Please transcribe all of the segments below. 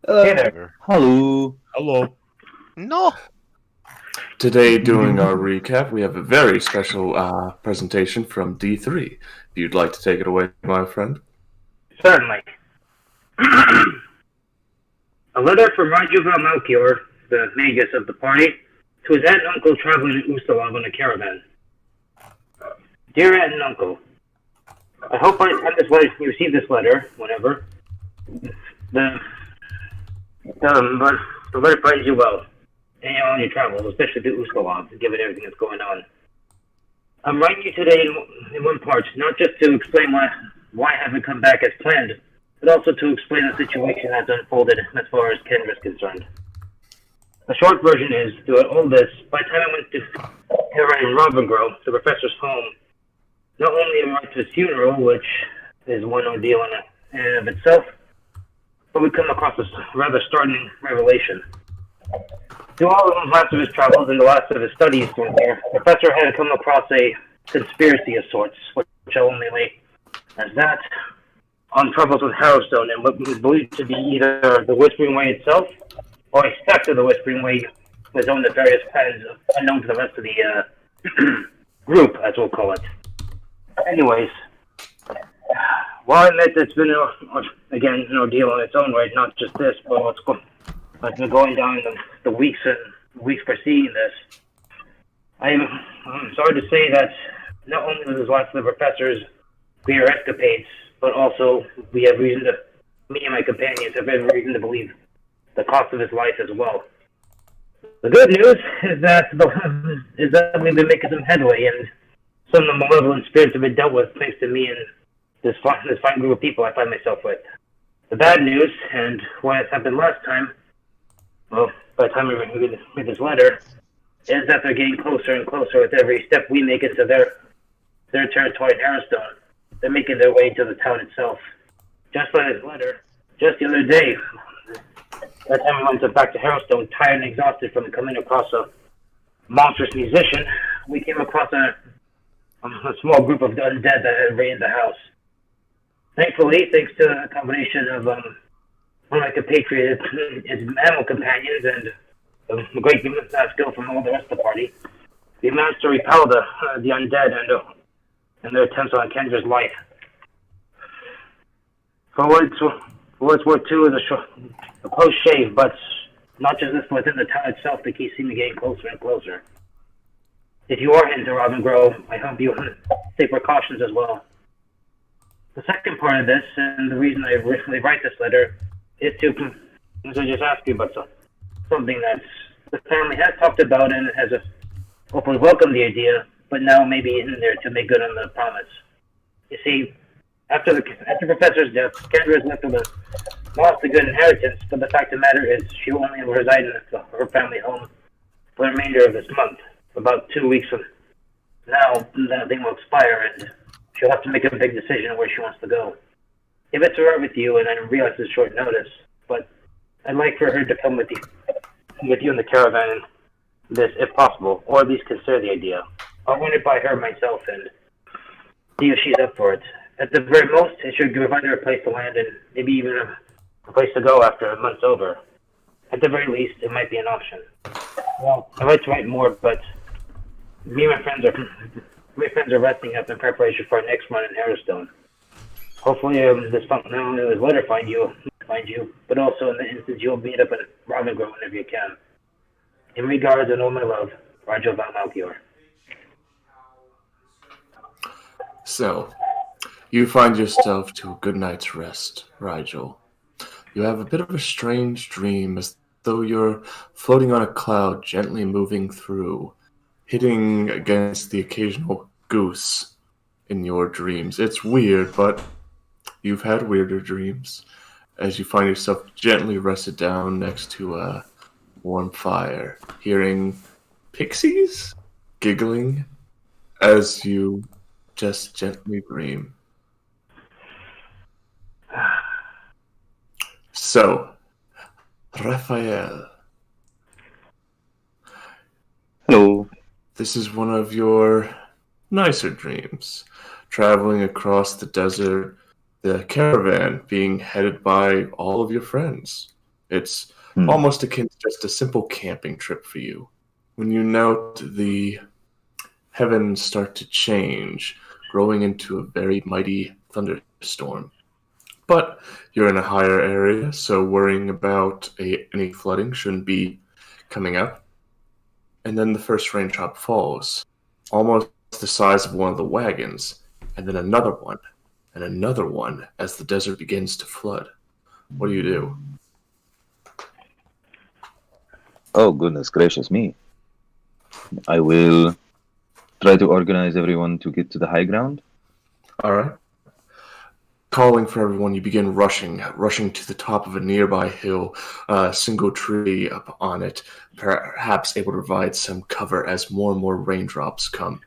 Hey there. Hello. Hello. No. Today, doing our recap, we have a very special presentation from D3. If you'd like to take it away, my friend. Certainly. A letter from Rajuva Melchior, the magus of the party, to his aunt and uncle traveling in Ustalav on a caravan. Dear aunt and uncle, I hope by the time you receive this letter, whenever, but the letter finds you well, and on your travels, especially to Ustalav, given everything that's going on. I'm writing you today in one part, not just to explain why I haven't come back as planned, but also to explain the situation that's unfolded as far as Kendra is concerned. The short version is, throughout all this, by the time I went to Carrion in Ravengro, the professor's home, not only am I to his funeral, which is one ordeal in and of itself, but we come across a rather startling revelation. Through all of the last of his travels and the last of his studies through there, the professor had come across a conspiracy of sorts, which I'll only lay as that, on troubles with Harrowstone and what was believed to be either the Whispering Way itself, or a sect of the Whispering Way with own nefarious plans unknown to the rest of the group, as we'll call it. Anyways, while I admit it's been, again, an ordeal in its own right, not just this, but what's been going down in the weeks preceding this, I'm sorry to say that not only was his life of the professor's queer escapades, but also me and my companions have every reason to believe the cost of his life as well. The good news is that we've been making some headway, and some of the malevolent spirits have been dealt with thanks to me and this fine group of people I find myself with. The bad news, and what has happened last time, well, by the time we read this letter, is that they're getting closer and closer with every step we make into their territory in Harrowstone. They're making their way to the town itself. Just like this letter, just the other day, by the time we went back to Harrowstone, tired and exhausted from coming across a monstrous musician, we came across a small group of undead that had raided the house. Thankfully, thanks to a combination of one of my compatriots, his animal companions, and a great skill from all the rest of the party, we managed to repel the undead and their attempts on Kendra's life. For what it's worth, too, is a close shave, but not just this, within the town itself, they keep seeming getting closer and closer. If you are heading to Ravengro, I hope you take precautions as well. The second part of this, and the reason I originally write this letter, is to just ask you about something that the family has talked about and has openly welcomed the idea, but now maybe isn't there to make good on the promise. You see, after Professor's death, Kendra is left with lost a good inheritance, but the fact of the matter is she will only reside in her family home for the remainder of this month. About 2 weeks from now, that thing will expire, and she'll have to make a big decision on where she wants to go. If it's alright with you, and I realize it's short notice, but I'd like for her to come with you in the caravan, this, if possible, or at least consider the idea. I'll run it by her myself and see if she's up for it. At the very most, it should provide her a place to land and maybe even a place to go after a month's over. At the very least, it might be an option. Well, I'd like to write more, but me and my friends are resting up in preparation for our next run in Harrowstone. Hopefully, this letter find you, but also in the instance you'll meet up in Ravengro whenever you can. In regards and all my love, Roger Van Malchior. So, you find yourself to a good night's rest, Rigel. You have a bit of a strange dream, as though you're floating on a cloud, gently moving through, hitting against the occasional goose in your dreams. It's weird, but you've had weirder dreams, as you find yourself gently rested down next to a warm fire, hearing pixies giggling as you just gently dream. So, Raphael. Hello. This is one of your nicer dreams. Traveling across the desert, the caravan being headed by all of your friends. It's almost akin to just a simple camping trip for you. When you note the heavens start to change, growing into a very mighty thunderstorm. But you're in a higher area, so worrying about any flooding shouldn't be coming up. And then the first raindrop falls, almost the size of one of the wagons, and then another one, and another one as the desert begins to flood. What do you do? Oh, goodness gracious me. I will try to organize everyone to get to the high ground. All right. Calling for everyone, you begin rushing to the top of a nearby hill, a single tree up on it, perhaps able to provide some cover as more and more raindrops come.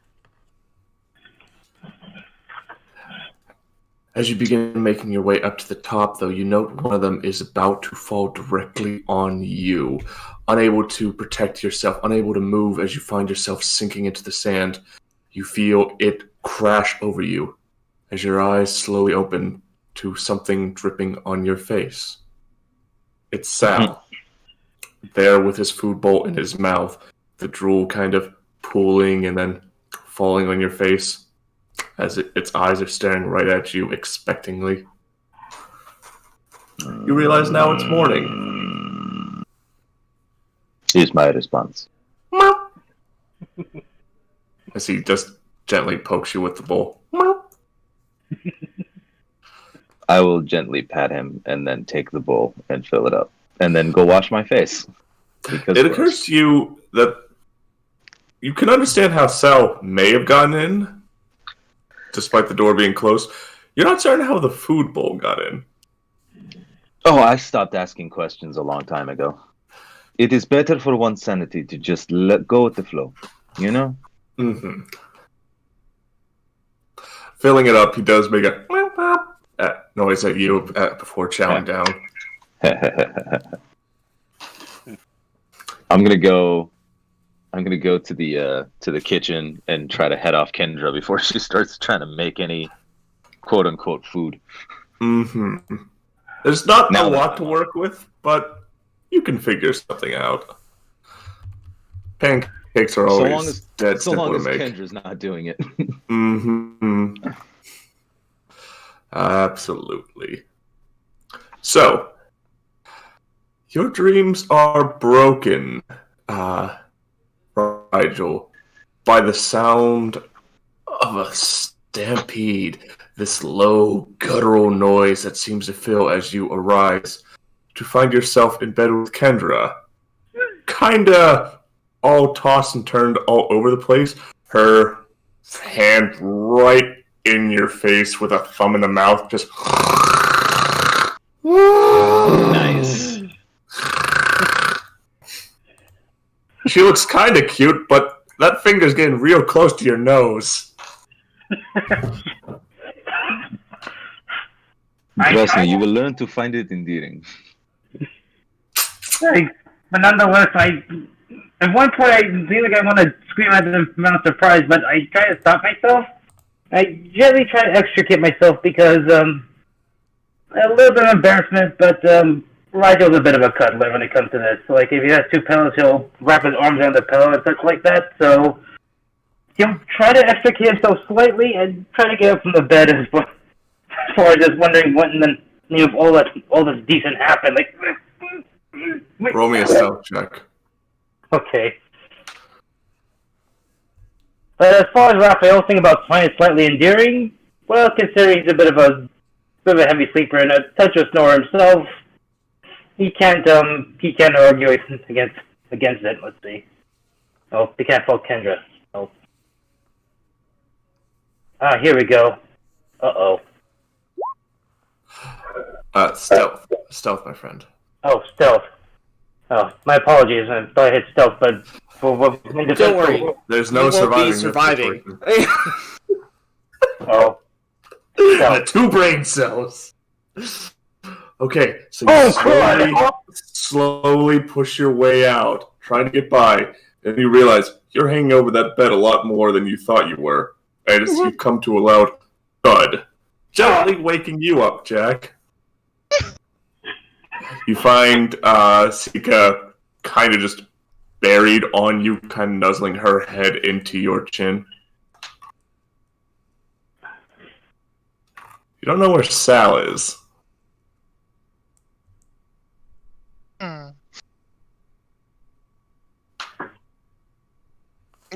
As you begin making your way up to the top, though, you note one of them is about to fall directly on you. Unable to protect yourself, unable to move as you find yourself sinking into the sand, you feel it crash over you as your eyes slowly open to something dripping on your face. It's Sal, there with his food bowl in his mouth, the drool kind of pooling and then falling on your face as its eyes are staring right at you expectingly. You realize now it's morning. Here's my response. As he just gently pokes you with the bowl. I will gently pat him and then take the bowl and fill it up. And then go wash my face. It occurs to you that you can understand how Sal may have gotten in, despite the door being closed. You're not certain how the food bowl got in. Oh, I stopped asking questions a long time ago. It is better for one's sanity to just let go with the flow, you know? Mm-hmm. Filling it up, he does make a noise at you before chowing down. I'm gonna go to the kitchen and try to head off Kendra before she starts trying to make any quote unquote food. Mm-hmm. There's not a lot to work with, but you can figure something out. Pancakes are always dead simple to make. Kendra's not doing it. Mm-hmm. Absolutely. So, your dreams are broken, Rigel, by the sound of a stampede. This low, guttural noise that seems to fill as you arise to find yourself in bed with Kendra. Kinda all tossed and turned all over the place. Her hand right in your face with a thumb in the mouth, just... Nice. She looks kinda cute, but that finger's getting real close to your nose. Trust me, you will learn to find it endearing. But nonetheless, at one point I feel like I want to scream at them from out surprise, but I try to stop myself. I gently try to extricate myself because a little bit of embarrassment, but Rigel's a bit of a cuddler when it comes to this. So, like, if he has two pillows, he'll wrap his arms around the pillow and such like that. So he'll try to extricate himself slightly and try to get up from the bed as far as just wondering what, and then all this decent happened. Like, roll me a stealth check. Okay. But as far as Raphael's thing about finding it slightly endearing, well, considering he's a bit of a heavy sleeper and a touch of a snorer himself, he can't argue against it. Let's see. Oh, he can't fault Kendra. Oh. Here we go. Uh-oh. Stealth, my friend. Oh, stealth. Oh, my apologies. I thought I hit stealth, but don't worry. There's no surviving. Oh. Two brain cells. Okay, so you slowly push your way out, trying to get by, and you realize you're hanging over that bed a lot more than you thought you were. And as you come to a loud thud, gently waking you up, Jack. You find Sika kind of just buried on you, kind of nuzzling her head into your chin. You don't know where Sal is.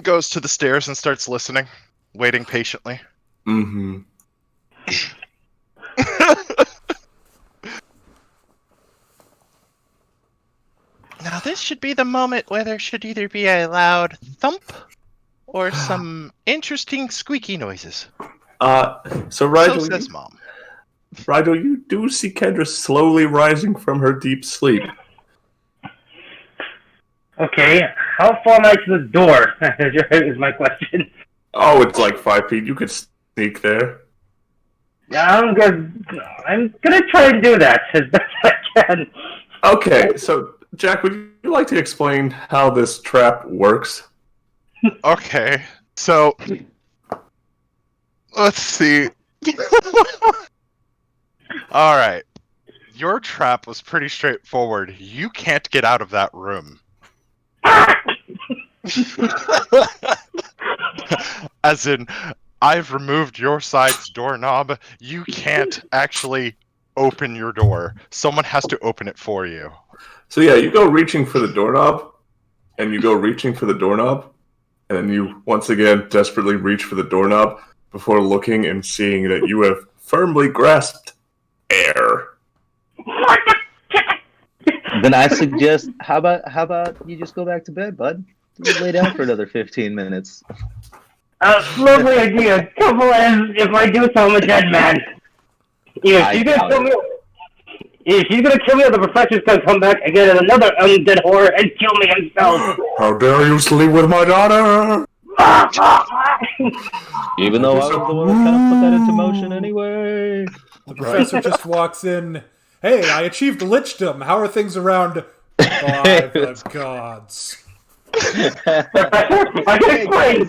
Goes to the stairs and starts listening, waiting patiently. Mm-hmm. Now this should be the moment where there should either be a loud thump or some interesting squeaky noises. So Rigel, So says Mom. Rigel, you do see Kendra slowly rising from her deep sleep. Okay, how far am I to the door? Is my question. Oh, it's like 5 feet. You could sneak there. Yeah, I'm gonna try and do that as best I can. Okay, so Jack, would you like to explain how this trap works? Okay, so let's see. All right, your trap was pretty straightforward. You can't get out of that room. As in, I've removed your side's doorknob. You can't actually open your door. Someone has to open it for you. So yeah, you go reaching for the doorknob, and you go reaching for the doorknob, and then you once again desperately reach for the doorknob before looking and seeing that you have firmly grasped air. Then I suggest, how about you just go back to bed, bud? Just lay down for another 15 minutes. Lovely idea. Trouble is, if I do so, I'm a dead man. If she's gonna kill me, or the professor's gonna come back again as another undead horror and kill me himself. How dare you sleep with my daughter? Even though I was the one who kind of put that into motion anyway. The professor just walks in. Hey, I achieved lichdom. How are things around by the gods? I can explain. In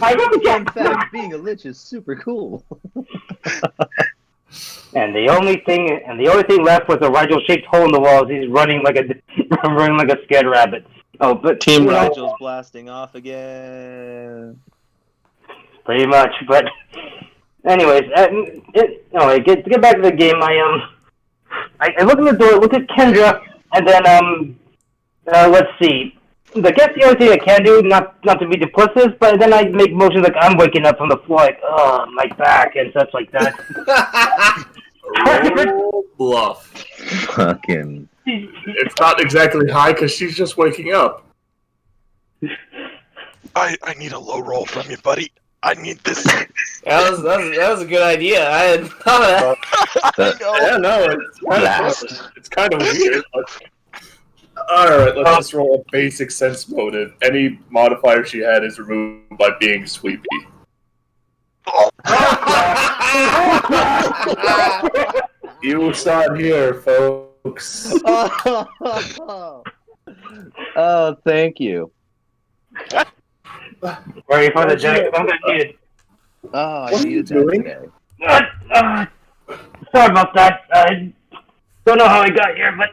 fact, being a lich is super cool. And the only thing left was a Rigel-shaped hole in the walls. He's running like a scared rabbit. Oh, but Team Rigel's blasting off again. Pretty much, but anyways, anyway, get back to the game. I look at the door, look at Kendra, and then let's see. I guess the only thing I can do, not to be duplicitous, but then I make motions like I'm waking up from the floor, like my back and such like that. Roll bluff. Fucking. It's not exactly high because she's just waking up. I need a low roll from you, buddy. I need this. That was a good idea. I had thought of that. Yeah, no, it's kind of weird. But... Alright, let's just roll a basic sense motive. Any modifier she had is removed by being sweepy. You saw it here, folks. Oh, thank you. Ready for the jacket? I'm gonna need it. Oh, What I are you needed that doing? today. Sorry about that. I don't know how I got here, but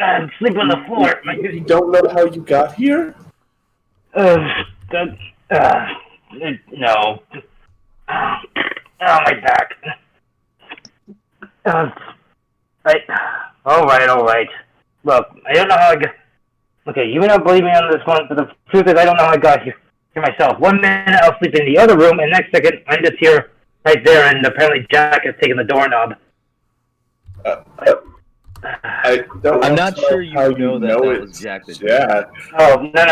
I'm sleeping on the floor. You don't know how you got here? No. Oh, my back. All right. Look, I don't know how I got... Okay, you may not believe me on this one, but the truth is I don't know how I got here myself. 1 minute I'll sleep in the other room, and next second I'm just here right there, and apparently Jack has taken the doorknob. I'm not sure you know that was Jack that did it. Yeah. Oh, no.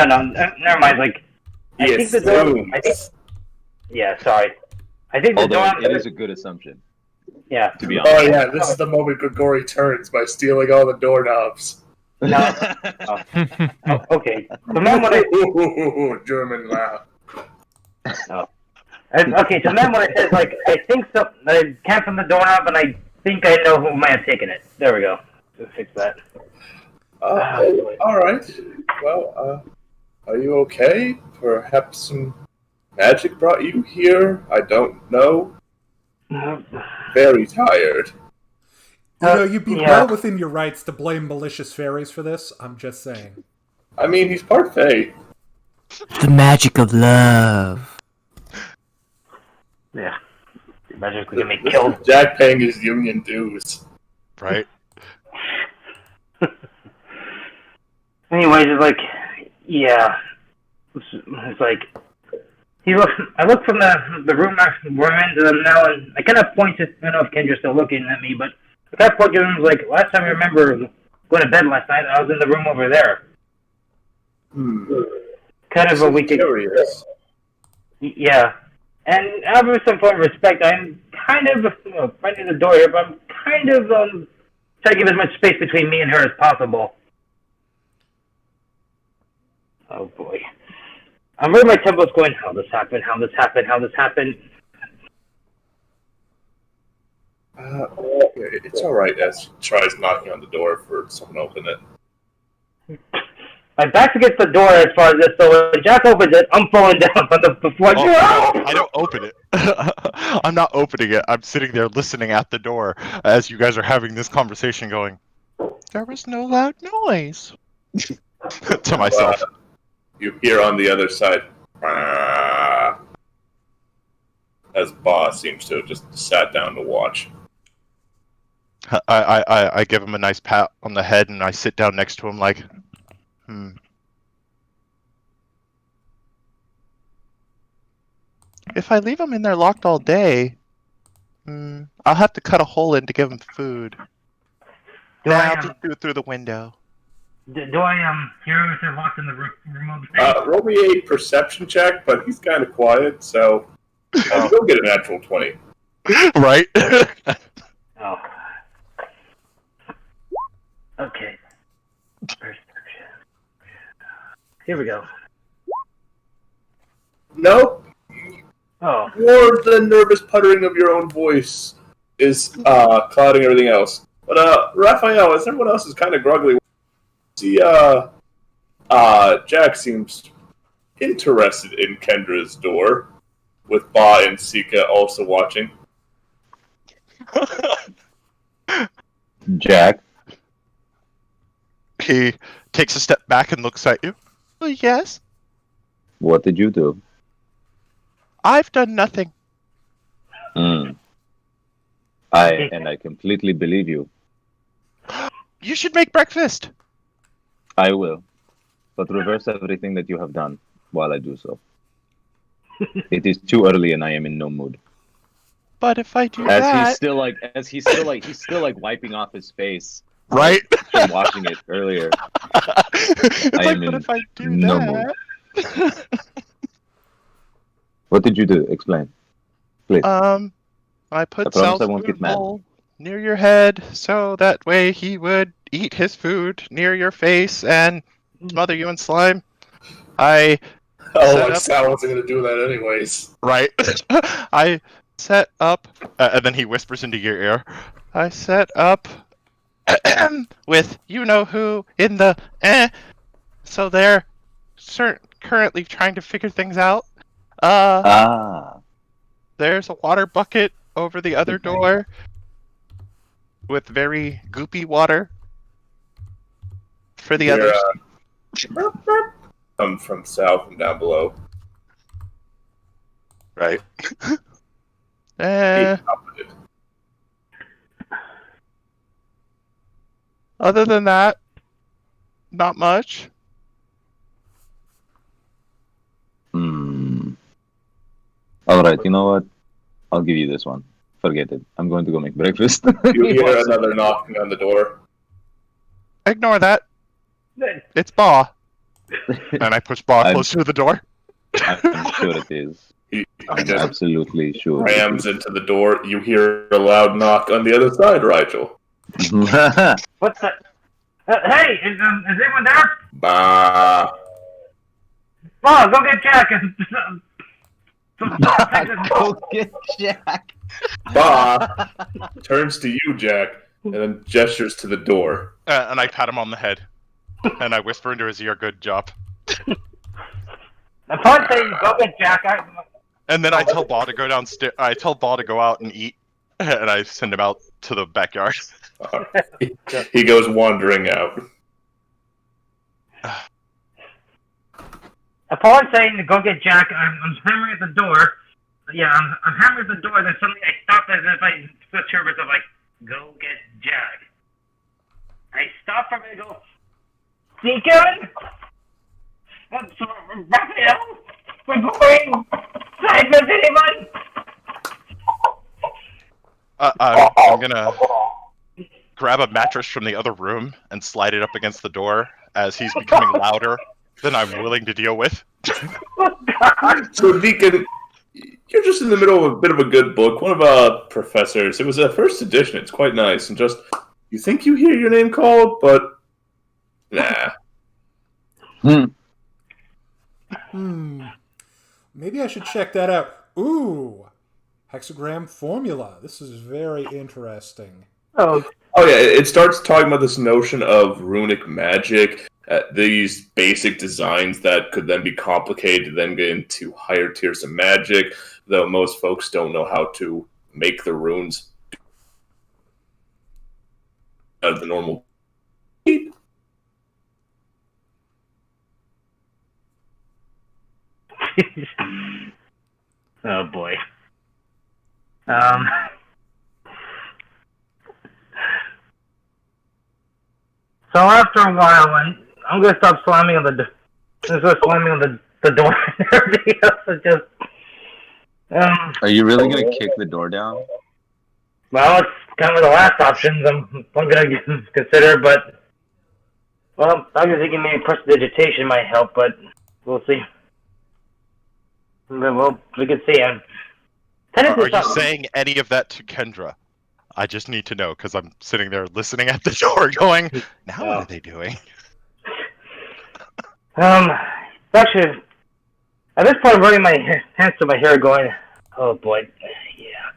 Never mind. Like, I think the door... Yeah, sorry. I think the Although door... it is a good assumption, Yeah. to be honest. Oh yeah, this is the moment Grigori turns by stealing all the doorknobs. No. Okay. Remember what I... German laugh. Okay, so remember what I said, like, I think so... I can't from the doorknob, and I think I know who might have taken it. There we go. Let's fix that. Alright. Well, are you okay? Perhaps some magic brought you here? I don't know. Very tired. You'd be well within your rights to blame malicious fairies for this. I'm just saying. I mean, he's part Fae. The magic of love. Yeah. Imagine if we get me killed. Jack paying his union dues. Right? Anyways, it's like, yeah. It's like, I look from the room we're in to them now, and I kind of point to, I don't know if Kendra's still looking at me, but I kind of point to them, like, last time I remember going to bed last night, I was in the room over there. Kind of a weekend. Curious. Yeah. And out of some form of respect, I'm kind of, right in the door here, but I'm kind of trying to give as much space between me and her as possible. Oh boy. I'm reading my temples going, how this happened. It's alright as she tries knocking on the door for someone to open it. My back's against the door as far as this, so when Jack opens it, I'm falling down on the floor. Oh, no, I don't open it. I'm not opening it. I'm sitting there listening at the door as you guys are having this conversation going, there was no loud noise. To myself. You hear on the other side, as Ba seems to have just sat down to watch. I give him a nice pat on the head and I sit down next to him like, If I leave him in there locked all day, I'll have to cut a hole in to give him food. I'll just do it through the window. Do I hear if they're locked in the room? Roll me a perception check, but he's kind of quiet, so you'll get a natural 20. Right? Oh. Okay. Here we go. Nope. Oh. Or the nervous puttering of your own voice is clouding everything else. But Raphael, as everyone else is kind of gruggly, see Jack seems interested in Kendra's door, with Ba and Sika also watching. Jack? He takes a step back and looks at you. Oh, yes? What did you do? I've done nothing. I completely believe you. You should make breakfast. I will. But reverse everything that you have done while I do so. It is too early and I am in no mood. But if I do He's still wiping off his face. Right? From watching it earlier. I am in no mood. What did you do? Explain. Please. I put Sal's food bowl near your head so that way he would eat his food near your face and smother you in slime. Sal wasn't going to do that anyways. Right. I set up, and then he whispers into your ear, I set up with you-know-who in the so they're currently trying to figure things out. There's a water bucket over the other door with very goopy water for the others. Come from Sal from down below. Right. Other than that, not much. Alright, you know what? I'll give you this one. Forget it. I'm going to go make breakfast. You hear another knocking on the door. Ignore that. It's Ba. And I push Ba closer to the door. I'm sure it is. I'm absolutely sure. Rams into the door. You hear a loud knock on the other side, Rigel. What's that? Hey, is anyone there? Bah. Ba, go get Jack. Go get Jack. Ba turns to you, Jack, and then gestures to the door. And I pat him on the head. And I whisper into his ear, good job. I'm probably saying go get Jack. And then I tell Ba to go downstairs. I tell Ba to go out and eat. And I send him out to the backyard. He goes wandering out. Upon saying to go get Jack, I'm hammering at the door. Yeah, I'm hammering at the door, then suddenly I stop as if I switch service of like, go get Jack. I stop for a minute and go, Deacon? Raphael? We're going! Cyphers, anyone? I'm gonna grab a mattress from the other room and slide it up against the door as he's becoming louder than I'm willing to deal with. So, Deacon, you're just in the middle of a bit of a good book. One of our professors. It was a first edition. It's quite nice. And just, you think you hear your name called, but nah. Maybe I should check that out. Ooh, Hexagram Formula. This is very interesting. Oh yeah, it starts talking about this notion of runic magic, these basic designs that could then be complicated, then get into higher tiers of magic, though most folks don't know how to make the runes out of the normal. Oh boy. So after a while, I'm gonna stop slamming on the door. The door and everything else is just. Are you really gonna kick the door down? Well, it's kind of the last options I'm gonna consider, but well, I was thinking maybe prestidigitation might help, but we'll see. Well, we can see. Are you saying any of that to Kendra? I just need to know, because I'm sitting there listening at the door going, now what are they doing? Actually, at this point I'm running my hands to my hair going, oh boy, yeah.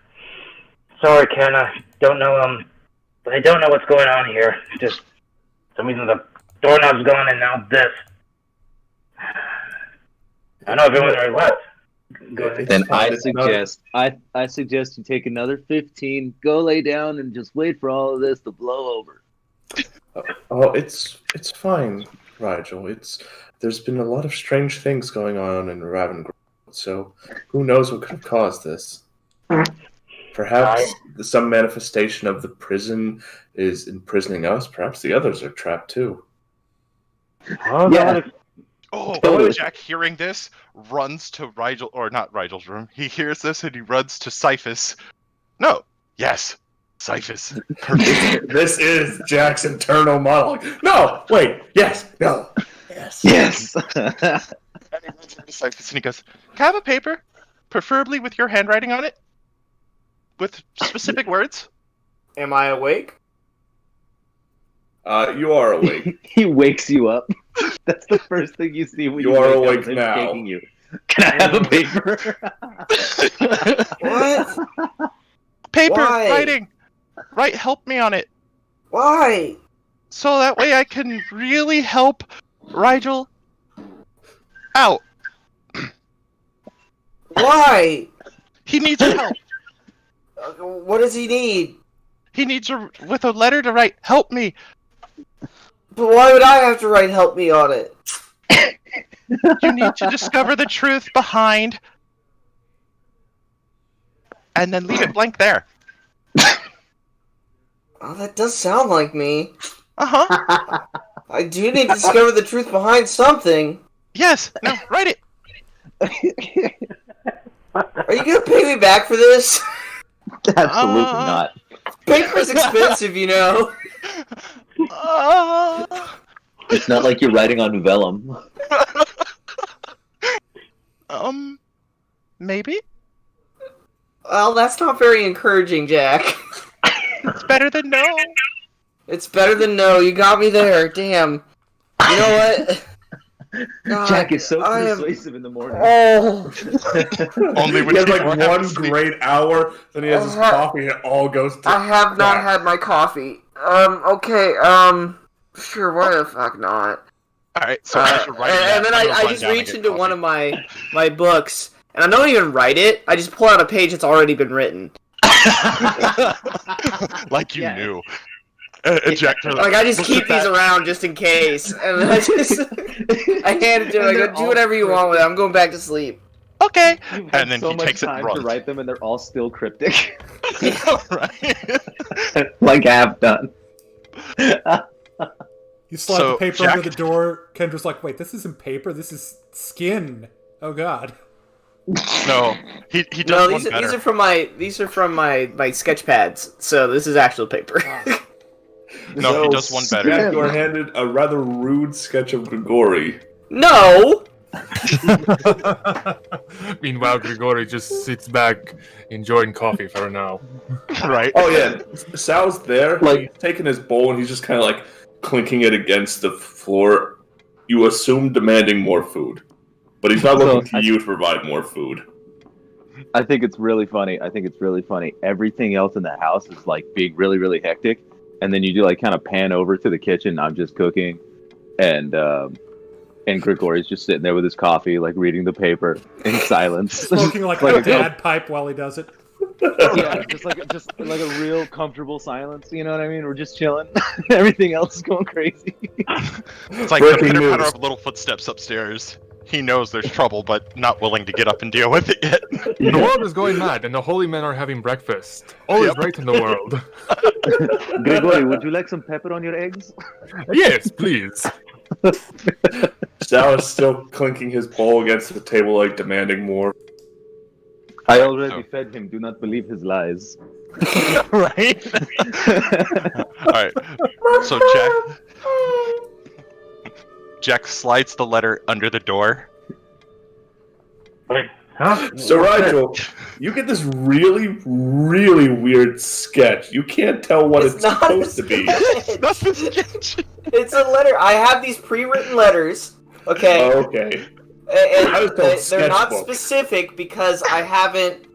Sorry, Ken, I don't know what's going on here. Just, for some reason the doorknob's gone and now this. I know everyone's already left. Then I suggest you take another 15, go lay down, and just wait for all of this to blow over. Oh, it's fine, Rigel. There's been a lot of strange things going on in Ravengard, so who knows what could have caused this? Perhaps some manifestation of the prison is imprisoning us. Perhaps the others are trapped too. Oh, yeah. Oh, Jack, hearing this, runs to Rigel, or not Rigel's room. He hears this and he runs to Cyphus. No. Yes. Cyphus. This is Jack's internal monologue. No! Wait! Yes! No! Yes! Yes! And he runs over to Cyphus and he goes, can I have a paper? Preferably with your handwriting on it? With specific words? Am I awake? You are awake. He wakes you up. That's the first thing you see when you are wake awake up now. You. Can I have a paper? What? Paper! Why? Writing! Write help me on it. Why? So that way I can really help Rigel out. Why? He needs your help. What does he need? He needs with a letter to write, help me. But why would I have to write help me on it? You need to discover the truth behind, and then leave it blank there. Oh, that does sound like me. Uh-huh. I do need to discover the truth behind something. Yes. No, write it. Are you gonna pay me back for this? Absolutely not. Paper's expensive, you know. It's not like you're writing on vellum. Maybe? Well, that's not very encouraging, Jack. It's better than no. It's better than no. You got me there. Damn. You know what? God, Jack is so persuasive in the morning. Oh. Only when He has you like one great hour, then he has his coffee, and it all goes to... I have not had my coffee. Okay, sure, why the fuck not? Alright, so as you're writing and that, then I'm gonna I run just down and reach get into coffee. one of my books, and I don't even write it, I just pull out a page that's already been written. Like you Yeah. knew. Ejector. Like I just look keep at these that. around just in case, and then I hand it to him. I go, do whatever you want with it. I'm going back to sleep. Okay. You've had And then so he much takes it and time to runs. write them, and they're all still cryptic. Right. Like half done. You slide So, the paper Jack- under the door. Kendra's like, wait, this isn't paper. This is skin. Oh God. No, he does No, one these better. are from my sketch pads. So this is actual paper. No, he does one better. Jack, you are handed a rather rude sketch of Grigori. No. Meanwhile, Grigori just sits back, enjoying coffee for now. Right. Oh yeah, Sal's there. Like he's taking his bowl and he's just kind of like clinking it against the floor. You assume demanding more food, but he's not looking to you to provide more food. I think it's really funny. Everything else in the house is like being really, really hectic, and then you do like kind of pan over to the kitchen. I'm just cooking, and Grigori's just sitting there with his coffee, like reading the paper in silence, Smoking like Like a a dad pipe while he does it. yeah, just like a real comfortable silence. You know what I mean? We're just chilling. Everything else is going crazy. It's like the Breaking pitter patter news. of little footsteps upstairs. He knows there's trouble, but not willing to get up and deal with it yet. The world is going mad, and the holy men are having breakfast. All is right in the world. Grigori, would you like some pepper on your eggs? Yes, please. Sal is still clinking his bowl against the table, like demanding more. I already fed him. Do not believe his lies. Right? Alright. So Jack slides the letter under the door. Wait, huh? So Rigel, you get this really, really weird sketch. You can't tell what it's not a supposed to be. sketch. That's the sketch. It's a letter. I have these pre-written letters. Okay. Okay. And I was told they're not sketchbook. specific because I haven't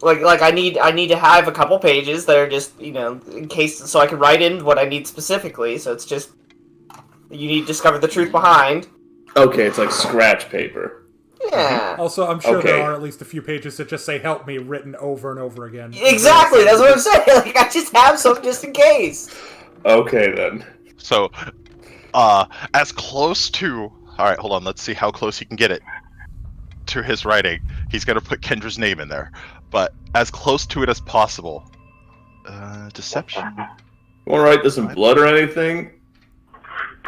like I need to have a couple pages that are just, you know, in case, so I can write in what I need specifically. So it's just you need to discover the truth behind. Okay, it's like scratch paper. Yeah. Also, I'm sure there Okay. are at least a few pages that just say "help me" written over and over again. Exactly. That's what I'm saying. Like I just have some just in case. Okay then. So, as close to... Alright, hold on, let's see how close he can get it to his writing. He's gonna put Kendra's name in there. But as close to it as possible. Deception? You want to write this in blood or anything?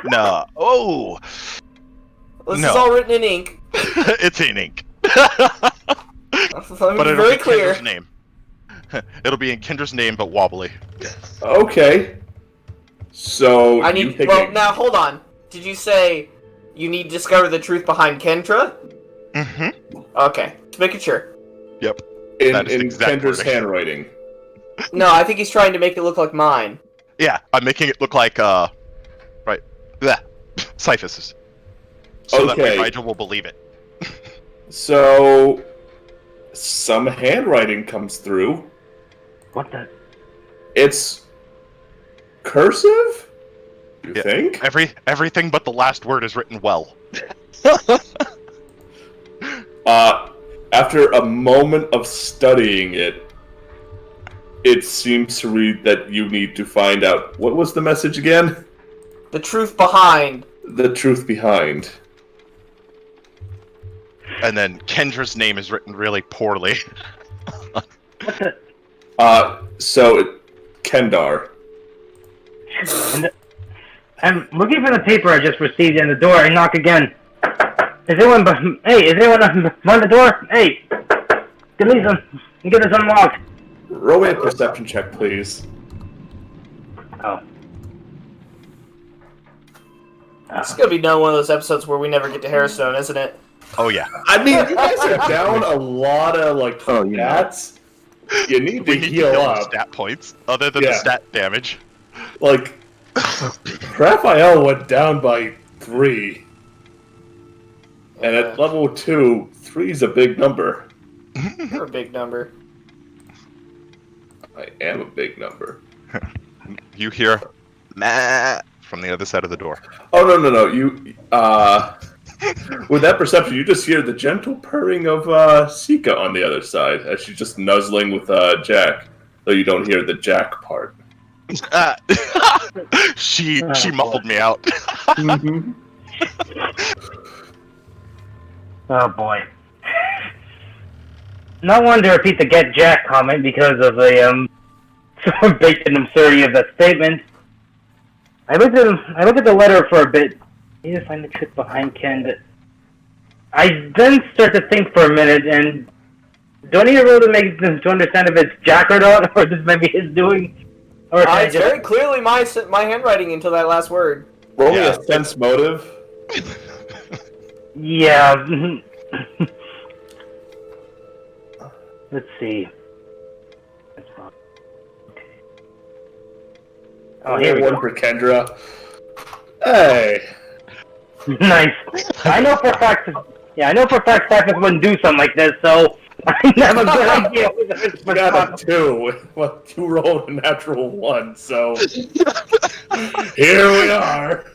No. Oh! This No. is all written in ink. It's in ink. Let me But be it'll very be clear. Kendra's name. It'll be in Kendra's name, but wobbly. Okay. So I you need. pick Well, a- now hold on. Did you say you need to discover the truth behind Kendra? Mm-hmm. Okay, just making sure. Yep. in that is the exact Kendra's wording. handwriting. No, I think he's trying to make it look like mine. Yeah, I'm making it look like, right. Bleh. Cyphus. So that way Okay. Rigel will believe it. So some handwriting comes through. What the? It's cursive? You Yeah. think? Everything but the last word is written well. After a moment of studying it, it seems to read that you need to find out what was the message again? The truth behind. The truth behind. And then Kendra's name is written really poorly. What the? Kendar. I'm looking for the paper I just received in the door. I knock again. Is anyone? Hey, is anyone behind the door? Hey, get this unlocked. Roll me a perception check, please. Oh. It's gonna be another one of those episodes where we never get to Harrowstone, isn't it? Oh yeah. I mean, you guys are down a lot of Oh, you know. stats. You need to We need to heal kill the up. stat points, other than the Yeah. stat damage. Like, Raphael went down by 3. And at level 2, 3 is a big number. You're a big number. I am a big number. You hear "meh" from the other side of the door. Oh, no. You, With that perception, you just hear the gentle purring of Sika on the other side as she's just nuzzling with Jack, though you don't hear the Jack part. She muffled me out. Mm-hmm. Oh boy. No one to repeat the "get Jack" comment because of the sort of basic absurdity of that statement. I looked at the letter for a bit. I need to find the trick behind Ken. I then start to think for a minute, and do I need to roll to understand if it's Jack or not, or this maybe his doing? Or It's very clearly my handwriting until that last word. Roll me a sense motive. Yeah. Let's see. Oh, here we one go. for Kendra. Hey. Nice. I know for a fact. Yeah, I know for a fact Cyphers wouldn't do something like this, so I have a good idea. You got a 2. Well, you rolled a natural 1, so here we are.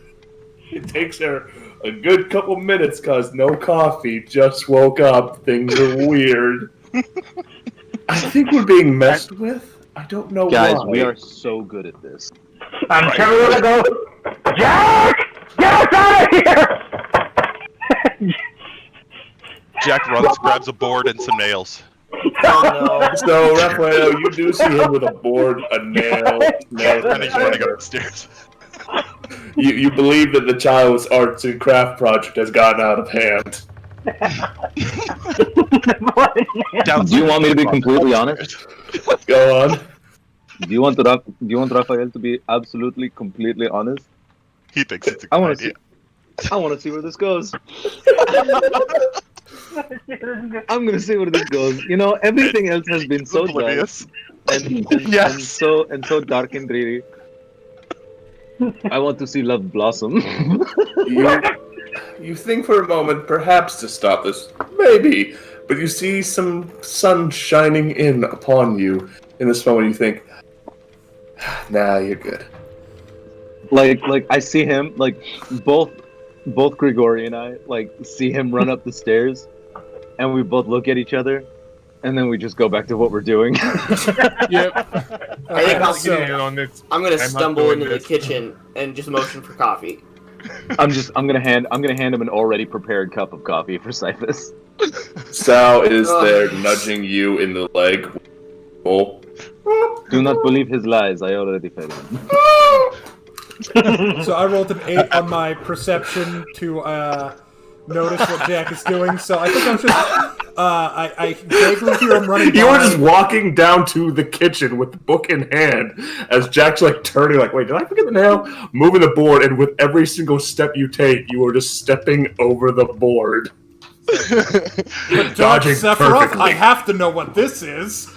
It takes her a good couple minutes because no coffee, just woke up. Things are weird. I think we're being messed with. I don't know Guys, why. we are so good at this. I'm telling you to go. Jack! Get us out of here! Jack runs, grabs a board and some nails. Oh, no. So, Raphael, you do see him with a board, a nail, And he's running up the stairs. You believe that the child's arts and craft project has gotten out of hand. Do you want me to be completely honest? Go on. Do you want Raphael to be absolutely, completely honest? He thinks it's a I good want to idea. see. I want to see where this goes. I'm gonna see where this goes. You know, everything else has been so dark Oblivious. and Yes. so dark and dreary. I want to see love blossom. You think for a moment, perhaps to stop this, maybe, but you see some sun shining in upon you. In this moment, you think, nah, you're good. like I see him, like both Grigori and I, like see him run up the stairs, and we both look at each other, and then we just go back to what we're doing. Yep. I think I'll Get in on this. I'm gonna I'm not stumble doing into this. the kitchen and just motion for coffee. I'm gonna hand him an already prepared cup of coffee for Cyphus. Sal is there nudging you in the leg. Oh. Do not believe his lies. I already fed him. So I rolled an 8 on my perception to notice what Jack is doing. So I think I'm just I vaguely hear him running. You were by. just walking down to the kitchen with the book in hand as Jack's like turning, like, wait, did I forget the nail? Moving the board, and with every single step you take, you are just stepping over the board. But dodging Sephiroth, perfectly. I have to know what this is.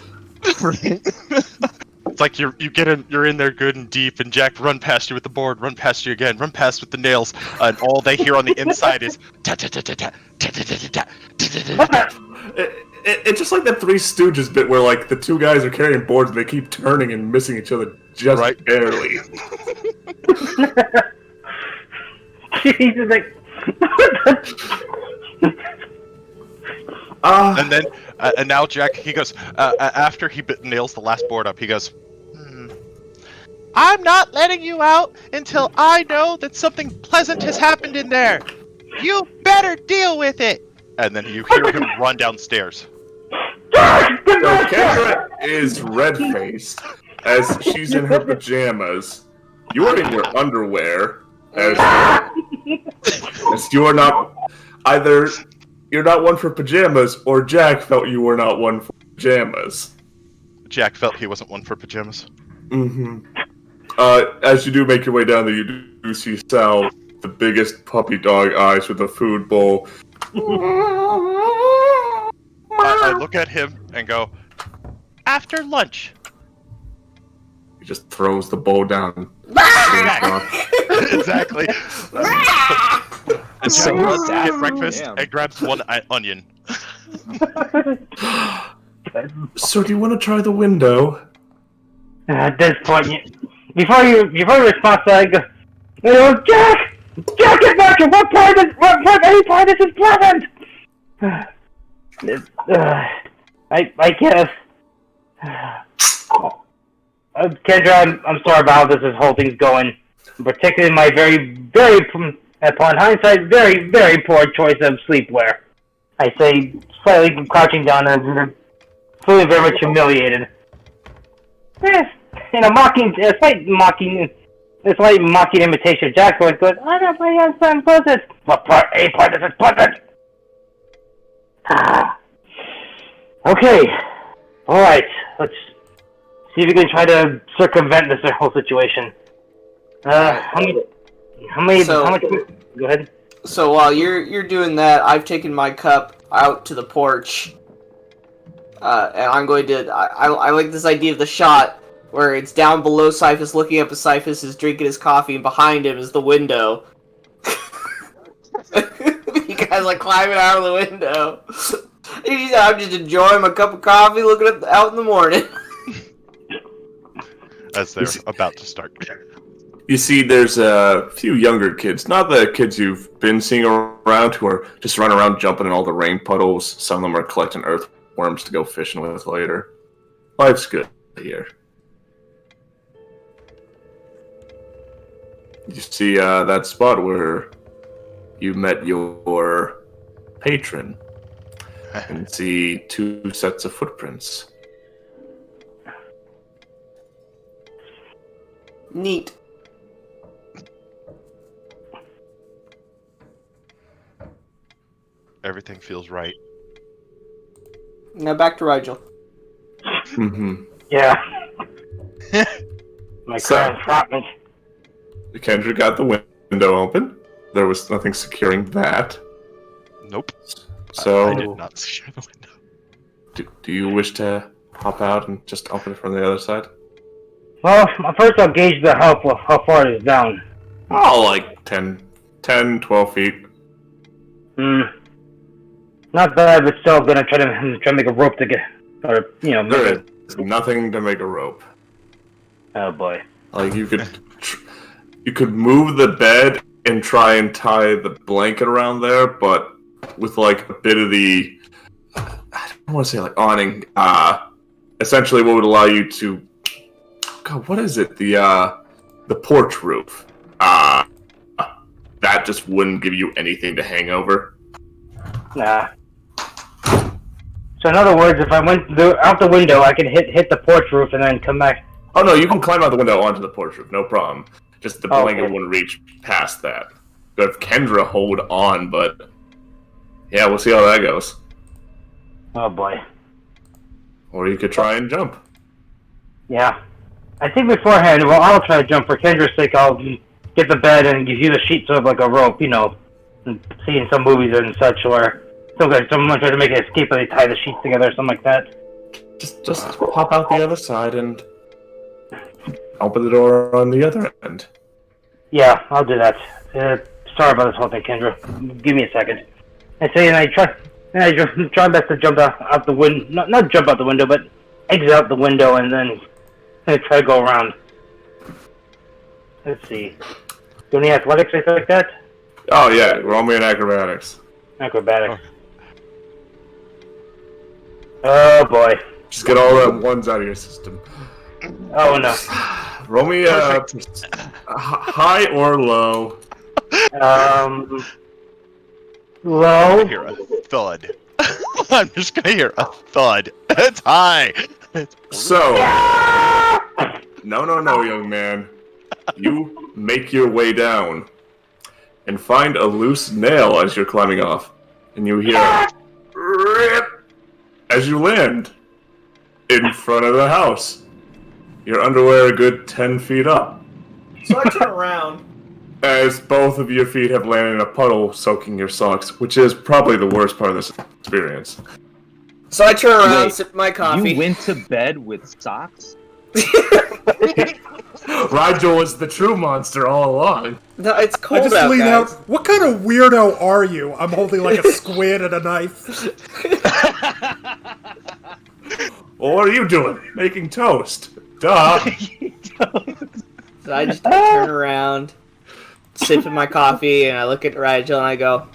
It's like you're in there good and deep, and Jack run past you with the board, run past you again, run past with the nails, and all they hear on the inside is ta ta ta ta ta ta ta ta ta ta ta. It's just like that Three Stooges bit where like the two guys are carrying boards and they keep turning and missing each other just Right. barely. Jesus, like, And then, and now Jack, he goes, after he nails the last board up, he goes, I'm not letting you out until I know that something pleasant has happened in there. You better deal with it. And then you hear him run downstairs. So Kendra is red-faced as she's in her pajamas. You are in your underwear as you are not either. You're not one for pajamas, or Jack felt you were not one for pajamas. Jack felt he wasn't one for pajamas. Mm-hmm. As you do make your way down there, you do see Sal, the biggest puppy dog eyes with a food bowl. I look at him and go, after lunch. He just throws the bowl down. Exactly. And so runs to get breakfast Damn. and grabs one onion. So do you want to try the window? at this point, before you respond, I go, Jack, get back Doctor, any part of this is pleasant? I guess. Kendra, I'm sorry about how this whole thing's going. Particularly my upon hindsight, very, very poor choice of sleepwear. I say, slightly crouching down and feeling very much humiliated. In a slight mocking imitation of Jack goes, I don't play on Sun Pleasant. What part? A part is pleasant. Okay. Alright. Let's see if we can try to circumvent this whole situation. How much? Go ahead. So while you're doing that, I've taken my cup out to the porch, and I'm going to. I like this idea of the shot where it's down below Cyphus, looking up as Cyphus is drinking his coffee, and behind him is the window. You guys like climbing out of the window. I'm just enjoying my cup of coffee, looking out in the morning. As they're about to start. You see, there's a few younger kids, not the kids you've been seeing around, who are just running around jumping in all the rain puddles. Some of them are collecting earthworms to go fishing with later. Life's good here. You see that spot where you met your patron, and see 2 sets of footprints. Neat. Everything feels right. Now back to Rigel. Mm-hmm. Yeah. My current apartment. Kendra got the window open. There was nothing securing that. Nope. So I did not secure the window. Do you wish to hop out and just open it from the other side? Well, first I'll gauge how far it is down. Oh, like 10, 12 feet. Not bad, but still gonna try to make a rope to get, or There is nothing to make a rope. Oh boy. Like you could move the bed and try and tie the blanket around there, but with like a bit of the, I don't want to say like awning. Essentially, what would allow you to, God, what is it? The porch roof. That just wouldn't give you anything to hang over. Nah. So in other words, if I went out the window, I could hit the porch roof and then come back. Oh no, you can climb out the window onto the porch roof, no problem. Just the blanket wouldn't reach past that. But if Kendra hold on, but yeah, we'll see how that goes. Oh boy. Or you could try and jump. Yeah. I think beforehand, well, I'll try to jump. For Kendra's sake, I'll get the bed and use a sheet sort of like a rope, seeing some movies and such, or someone tries to make an escape and they tie the sheets together or something like that. Just pop out the other side and open the door on the other end. Yeah, I'll do that. Sorry about this whole thing, Kendra. Give me a second. I try best to jump out the window, not jump out the window, but exit out the window and then try to go around. Let's see. Do any athletics or anything like that? Oh yeah, roll me in acrobatics. Acrobatics. Oh boy. Just get all the ones out of your system. Oh no. Roll me high or low. Low. I hear a thud. I'm just gonna hear a thud. It's high. So, no, young man. You make your way down and find a loose nail as you're climbing off, and you hear rip as you land in front of the house. Your underwear a good 10 feet up. So I turn around. As both of your feet have landed in a puddle soaking your socks, which is probably the worst part of this experience. So I turn around, sip my coffee. You went to bed with socks? Rigel was the true monster all along. No, it's cold I just out, lean guys. out. What kind of weirdo are you? I'm holding like a squid and a knife. Well, what are you doing? Making toast. Duh. So I just turn around, sipping my coffee, and I look at Rigel and I go,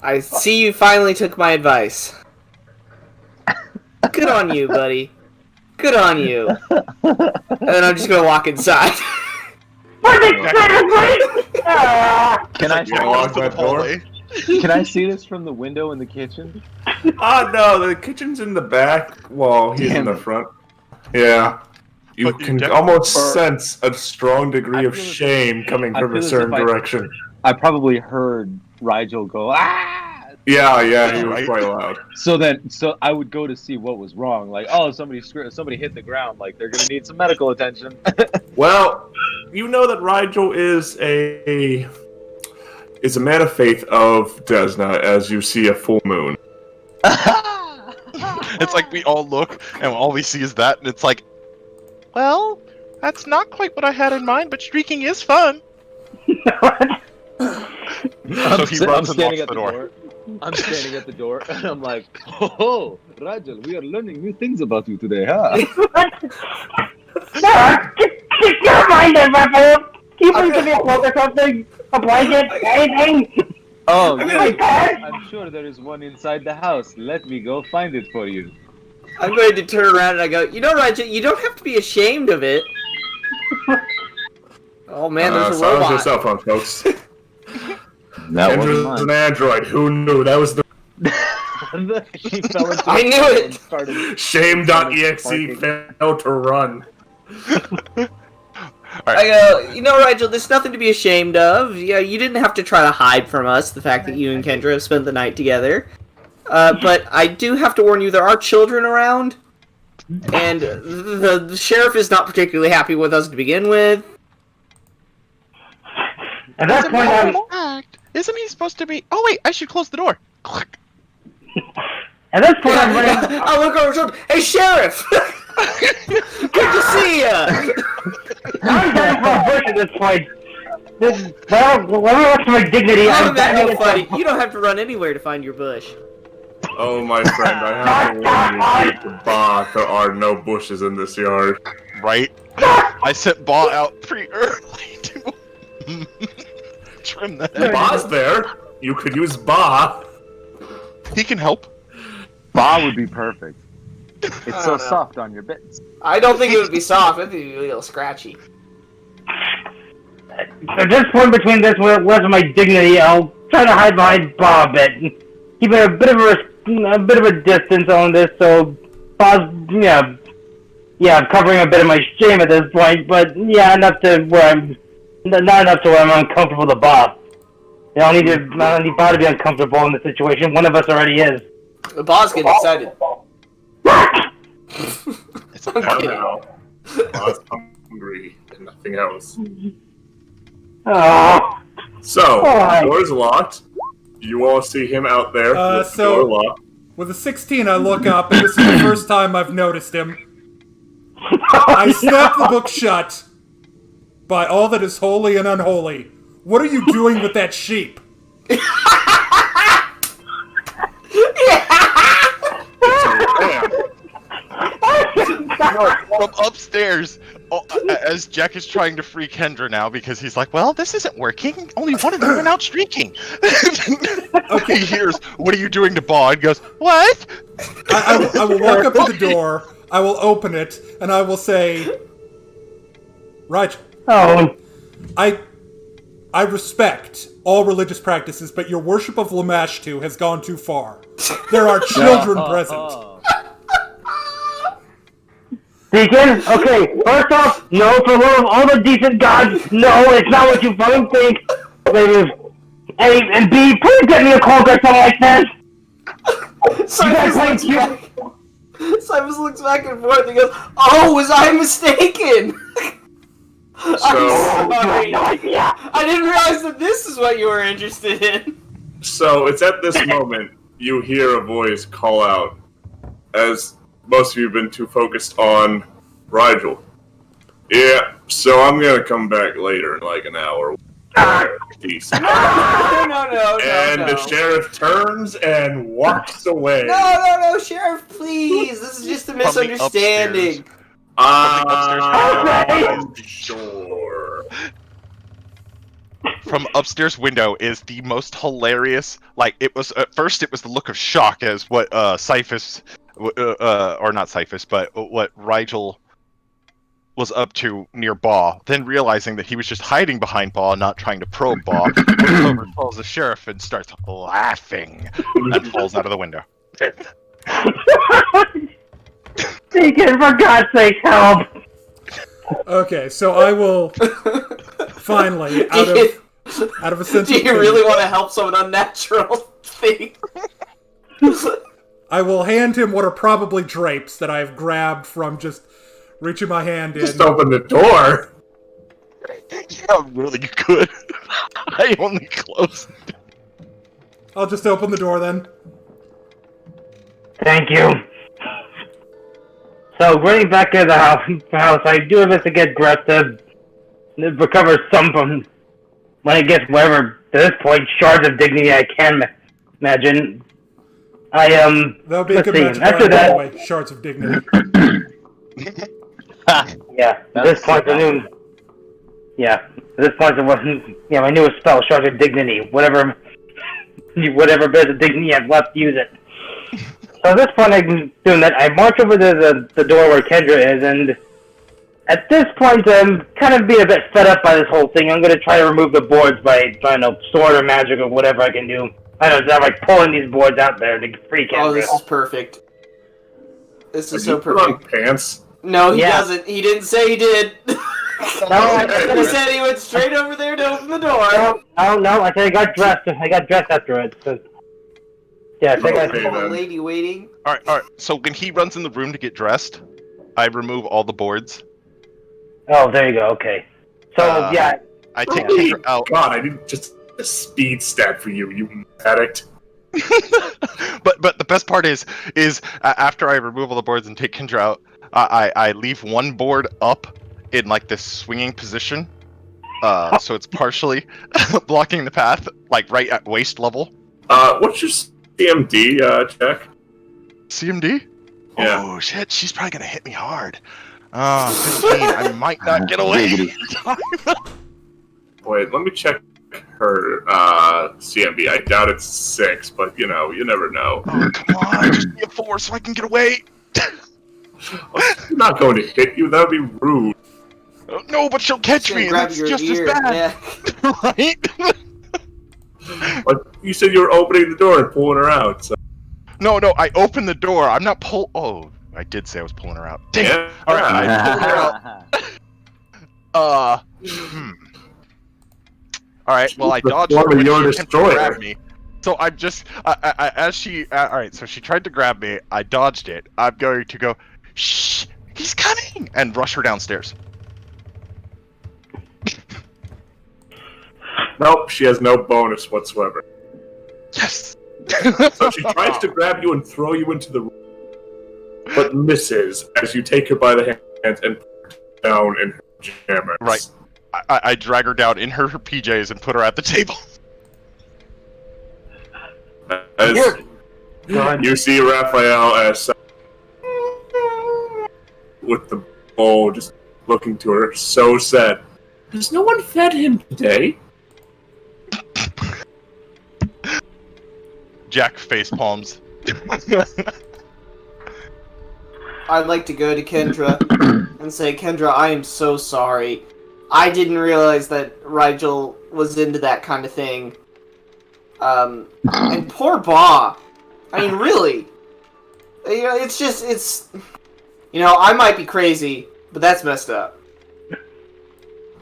I see you finally took my advice. Good on you, buddy. Good on you. And then I'm just gonna walk inside. Can I lock that door? Can I see this from the window in the kitchen? No, the kitchen's in the back while he's in the front. Yeah. You But you can definitely- almost sense a strong degree of feel as- shame coming I from feel a as certain if I- direction. I probably heard Rigel go, ah! Yeah, he was Right. quite loud. So I would go to see what was wrong. Like, oh, somebody hit the ground. Like, they're gonna need some medical attention. Well, you know that Rigel is a man of faith of Desna as you see a full moon. It's like we all look, and all we see is that, and it's like, well, that's not quite what I had in mind, but streaking is fun. So he runs and locks the door. I'm standing at the door, and I'm like, oh, Rigel, we are learning new things about you today, huh? Never mind it, Raphael. Can you please give me a cloak or something? A blanket? Anything? Oh, I'm yes. I'm sure there is one inside the house. Let me go find it for you. I'm going to turn around and I go, you know, Rigel, you don't have to be ashamed of it. Oh man, there's a Silence robot. your cell phone, folks. That Kendra's wasn't an mine. android. Who knew? That was the He fell into I a knew hole it. and started- shame.exe Barking. failed to run. I go, you know, Rigel, there's nothing to be ashamed of. Yeah, you didn't have to try to hide from us the fact that you and Kendra have spent the night together. But I do have to warn you, there are children around, and the sheriff is not particularly happy with us to begin with. At that As a point, matter I'm... of fact, isn't he supposed to be? Oh wait, I should close the door. Click. At this point, I'm running... I look over his shoulder. Hey, sheriff! Good to see ya! I'm dying for a bush at this point. Let me look for my dignity. How I'm did that dying go at funny? some- You don't have to run anywhere to find your bush. Oh, my friend, I have to warn you, dear Ba, there are no bushes in this yard. Right. I sent Ba out pretty early to trim that. Ba's there. You could use Ba. He can help. Ba would be perfect. It's I so don't know. soft on your bits. I don't think it would be soft. I think it would be a little scratchy. At this point between this and less of my dignity, I'll try to hide behind Ba a bit. Keep a bit of a distance on this, so Ba's, covering a bit of my shame at this point, but yeah, enough to where I'm not enough to where I'm uncomfortable with Ba. I don't need Ba to be uncomfortable in this situation. One of us already is. The boss getting excited. It's I'm I kidding. know. Ba's hungry and nothing else. Oh. So, Alright. door's locked. You all see him out there with the so- door locked. With a 16, I look up, and this is the first time I've noticed him. I snap the book shut. By all that is holy and unholy, what are you doing with that sheep? From upstairs, as Jack is trying to free Kendra now because he's like, well, this isn't working. Only one of them went out streaking. Okay. He hears, what are you doing to Ba? And goes, what? I will walk up to the door, I will open it, and I will say, Rigel, Oh. I respect all religious practices, but your worship of Lamashtu has gone too far. There are children present. Deacon, okay, first off, no, for love of all the decent gods, no, it's not what you fucking think. Maybe, and B, please get me a cloak or something like this. Simon looks back and forth and goes, oh, was I mistaken? I'm sorry. I didn't realize that this is what you were interested in. So it's at this moment you hear a voice call out, as most of you have been too focused on Rigel. Yeah, so I'm gonna come back later in like an hour. Peace. No, And the sheriff turns and walks away. No, Sheriff, please. This is just a From the misunderstanding. Sure. From upstairs window is the most hilarious. Like it was at first, it was the look of shock as what Cyphus, or not Cyphus, but what Rigel was up to near Baugh. Then realizing that he was just hiding behind Baugh, not trying to probe Baugh, looks over, calls the sheriff, and starts laughing and falls out of the window. Deacon, for God's sake, help! Okay, so I will finally, out of a sense Do of you really want to help someone unnatural thing? I will hand him what are probably drapes that I've grabbed from just reaching my hand in. Just open the door. Yeah, really good. I only closed it. I'll just open the door then. Thank you. So, running back to the house, I do have to get dressed to recover some from when it gets whatever, to this point, shards of dignity I can imagine. That'll be a good match after that, by the way, shards of dignity. yeah, at this point, my newest spell, shards of dignity, whatever bit of dignity I've left, use it. So at this point, I'm doing that. I march over to the door where Kendra is, and at this point, I'm kind of being a bit fed up by this whole thing. I'm going to try to remove the boards by trying to sword or magic or whatever I can do. I don't know, I'm like pulling these boards out there to free Kendra. Oh, this is perfect. This is so Put on perfect. pants. No, he doesn't. He didn't say he did. No, he said he went straight over there to open the door. No, I said I got dressed. I got dressed after it. So. Yeah, I think A lady waiting. Alright. So when he runs in the room to get dressed, I remove all the boards. Oh, there you go. Okay. So I take Kendra out. God, I didn't just a speed stat for you, you addict. but the best part is after I remove all the boards and take Kendra out, I leave one board up in like this swinging position, so it's partially blocking the path, like right at waist level. What's your CMD check? CMD? Yeah. Oh shit, she's probably gonna hit me hard. 15. I might not get away. Wait, let me check her CMB. I doubt it's 6, but you never know. Oh, come on, just be a 4 so I can get away. I'm not going to hit you. That would be rude. No, but she'll catch me, and that's just as bad. Yeah. Right? But you said you were opening the door and pulling her out. So. No, I opened the door. I'm not pull. Oh, I did say I was pulling her out. Dang it. All right, I pulled her out. All right. Well, I dodged her when she attempted to grab me. So I'm just as she. All right. So she tried to grab me. I dodged it. I'm going to go. Shh! He's coming! And rush her downstairs. Nope, she has no bonus whatsoever. Yes! So she tries to grab you and throw you into the room, but misses as you take her by the hands and put her down in her pajamas. Right. I drag her down in her PJs and put her at the table. As you see Raphael as with the bowl just looking to her, so sad. Has no one fed him today? Jack face palms. I'd like to go to Kendra and say, Kendra, I am so sorry. I didn't realize that Rigel was into that kind of thing. And poor Ba. I mean, really. It's I might be crazy, but that's messed up.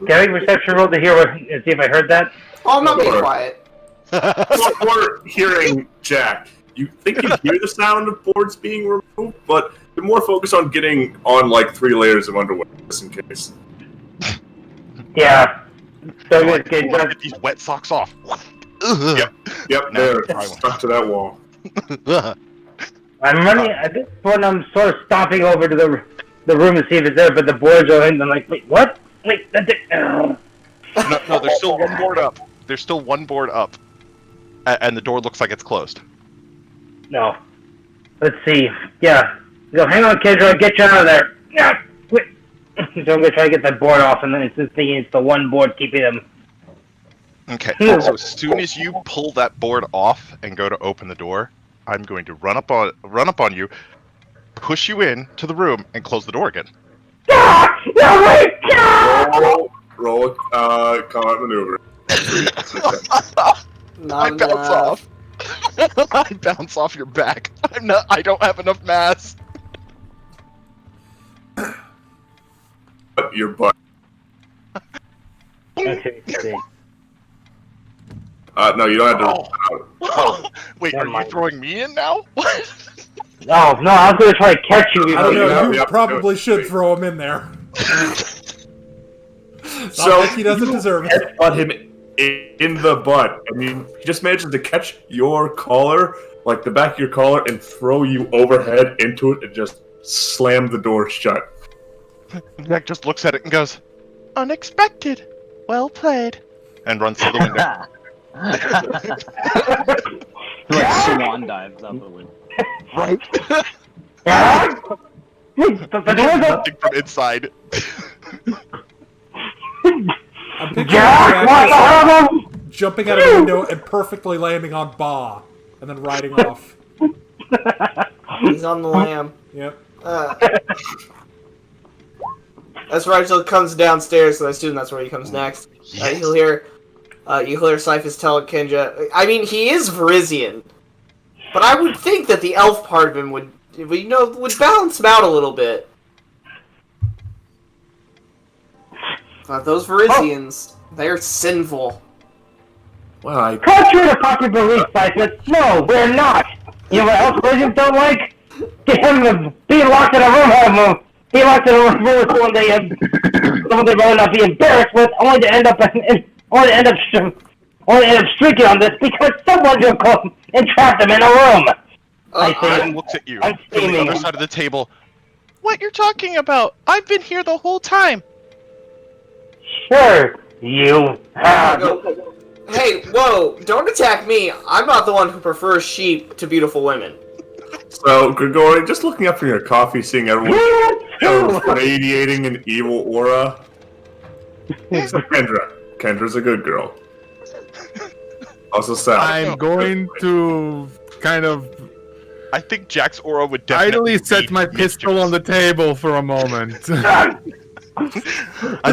Can I make a reception roll to hear see if I heard that? Oh, I'm not being quiet. Before hearing Jack, you think you hear the sound of boards being removed, but you're more focused on getting on like 3 layers of underwear, just in case. Yeah. So get these wet socks off. Yep, there, stuck to that wall. I'm running. At this point, I'm sort of stomping over to the room to see if it's there, but the boards are in. I'm like, wait, what? Wait, that's it. No, there's still one board up. There's still one board up, and the door looks like it's closed. No. Let's see. Yeah. Go, hang on, Kendra. I'll get you out of there. Yeah. Wait. So I'm gonna try to get that board off, and then it's just thinking it's the one board keeping them. Okay, so as soon as you pull that board off and go to open the door, I'm going to run up on you, push you in to the room, and close the door again. Roll combat maneuver. I bounce off. I bounce off your back. I don't have enough mass. Your butt. Okay, see. No, you don't have to. Oh. Wait, Never are you mind. throwing me in now? What? Oh, no, I was gonna try to catch you. I don't know. You Yep. probably should throw him in there. So Like he doesn't deserve it. Headbutt him in the butt. I mean, he just manages to catch your collar, like the back of your collar, and throw you overhead into it, and just slam the door shut. Jack just looks at it and goes, "Unexpected. Well played," and runs to the window. Like swan dives out the window. Right. The door's open. Nothing from inside. I'm picturing Jack, what the Jack hell? jumping out of the window and perfectly landing on Ba, and then riding off. He's on the lam. Yep. As Rigel comes downstairs, so I assume that's where he comes next. You'll hear Cyphus tell Kenja. I mean, he is Verizian, but I would think that the elf part of him would balance him out a little bit. But those Verizians, they're sinful. Well, I Contrary to popular belief, Cyphus, no, we're not. You know what else Persians don't like? Him being locked in a room, being locked in a room with someone they'd rather not be embarrassed with, only to end up streaking on this because someone will come and trap them in a room. I He say, looks at you I'm from the steaming. other side of the table. What you're talking about? I've been here the whole time. Sure, you have. Hey, whoa! Don't attack me. I'm not the one who prefers sheep to beautiful women. So, Grigori, just looking up from your coffee, seeing everyone radiating an evil aura. So Kendra's a good girl. Also sad. I'm going to kind of I think Jack's aura would definitely idly set my pistol on the table for a moment. I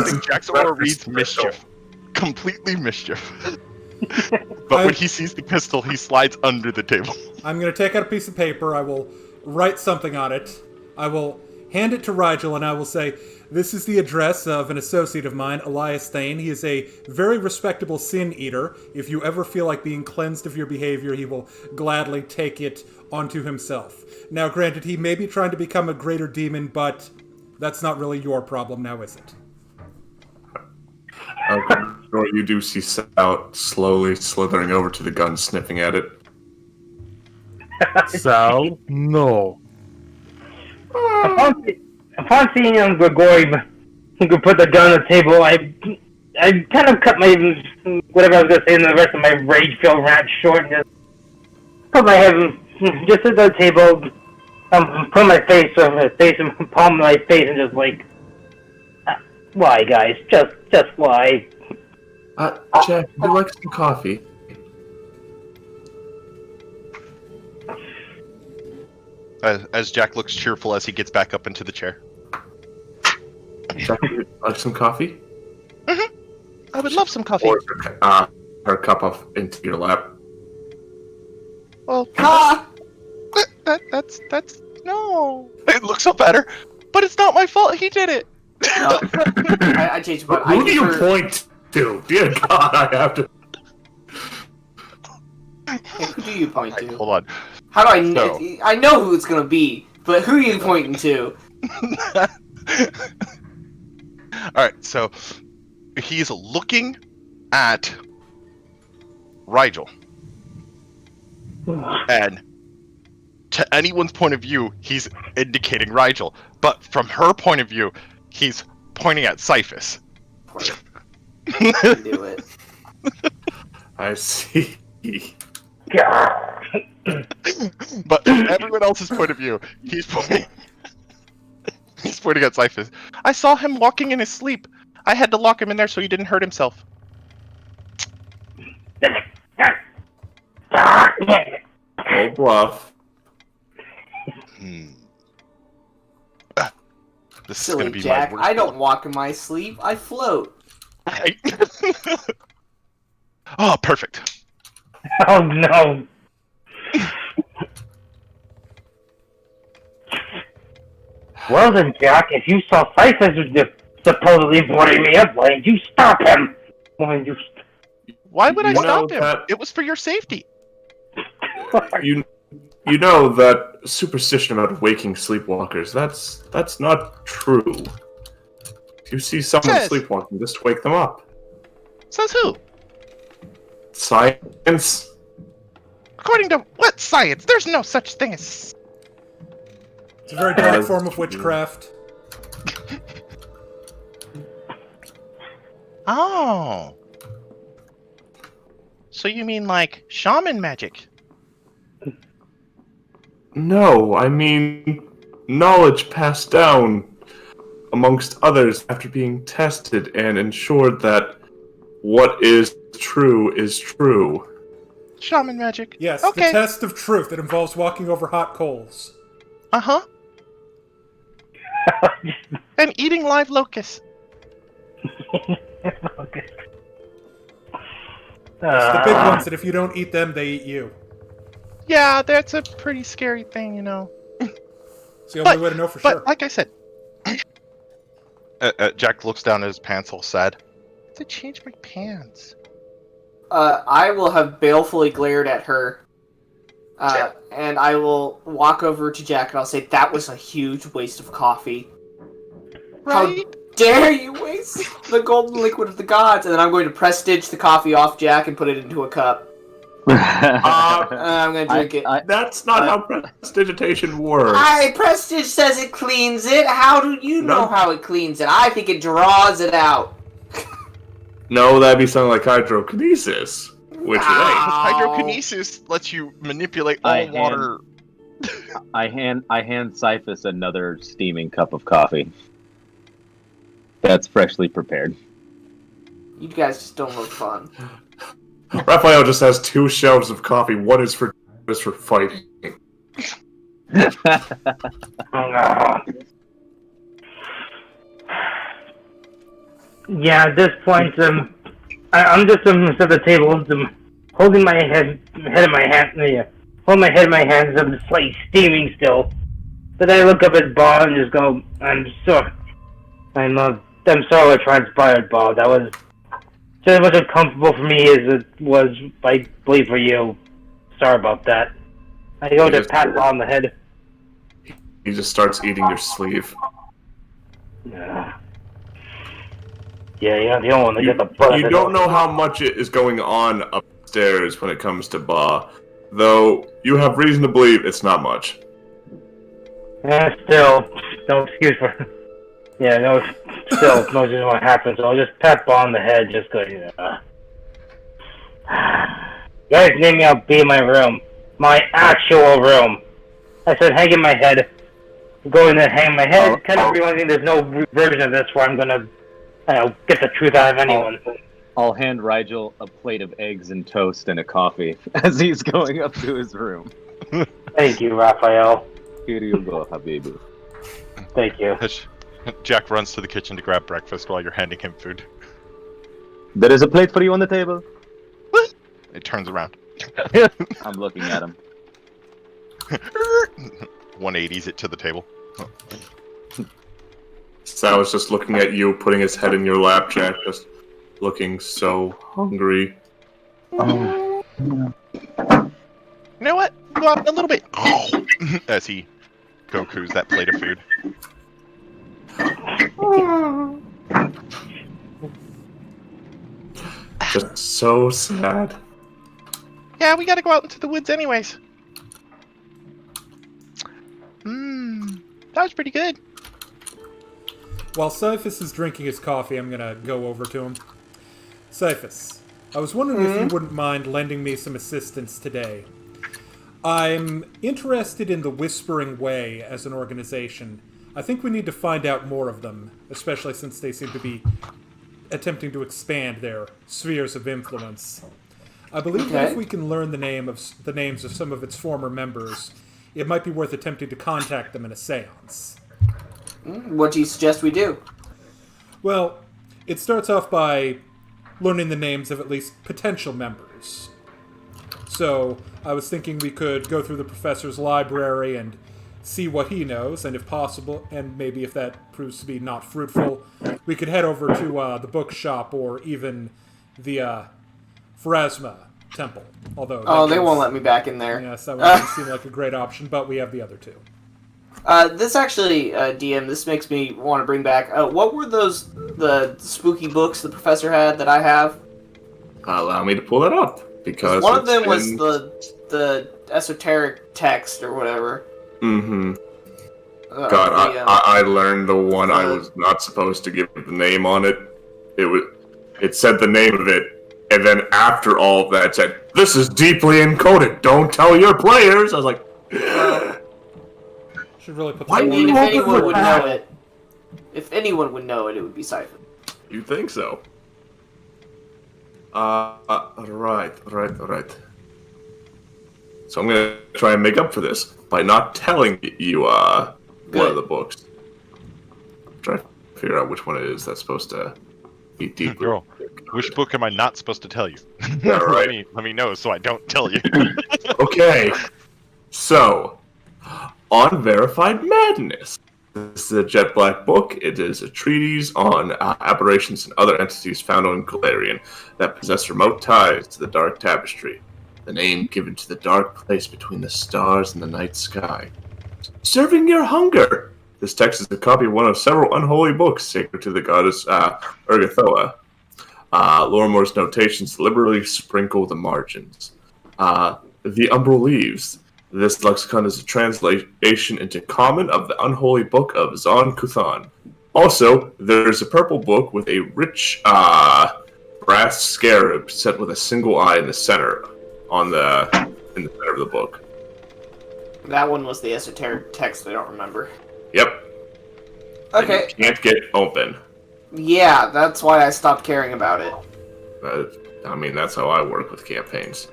think Jack's aura reads mischief. Completely mischief. But when he sees the pistol, he slides under the table. I'm going to take out a piece of paper. I will write something on it. I will hand it to Rigel, and I will say, "This is the address of an associate of mine, Elias Thane. He is a very respectable sin eater. If you ever feel like being cleansed of your behavior, he will gladly take it onto himself. Now, granted, he may be trying to become a greater demon, but that's not really your problem now, is it?" Or you do see Sal slowly slithering over to the gun, sniffing at it. Sal, no. Upon seeing young Grigori who could put the gun on the table, I kind of cut my whatever I was gonna say in the rest of my rage-filled rant short and just put my head just at the table, put my face and palm my face and just like, why guys, just why? Jack, would you like some coffee? As Jack looks cheerful as he gets back up into the chair. Jack, would you like some coffee? I would love some coffee. Or her cup off into your lap. Well, that's no. It looks so better, but it's not my fault. He did it. I changed my. Who do you point to? Dear God, I have to. Hey, who do you point to? Hold on. How do I know? I know who it's gonna be, but who are you pointing to? Alright, so he's looking at Rigel. And to anyone's point of view, he's indicating Rigel. But from her point of view, he's pointing at Cyphus. Do it. I see. But from everyone else's point of view, he's pointing just pointing at Cyphus. I saw him walking in his sleep. I had to lock him in there so he didn't hurt himself. Oh, bluff. This Silly is gonna be Jack. my worst. I don't walk in my sleep. I float. Oh, perfect. Oh no. Well then, Jack, if you saw Cyphus supposedly boarding me up, why didn't you stop him? Why didn't you Why would I You know stop him? that- It was for your safety. You know that superstition about waking sleepwalkers, that's not true. If you see someone Says- sleepwalking, just wake them up. Says who? Science? According to what science? There's no such thing as... It's a very dark form of witchcraft. Oh. So you mean like shaman magic? No, I mean knowledge passed down amongst others after being tested and ensured that what is true is true. Shaman magic. Yes, Okay. the test of truth that involves walking over hot coals. Uh-huh. And eating live locusts. It's the big ones that if you don't eat them, they eat you. Yeah, that's a pretty scary thing, you know. It's the only way to know for But sure. like I said, Jack looks down at his pants all sad. I have to change my pants. I will have balefully glared at her. And I will walk over to Jack and I'll say, that was a huge waste of coffee. Right? How dare you waste the golden liquid of the gods? And then I'm going to prestige the coffee off Jack and put it into a cup. And I'm going to drink it. That's not how prestidigitation works. Prestige says it cleans it. How do you know how it cleans it? I think it draws it out. No, that'd be something like hydrokinesis, which it ain't. Hydrokinesis lets you manipulate all water. I hand Cyphus another steaming cup of coffee. That's freshly prepared. You guys just don't look fun. Raphael just has 2 shelves of coffee. One is for fighting. Yeah, at this point, I'm just at the table, holding my head in my hand, holding my head in my hands. I'm just like steaming still. But I look up at Bob and just go, I'm sorry what transpired, Bob. That was just as much uncomfortable for me as it was, I believe, for you. Sorry about that. I go to pat Bob on the head. He just starts eating your sleeve. Yeah, you're not the only one that gets the butt. You don't know how much it is going on upstairs when it comes to Ba, though you have reason to believe it's not much. Still, no excuse for. Yeah, no, still, no just what happens. So I'll just pat Ba on the head, just go, you guys need me, I'll be in my room. My actual room. I said, hang in my head. Go in there, hang my head. Kind of realizing there's no version of this where I'm gonna, get the truth out of anyone. I'll hand Rigel a plate of eggs and toast and a coffee as he's going up to his room. Thank you, Raphael. Here you go, Habibi. Thank you. Jack runs to the kitchen to grab breakfast while you're handing him food. There is a plate for you on the table. What? It turns around. I'm looking at him. 180s it to the table. Sal is just looking at you, putting his head in your lap, Jack, just looking so hungry. You know what? Go out a little bit. As he Goku's that plate of food. Just so sad. Yeah, we gotta go out into the woods anyways. That was pretty good. While Cyphus is drinking his coffee, I'm gonna go over to him. Cyphus, I was wondering if you wouldn't mind lending me some assistance today. I'm interested in the Whispering Way as an organization. I think we need to find out more of them, especially since they seem to be attempting to expand their spheres of influence. I believe that if we can learn the names of some of its former members, it might be worth attempting to contact them in a seance. What do you suggest we do? Well, it starts off by learning the names of at least potential members. So, I was thinking we could go through the professor's library and see what he knows, and if possible, and maybe if that proves to be not fruitful, we could head over to the bookshop or even the Pharasma temple. Although they won't let me back in there. Yes, that would seem like a great option, but we have the other two. This actually, DM, this makes me want to bring back, what were the spooky books the professor had that I have? Allow me to pull that up, because one of them was the esoteric text or whatever. Mm-hmm. I learned the one I was not supposed to give the name on it. It said the name of it, and then after all of that it said, "This is deeply encoded. Don't tell your players." I was like, should really put I mean, if anyone would know it, it would be Cypher. You think so? Alright. So I'm gonna try and make up for this by not telling you, one of the books. Try to figure out which one it is that's supposed to be deeply. Girl, which book am I not supposed to tell you? Yeah, right. let me know so I don't tell you. Okay. So, Unverified Madness. This is a jet black book. It is a treatise on aberrations and other entities found on Carrion that possess remote ties to the dark tapestry, the name given to the dark place between the stars and the night sky. Serving your hunger! This text is a copy of one of several unholy books sacred to the goddess Urgathoa. Lorimore's notations liberally sprinkle the margins. The Umbral Leaves. This lexicon is a translation into common of the unholy book of Zon Kuthan. Also, there's a purple book with a rich brass scarab set with a single eye in the center in the center of the book. That one was the esoteric text, I don't remember. Yep. Okay. And you can't get open. Yeah, that's why I stopped caring about it. I mean, that's how I work with campaigns.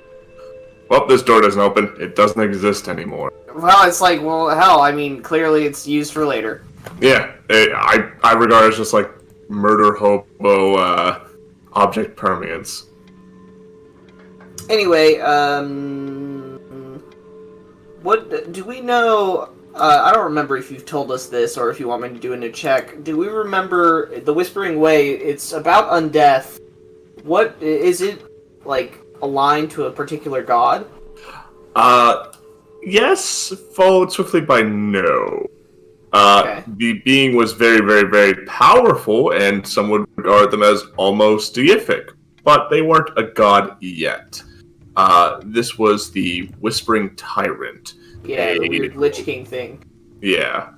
Well, this door doesn't open. It doesn't exist anymore. Well, it's like, well, hell, I mean, clearly it's used for later. Yeah, I regard it as just like murder hobo object permanence. Anyway, what do we know? I don't remember if you've told us this or if you want me to do a new check. Do we remember the Whispering Way? It's about undeath. What is it like? Aligned to a particular god? Yes, followed swiftly by no. Okay. The being was very, very, very powerful, and some would regard them as almost deific, but they weren't a god yet. This was the Whispering Tyrant. Yeah, the weird Lich King thing. Yeah.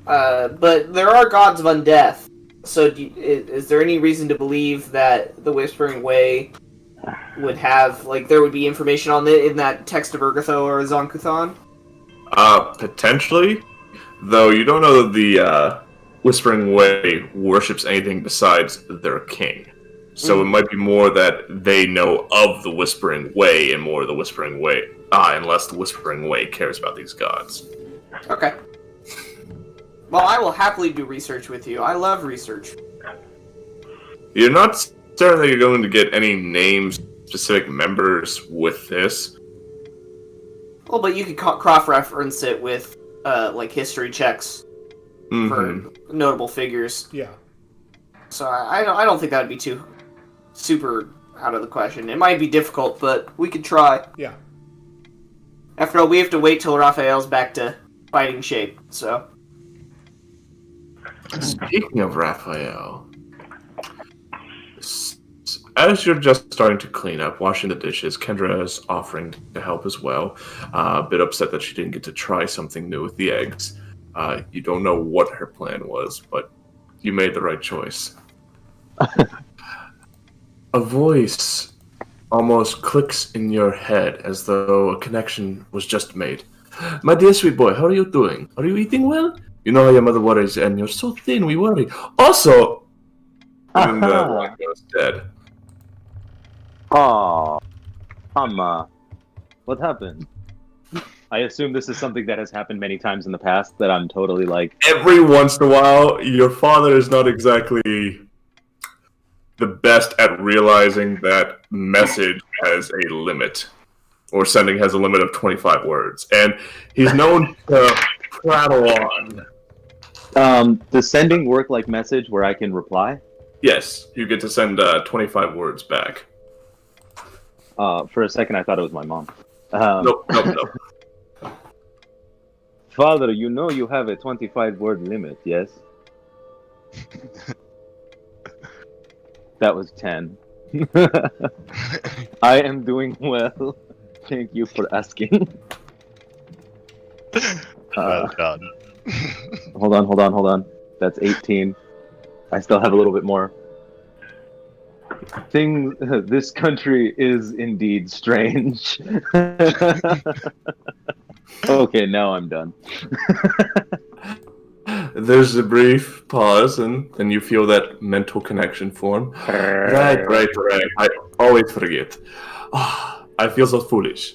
But there are gods of undeath, so is there any reason to believe that the Whispering Way would have, like, there would be information on it in that text of Urgatho or Zonkuthan? Potentially. Though you don't know that the Whispering Way worships anything besides their king. So it might be more that they know of the Whispering Way and more of the Whispering Way, unless the Whispering Way cares about these gods. Okay. Well, I will happily do research with you. I love research. You're not certain that you're going to get any names, specific members with this. Well, but you could cross-reference it with, like, history checks for notable figures. Yeah. So I don't think that would be too super out of the question. It might be difficult, but we could try. Yeah. After all, we have to wait till Raphael's back to fighting shape, so... Speaking of Raphael, as you're just starting to clean up, washing the dishes, Kendra is offering to help as well. A bit upset that she didn't get to try something new with the eggs. You don't know what her plan was, but you made the right choice. A voice almost clicks in your head as though a connection was just made. My dear sweet boy, how are you doing? Are you eating well? You know how your mother worries, and you're so thin, we worry. Also, and then the one goes dead. Aw, Mama, what happened? I assume this is something that has happened many times in the past, that I'm totally like... Every once in a while, your father is not exactly the best at realizing that message has a limit, or sending has a limit of 25 words, and he's known to prattle on. Does sending work like message where I can reply? Yes, you get to send 25 words back. For a second I thought it was my mom. Nope. Father, you know you have a 25-word limit, yes? That was 10. I am doing well. Thank you for asking. Well done. Hold on. That's 18. I still have a little bit more. This country is indeed strange. Okay, now I'm done. There's a brief pause, and then you feel that mental connection form. Right. I always forget. I feel so foolish.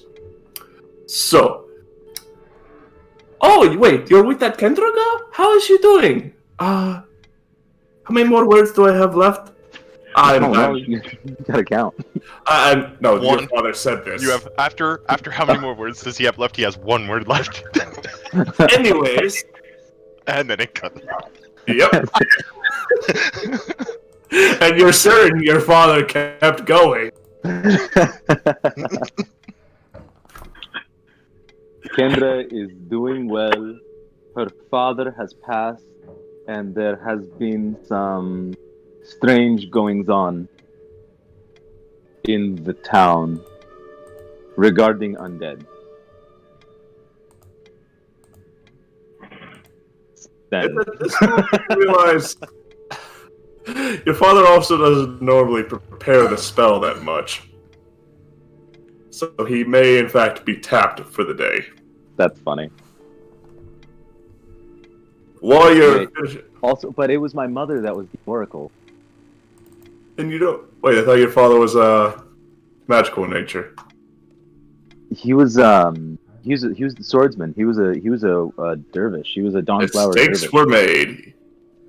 So. Oh, wait, you're with that Kendra girl? How is she doing? How many more words do I have left? You gotta count. No, One. your father said this. You have after how many more words does he have left? He has 1 word left. Anyways. And then it cut. Yep. And you're certain your father kept going. Kendra is doing well. Her father has passed, and there has been some strange goings-on in the town regarding undead. Then. This moment you realize your father also doesn't normally prepare the spell that much. So he may, in fact, be tapped for the day. That's funny. While you're... Also, but it was my mother that was the oracle. And you don't... Wait, I thought your father was, magical in nature. He was the swordsman. He was a dervish. He was a dawnflower dervish. Mistakes were made.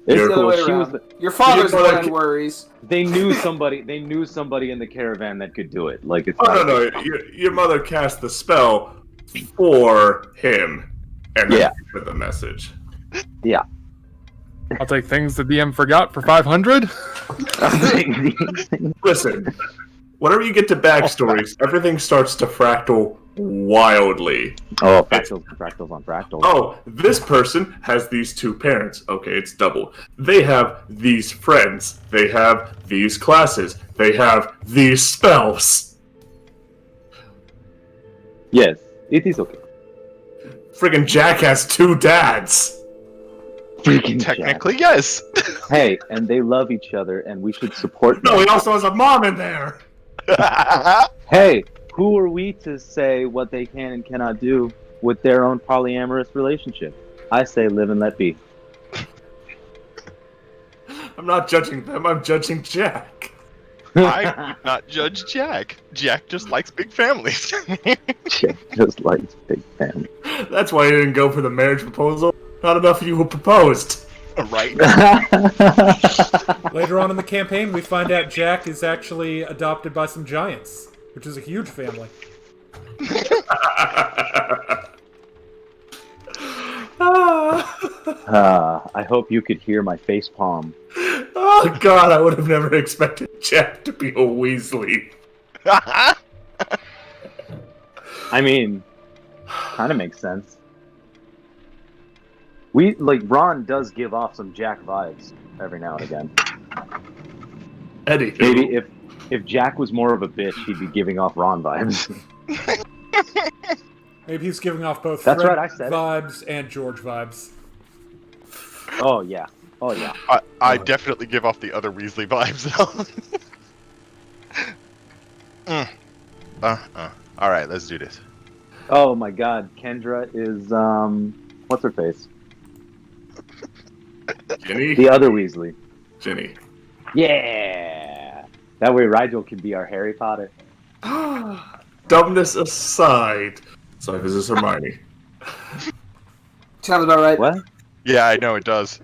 It's the other Cool. way She around. was Your father's the Your one mother- who worries. They knew somebody in the caravan that could do it. Like it's Oh, no. Your mother cast the spell for him. And then for the message. Yeah. I'll take things the DM forgot for 500. Listen, whenever you get to backstories, everything starts to fractal wildly. Oh, fractals on fractals. Oh, this person has these 2 parents. Okay, it's double. They have these friends. They have these classes. They have these spells. Yes, it is okay. Friggin' Jack has 2 dads. Freaking Technically, yes. Hey, and they love each other, and we should support them. No, he also has a mom in there. Hey, who are we to say what they can and cannot do with their own polyamorous relationship? I say live and let be. I'm not judging them, I'm judging Jack. I would not judge Jack. Jack just likes big families. Jack just likes big family. That's why he didn't go for the marriage proposal. Not enough of you who proposed. Right. Later on in the campaign, we find out Jack is actually adopted by some giants, which is a huge family. I hope you could hear my face palm. Oh god, I would have never expected Jack to be a Weasley. I mean, kind of makes sense. Ron does give off some Jack vibes every now and again. Eddie. Maybe if Jack was more of a bitch, he'd be giving off Ron vibes. Maybe he's giving off both That's Fred right, I said it. vibes and George vibes. Oh yeah. I definitely give off the other Weasley vibes, though. Alright, let's do this. Oh my god, Kendra is, what's her face? Ginny? The other Weasley. Ginny. Yeah. That way Rigel can be our Harry Potter. Dumbness aside. So this is Hermione. Sounds about right. What? Yeah, I know it does.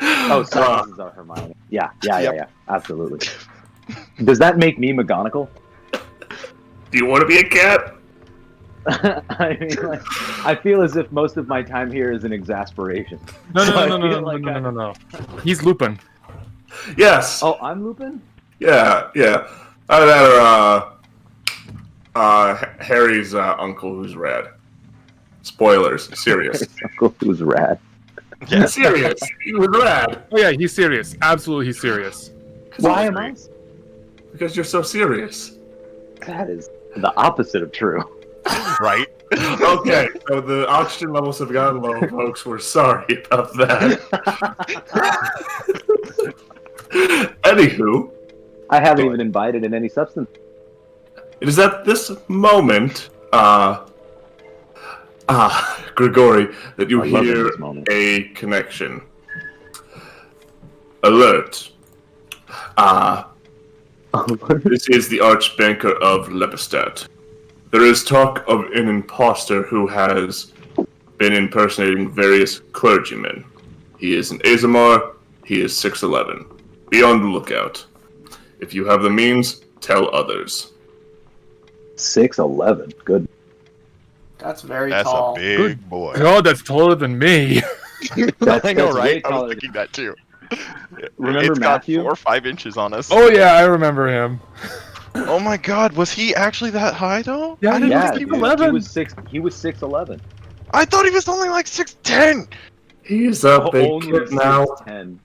Oh, sorry, this is our Hermione. Yeah. Absolutely. Does that make me McGonagall? Do you want to be a cat? I mean, like, I feel as if most of my time here is an exasperation. No. He's Lupin. Yes. Oh, I'm Lupin? Yeah. Either that or Harry's uncle who's rad. Spoilers. Serious. Uncle who's rad. Yeah. Serious. He was rad. Oh yeah, he's serious. Absolutely, he's serious. Why am I? Because you're so serious. That is the opposite of true. Right? Okay, so the oxygen levels have gotten low, folks. We're sorry about that. Anywho, I haven't even invited in any substance. it is at this moment, Grigori, that you I love hear this moment. a connection. Alert. This is the Archbanker of Lepistat. There is talk of an imposter who has been impersonating various clergymen. He is an Azamar. He is 6'11". Be on the lookout. If you have the means, tell others. 6'11". Good. That's very That's tall. a big boy. God, that's taller than me. That's, I know, that's way right? I taller was thinking that too. Remember It's Matthew? got 4 or 5 inches on us. Oh yeah, I remember him. Oh my God, was he actually that high though? Yeah, I didn't Yeah, think he dude, was. he was 6'11". I thought he was only like 6'10". He's a big Only kid now. 6'10".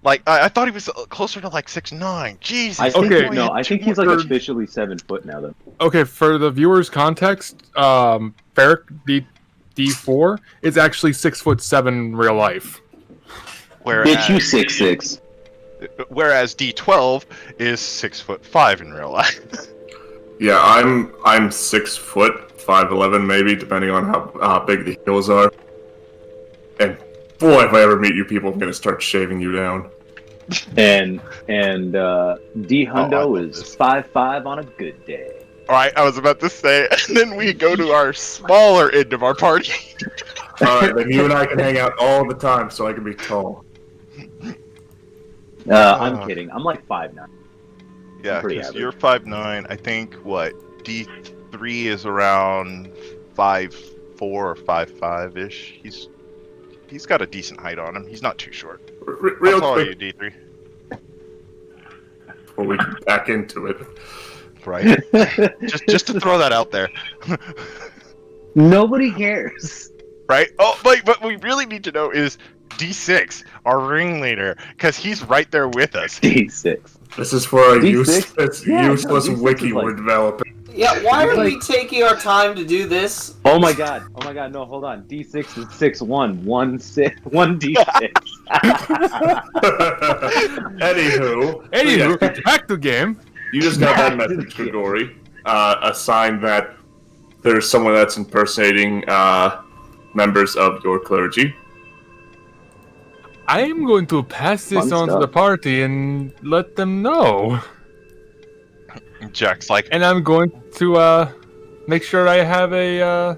Like I thought he was closer to like 6'9". Jesus. I think Okay, I think he's like officially 7 foot now though. Okay, for the viewers' context, Ferric D4 is actually 6'7" in real life. Whereas, 6'6". whereas D12 is 6'5" in real life. Yeah, I'm 6 foot, 5'11" maybe, depending on how big the heels are. And boy, if I ever meet you people, I'm gonna start shaving you down. And D Hundo love is this. 5'5" on a good day. Alright, I was about to say, and then we go to our smaller end of our party. Alright, then you and I can hang out all the time so I can be tall. I'm kidding. I'm like 5'9". Yeah, Pretty because average. you're 5'9". I think, what, D3 is around 5'4" or 5'5"-ish. He's got a decent height on him. He's not too short. Real How tall are quick, you, D3? before we get back into it. Right. just to throw that out there. Nobody cares. Right? Oh, but we really need to know is D6, our ringleader, because he's right there with us. D6. This is for a D6? useless D6 wiki is like- we're developing. Yeah, why are we taking our time to do this? Oh my god, no, hold on. D6 is 6'1", 1 D6. Anywho, back to game. you just got that message, Grigori. A sign that there's someone that's impersonating members of your clergy. I am going to pass this Fun on to stuff. the party and let them know. Jack's like, And I'm going to make sure I have a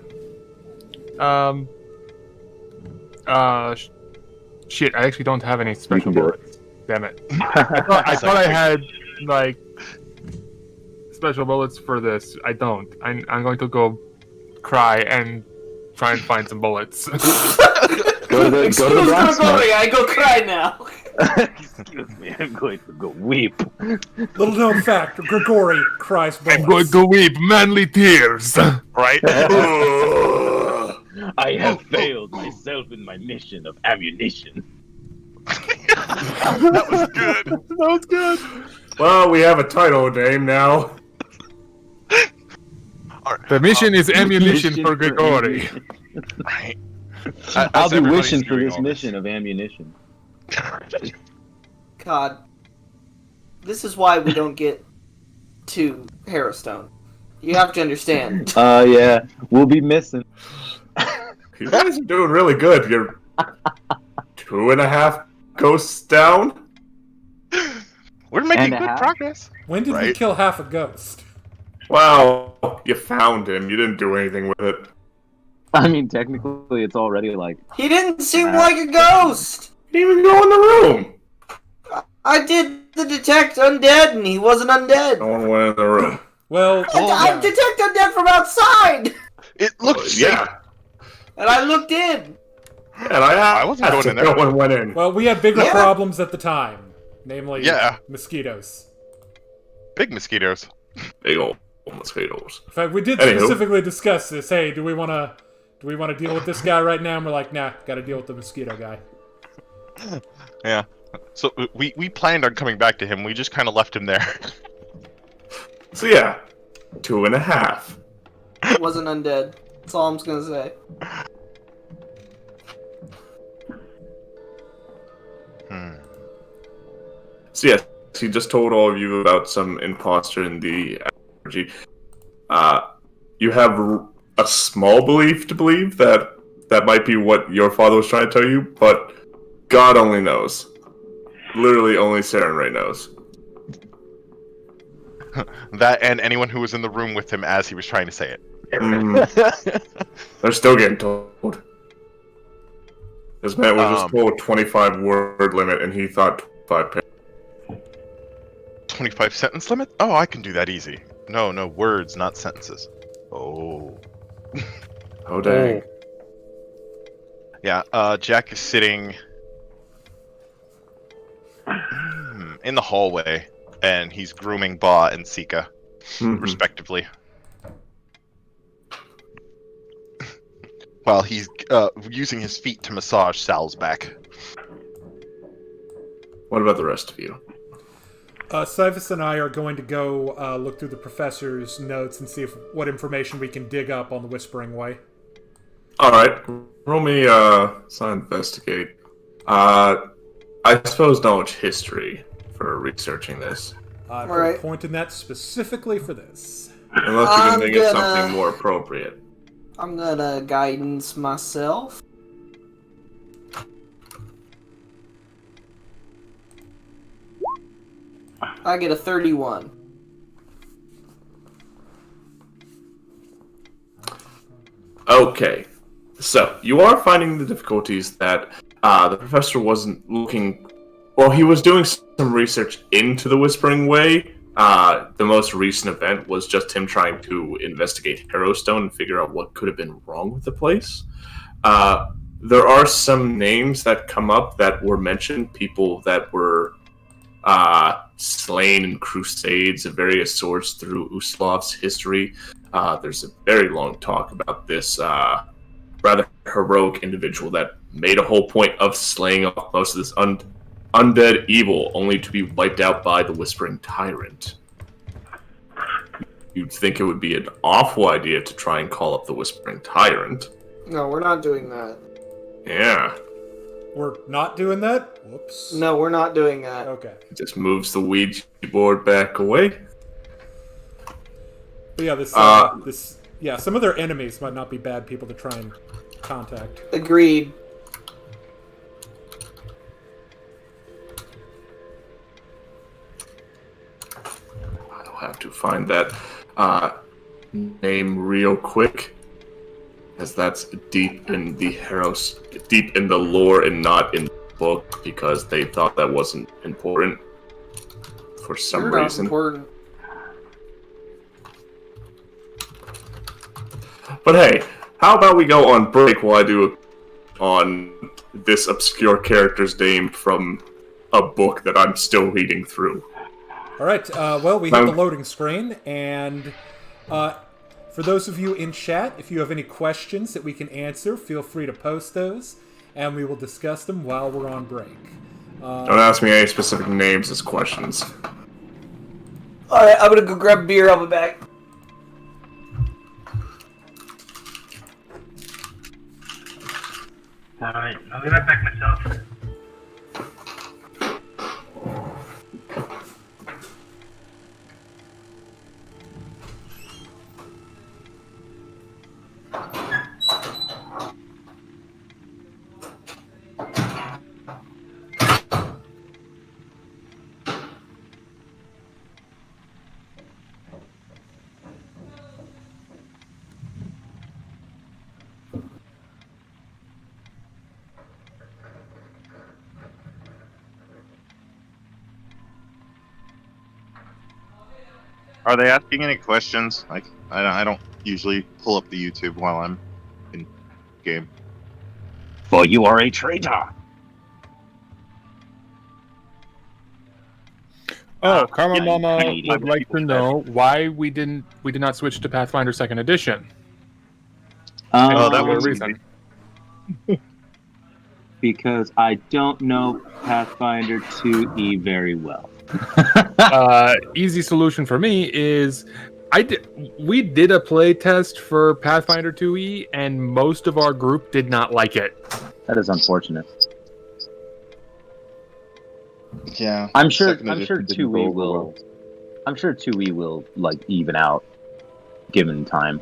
shit. I actually don't have any special can do it. bullets. Damn it! I thought I had like special bullets for this. I don't. I'm going to go cry and try and find some bullets. Go to the Excuse blacksmith. Grigori, I go cry now. Excuse me, I'm going to go weep. Little known fact, Grigori cries bullets. I'm going to weep manly tears. right? I have failed myself in my mission of ammunition. That was good. That was good. Well, we have a title name now. The mission is ammunition for Grigori. Right. I'll be Everybody's wishing for doing this all mission of ammunition. God. This is why we don't get to Harrowstone. You have to understand. Yeah, we'll be missing. You guys are doing really good. You're 2.5 ghosts down? We're making And a good half? progress. When did we Right. kill half a ghost? Well, you found him. You didn't do anything with it. I mean, technically, it's already like. He didn't seem like a ghost! You didn't even go in the room. I did the detect undead and he wasn't undead. No one went in the room. Well, I detect undead from outside! It looked safe. Yeah. And I looked in. And I wasn't going in there. No one went in. well, we had bigger Yeah. problems at the time, namely Yeah. mosquitoes. Big mosquitoes. Big old mosquitoes. In fact, we did Anywho. specifically discuss this. Hey, do we want to deal with this guy right now? And we're like, nah, got to deal with the mosquito guy. Yeah. So we planned on coming back to him. We just kind of left him there. So yeah, 2.5. It wasn't undead. That's all I'm just gonna say. So yes, he just told all of you about some imposter in the energy. You have a small belief to believe that that might be what your father was trying to tell you, but God only knows. Literally, only Sarenrae knows. That and anyone who was in the room with him as he was trying to say it. They're still getting told. This man was just told 25-word limit, and he thought 5 paragraphs. 25 sentence limit? Oh, I can do that easy. No, words, not sentences. Oh. Oh dang! Yeah, Jack is sitting in the hallway, and he's grooming Ba and Sika, respectively. While he's using his feet to massage Sal's back. What about the rest of you? Cybus and I are going to go look through the professor's notes and see what information we can dig up on the Whispering Way. All right, roll me some investigate. I suppose knowledge history for researching this. I put Alright. a point in that specifically for this. Unless you can I'm think of gonna- something more appropriate. I'm gonna guidance myself. I get a 31. Okay, so you are finding the difficulties that the professor wasn't looking. Well, he was doing some research into the Whispering Way. The most recent event was just him trying to investigate Harrowstone and figure out what could have been wrong with the place. There are some names that come up that were mentioned, people that were slain in crusades of various sorts through Uslov's history. There's a very long talk about this rather heroic individual that made a whole point of slaying off most of this undead evil, only to be wiped out by the Whispering Tyrant. You'd think it would be an awful idea to try and call up the Whispering Tyrant. No, we're not doing that. Yeah, We're not doing that? Whoops. No, we're not doing that. Okay. it just moves the Ouija board back away. But yeah, some of their enemies might not be bad people to try and contact. Agreed. I'll have to find that name real quick, as that's deep in the lore and not in the book, because they thought that wasn't important for some You're not reason. important. But hey, how about we go on break while I do on this obscure character's name from a book that I'm still reading through. Alright, well, we hit the loading screen, and for those of you in chat, if you have any questions that we can answer, feel free to post those, and we will discuss them while we're on break. Don't ask me any specific names as questions. Alright, I'm gonna go grab a beer, I'll be back. Alright, I'll be right back myself. Are they asking any questions? Like, I don't usually pull up the YouTube while I'm in game. For you are a traitor. Oh, Karma yeah, Mama you- would like to know why we did not switch to Pathfinder Second Edition. Oh, that Particular was reason. Because I don't know Pathfinder 2E very well. Easy solution for me is we did a play test for Pathfinder 2E, and most of our group did not like it. That is unfortunate. Yeah. I'm sure Second edition didn't 2E go will. well. I'm sure 2E will like even out, given time.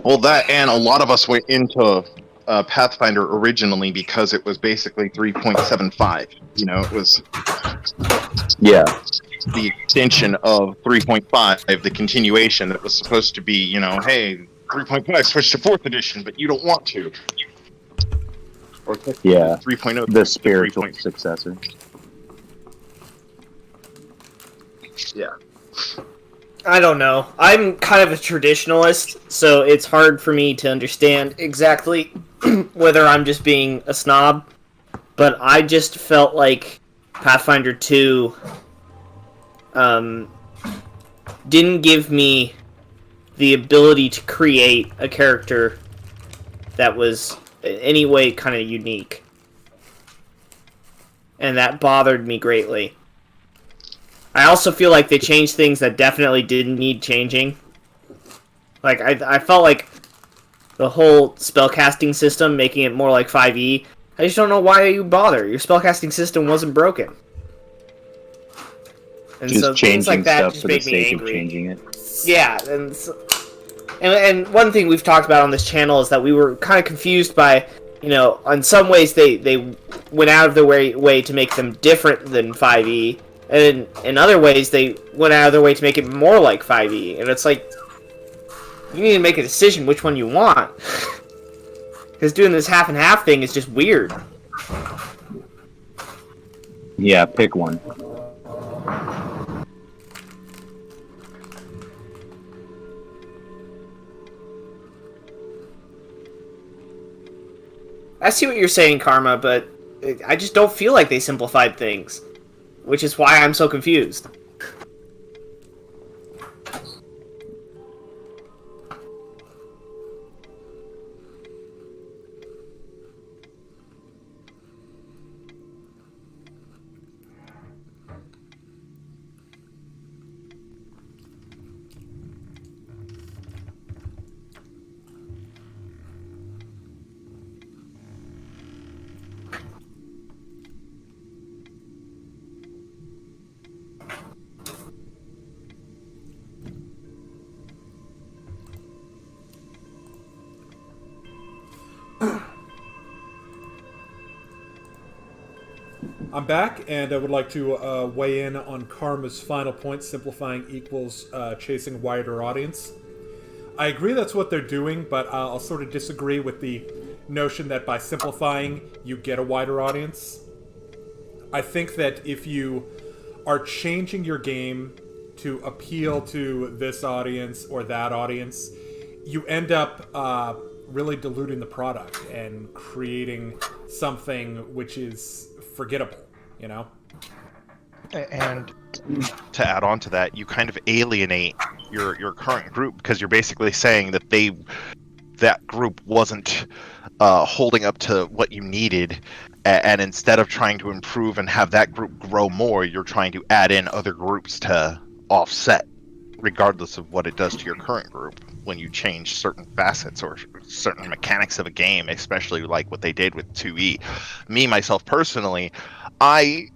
Well, that and a lot of us went into Pathfinder originally because it was basically 3.75. You know, it was Yeah. the extension of 3.5, the continuation that was supposed to be, you know, hey, 3.5 switch to 4th edition, but you don't want to. Or Yeah. 3.0. The spiritual successor. Yeah. I don't know. I'm kind of a traditionalist, so it's hard for me to understand exactly whether I'm just being a snob. But I just felt like Pathfinder 2 didn't give me the ability to create a character that was in any way kind of unique. And that bothered me greatly. I also feel like they changed things that definitely didn't need changing. Like, I felt like the whole spellcasting system, making it more like 5e, I just don't know why you bother. Your spellcasting system wasn't broken. And Just so changing things like that stuff just for the make me sake angry. of changing it. Yeah, and one thing we've talked about on this channel is that we were kind of confused by, you know, in some ways they went out of their way to make them different than 5e, and in other ways they went out of their way to make it more like 5e, and it's like, you need to make a decision which one you want. Because doing this half and half thing is just weird. Yeah, pick one. I see what you're saying, Karma, but I just don't feel like they simplified things, which is why I'm so confused. I'm back, and I would like to weigh in on Karma's final point, simplifying equals chasing a wider audience. I agree that's what they're doing, but I'll sort of disagree with the notion that by simplifying, you get a wider audience. I think that if you are changing your game to appeal to this audience or that audience, you end up really diluting the product and creating something which is forgettable, you know? And to add on to that, you kind of alienate your current group because you're basically saying that that group wasn't holding up to what you needed, and instead of trying to improve and have that group grow more, you're trying to add in other groups to offset, regardless of what it does to your current group when you change certain facets or certain mechanics of a game, especially like what they did with 2E. Me, myself, personally, I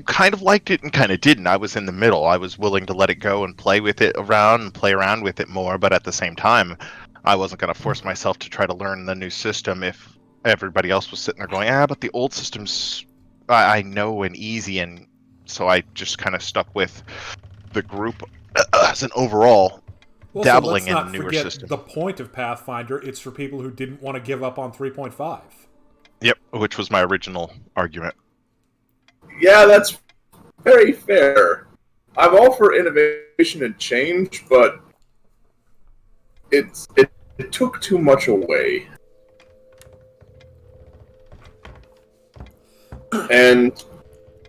kind of liked it and kind of didn't. I was in the middle. I was willing to let it go and play around with it more, but at the same time, I wasn't going to force myself to try to learn the new system if everybody else was sitting there going, but the old system's I know and easy, and so I just kind of stuck with the group as an overall dabbling in the newer system. The point of Pathfinder, it's for people who didn't want to give up on 3.5. Yep, which was my original argument. Yeah, that's very fair. I'm all for innovation and change, but it took too much away. And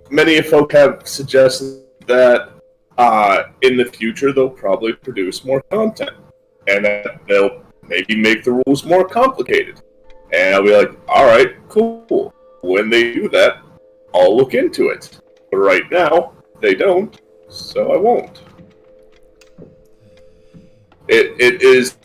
many folk have suggested that in the future they'll probably produce more content, and that they'll maybe make the rules more complicated. And I'll be like, alright, cool. When they do that, I'll look into it. But right now, they don't, so I won't. It is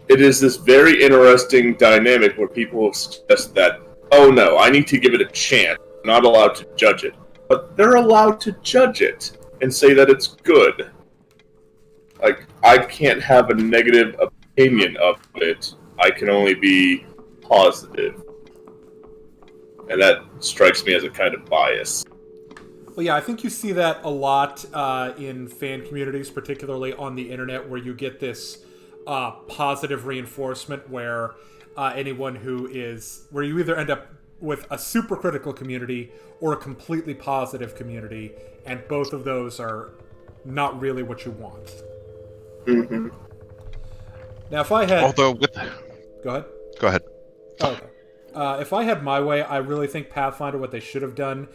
this very interesting dynamic where people suggest that, oh no, I need to give it a chance. I'm not allowed to judge it. But they're allowed to judge it and say that it's good. Like, I can't have a negative opinion of it. I can only be positive. And that strikes me as a kind of bias. Well, yeah, I think you see that a lot in fan communities, particularly on the internet, where you get this positive reinforcement where anyone who is... where you either end up with a super critical community or a completely positive community, and both of those are not really what you want. Mm-hmm. Now, if I had... Although with... Go ahead. Go ahead. Oh, okay. If I had my way, I really think Pathfinder, what they should have done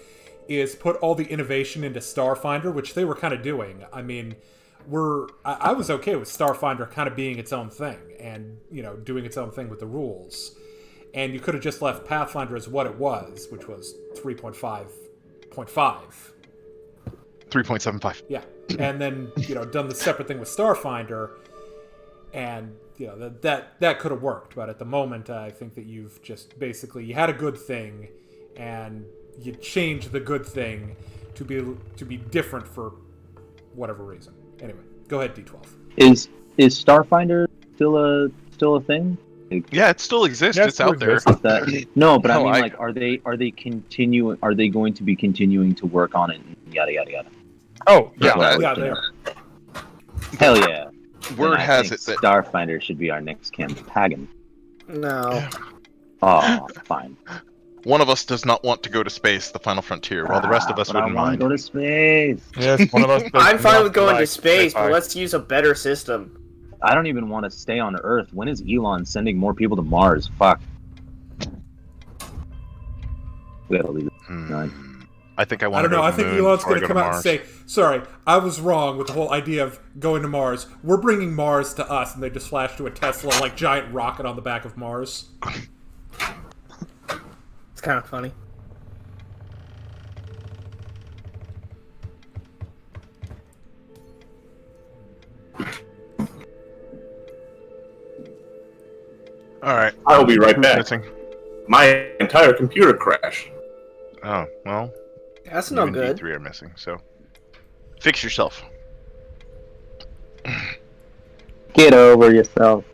is put all the innovation into Starfinder, which they were kind of doing. I mean, I was okay with Starfinder kind of being its own thing and, you know, doing its own thing with the rules. And you could have just left Pathfinder as what it was, which was 3.5.5. 3.75. Yeah. And then, you know, done the separate thing with Starfinder, and, you know, that could have worked. But at the moment, I think that you've just basically, you had a good thing, and you changed the good thing to be different for whatever reason. Anyway, go ahead, D12. Is Starfinder still a thing? Yeah, it still exists. Yeah, it it's still out there. exists. No, but I No, mean, I- like, are they going to be continuing to work on it? And yada yada yada. Oh, That's yeah. what I was Yeah, gonna- there. Hell yeah. Word Then I has think it that Starfinder should be our next campaign. No. Oh, fine. one of us does not want to go to space, the final frontier, while the rest of us But I wouldn't want to mind. go to space. Yes, one of us. does I'm fine not with going to like space, but sci-fi. let's use a better system. I don't even want to stay on Earth. When is Elon sending more people to Mars? Fuck. We gotta leave it. I think I I want don't to know. go I to the think moon Elon's before I going to go come out and Mars. say, sorry, I was wrong with the whole idea of going to Mars. We're bringing Mars to us. And they just flash to a Tesla, like, giant rocket on the back of Mars. It's kind of funny. Alright. I'll be right back. Missing. My entire computer crashed. Oh, well, That's you no and good. D3 are missing, so... Fix yourself. Get over yourself.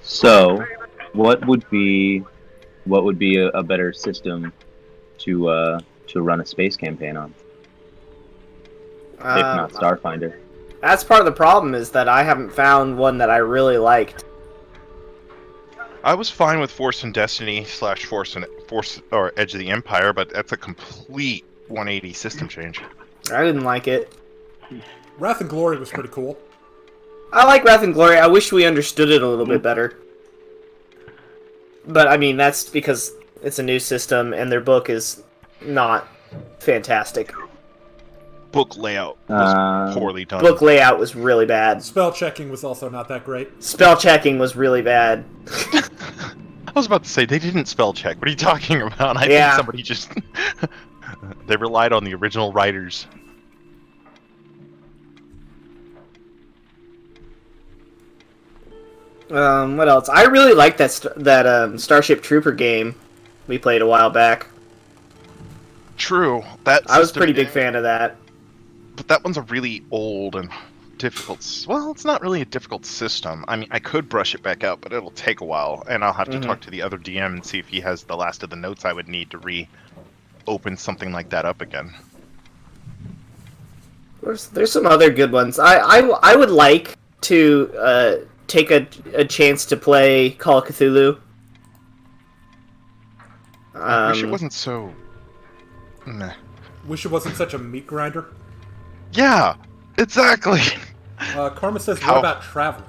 So, what would be a better system to run a space campaign on, if not Starfinder? That's part of the problem, is that I haven't found one that I really liked. I was fine with Force and Destiny / Force or Edge of the Empire, but that's a complete 180 system change. I didn't like it. Wrath and Glory was pretty cool. I like Wrath and Glory. I wish we understood it a little bit better. But, I mean, that's because it's a new system, and their book is not fantastic. Book layout was poorly done. Book layout was really bad. Spell checking was also not that great. Spell checking was really bad. I was about to say, they didn't spell check. What are you talking about? I Yeah. think somebody just... they relied on the original writers. What else? I really liked that Starship Trooper game we played a while back. True. That I was a system- pretty big fan of that. But that one's a really old and difficult... Well, it's not really a difficult system. I mean, I could brush it back out, but it'll take a while. And I'll have to talk to the other DM and see if he has the last of the notes I would need to reopen something like that up again. There's some other good ones. I would like to take a chance to play Call of Cthulhu. I wish it wasn't so... Meh. Wish it wasn't such a meat grinder. Yeah, exactly. Karma says, what about Traveler?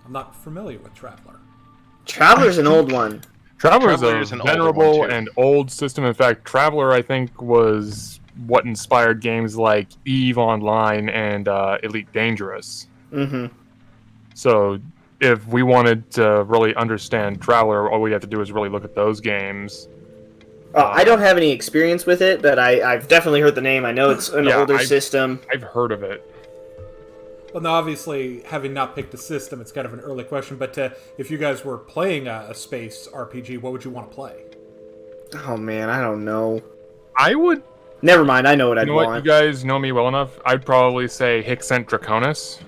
I'm not familiar with Traveler. Traveler's an old one. Traveler's Traveler's a an older venerable one, too. and old system. In fact, Traveler, I think, was what inspired games like EVE Online and Elite Dangerous. Mm-hmm. So if we wanted to really understand Traveler, all we have to do is really look at those games. I don't have any experience with it, but I've definitely heard the name. I know it's an older system. I've heard of it. Well, now, obviously, having not picked a system, it's kind of an early question, but if you guys were playing a space RPG, what would you want to play? Oh, man, I don't know. I would... Never mind, I know what I'd You know want. what? You guys know me well enough. I'd probably say Hexagram Draconis,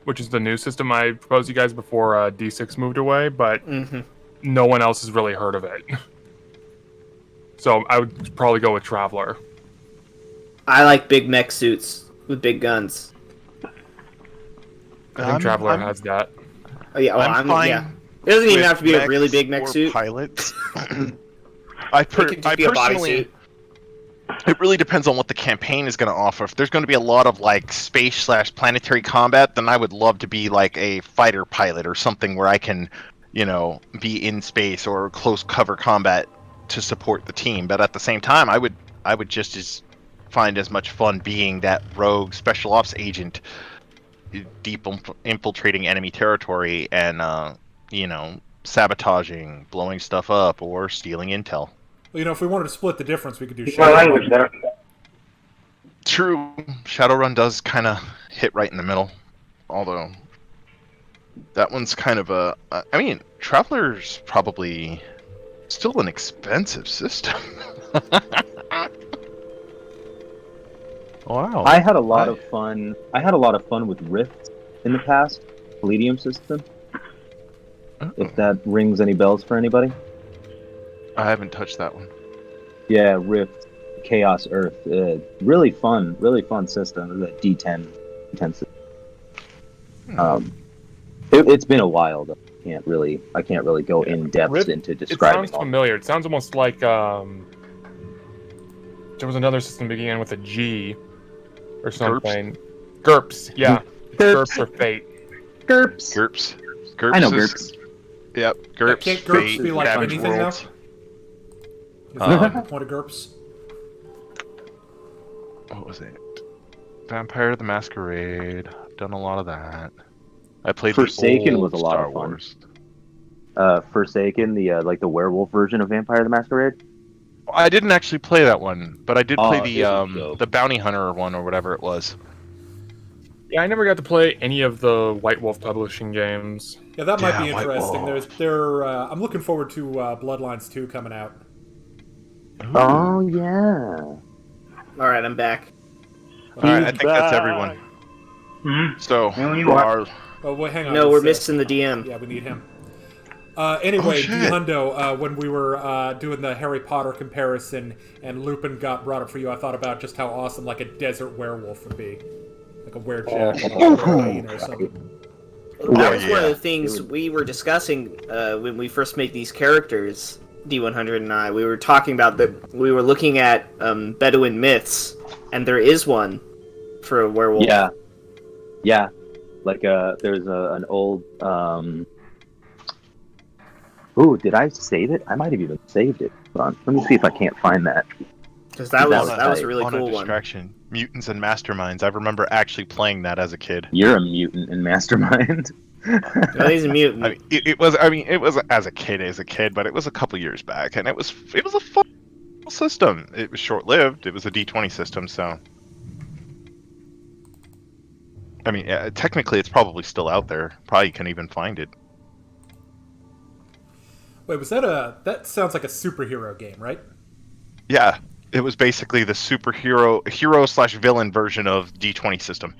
which is the new system I proposed to you guys before D6 moved away, but no one else has really heard of it. So I would probably go with Traveler. I like big mech suits with big guns. I think Traveler has that. Oh, yeah, well, I'm fine. Yeah. It doesn't even with have to be a really mechs big mech or suit. Pilots. It could just be a personally... bodysuit. It really depends on what the campaign is going to offer. If there's going to be a lot of like space/planetary combat, then I would love to be like a fighter pilot or something where I can, be in space or close cover combat to support the team. But at the same time, I would just as find as much fun being that rogue special ops agent, deep infiltrating enemy territory and sabotaging, blowing stuff up, or stealing intel. Well, if we wanted to split the difference, we could do Keep my language there. True, Shadowrun does kind of hit right in the middle, although that one's kind of a... I mean, Traveler's probably still an expensive system. Wow. I had a lot of fun. I had a lot of fun with Rift in the past, Palladium system. If that rings any bells for anybody. I haven't touched that one. Yeah, Rift, Chaos Earth, really fun system. The D10 system. It's been a while though. I can't really go in depth Rift, into it describing. sounds familiar. It sounds almost like there was another system that began with a G or something. GURPS, yeah. GURPS or Fate. GURPS. I know is- GURPS. Yep, GURPS. Can't GURPS Fate, be like Savage anything now? Worlds. Is that the point of GURPS? What was it? Vampire the Masquerade. Done a lot of that. I played Forsaken the old was a lot Star of fun. Wars. Forsaken, the werewolf version of Vampire the Masquerade. I didn't actually play that one, but I did play it was dope. the Bounty Hunter one or whatever it was. Yeah, I never got to play any of the White Wolf Publishing games. Yeah, that might be Yeah, White interesting. I'm looking forward to Bloodlines 2 coming out. Oh yeah. All right, I'm back. Alright, I think that's everyone. So, There you are. Oh, wait, hang on. No, we're let's, missing the DM. Yeah, we need him. Anyway, shit. Hundo, when we were doing the Harry Potter comparison and Lupin got brought up for you, I thought about just how awesome like a desert werewolf would be. Like a werejack or something. That was one of the things we were discussing when we first made these characters, D100 and I. We were talking about that. We were looking at Bedouin myths, and there is one for a werewolf. Yeah. Like there's an old. Ooh, did I save it? I might have even saved it. Hold on. Let me see if I can't find that. Because that was a really on cool a one. distraction. Mutants and Masterminds. I remember actually playing that as a kid. You're a mutant in Mastermind. No, he's a mutant. I mean, it was as a kid, but it was a couple years back, and it was a fun system. It was short-lived. It was a D20 system, so. I mean, technically, it's probably still out there. Probably can even find it. Wait, was that sounds like a superhero game, right? Yeah, it was basically the hero/villain version of D20 system.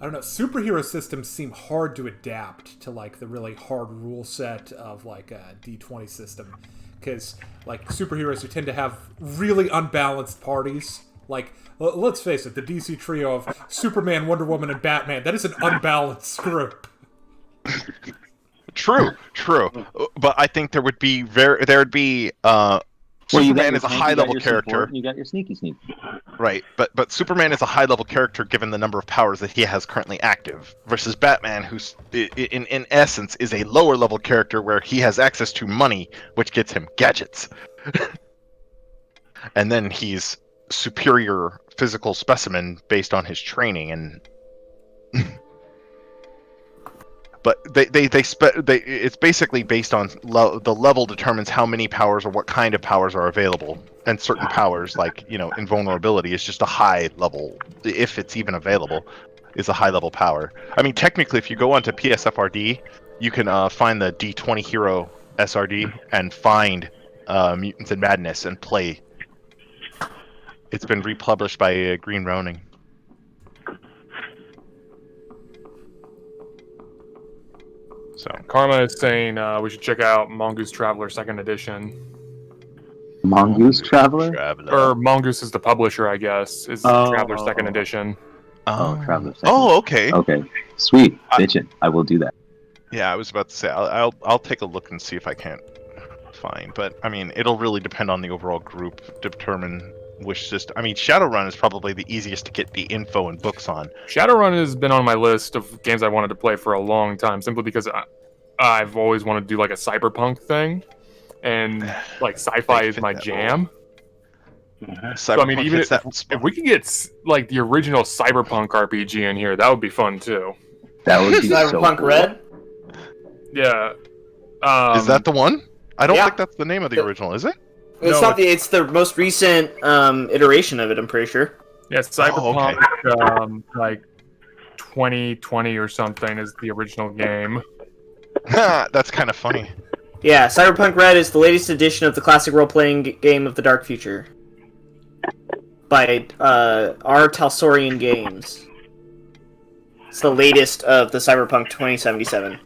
I don't know. Superhero systems seem hard to adapt to like the really hard rule set of like a D20 system, because like superheroes who tend to have really unbalanced parties. Like, let's face it, the DC trio of Superman, Wonder Woman, and Batman, that is an unbalanced group. True. But I think there would be Superman is a high level character. You got your sneaky. Right, but Superman is a high level character given the number of powers that he has currently active, versus Batman, who's in essence is a lower level character where he has access to money, which gets him gadgets, and then he's superior physical specimen based on his training and. But it's basically based on the level determines how many powers or what kind of powers are available, and certain powers like invulnerability is just a high level, if it's even available, is a high level power. I mean, technically, if you go onto PSFRD, you can find the D20 Hero SRD and find Mutants and Madness and play. It's been republished by Green Ronin. So Karma is saying we should check out Mongoose Traveler 2nd Edition. Mongoose Traveler? Or Mongoose is the publisher, I guess. Is Traveler 2nd Edition. Traveler 2nd. Oh, okay. Okay, sweet. Bitchin'. I will do that. Yeah, I was about to say I'll take a look and see if I can't find. But I mean, it'll really depend on the overall group to determine which system. I mean, Shadowrun is probably the easiest to get the info and books on. Shadowrun has been on my list of games I wanted to play for a long time, simply because I've always wanted to do like a cyberpunk thing, and like sci-fi is my jam. So I mean, even if we could get like the original cyberpunk RPG in here, that would be fun too. That would be Cyberpunk so cool. Red. Yeah. Is that the one? I don't think that's the name of the original, is it? It's not it's the most recent iteration of it, I'm pretty sure. Yeah, Cyberpunk like 2020 or something is the original game. That's kind of funny. Yeah, Cyberpunk Red is the latest edition of the classic role-playing game of the dark future. By R. Talsorian Games. It's the latest of the Cyberpunk 2077.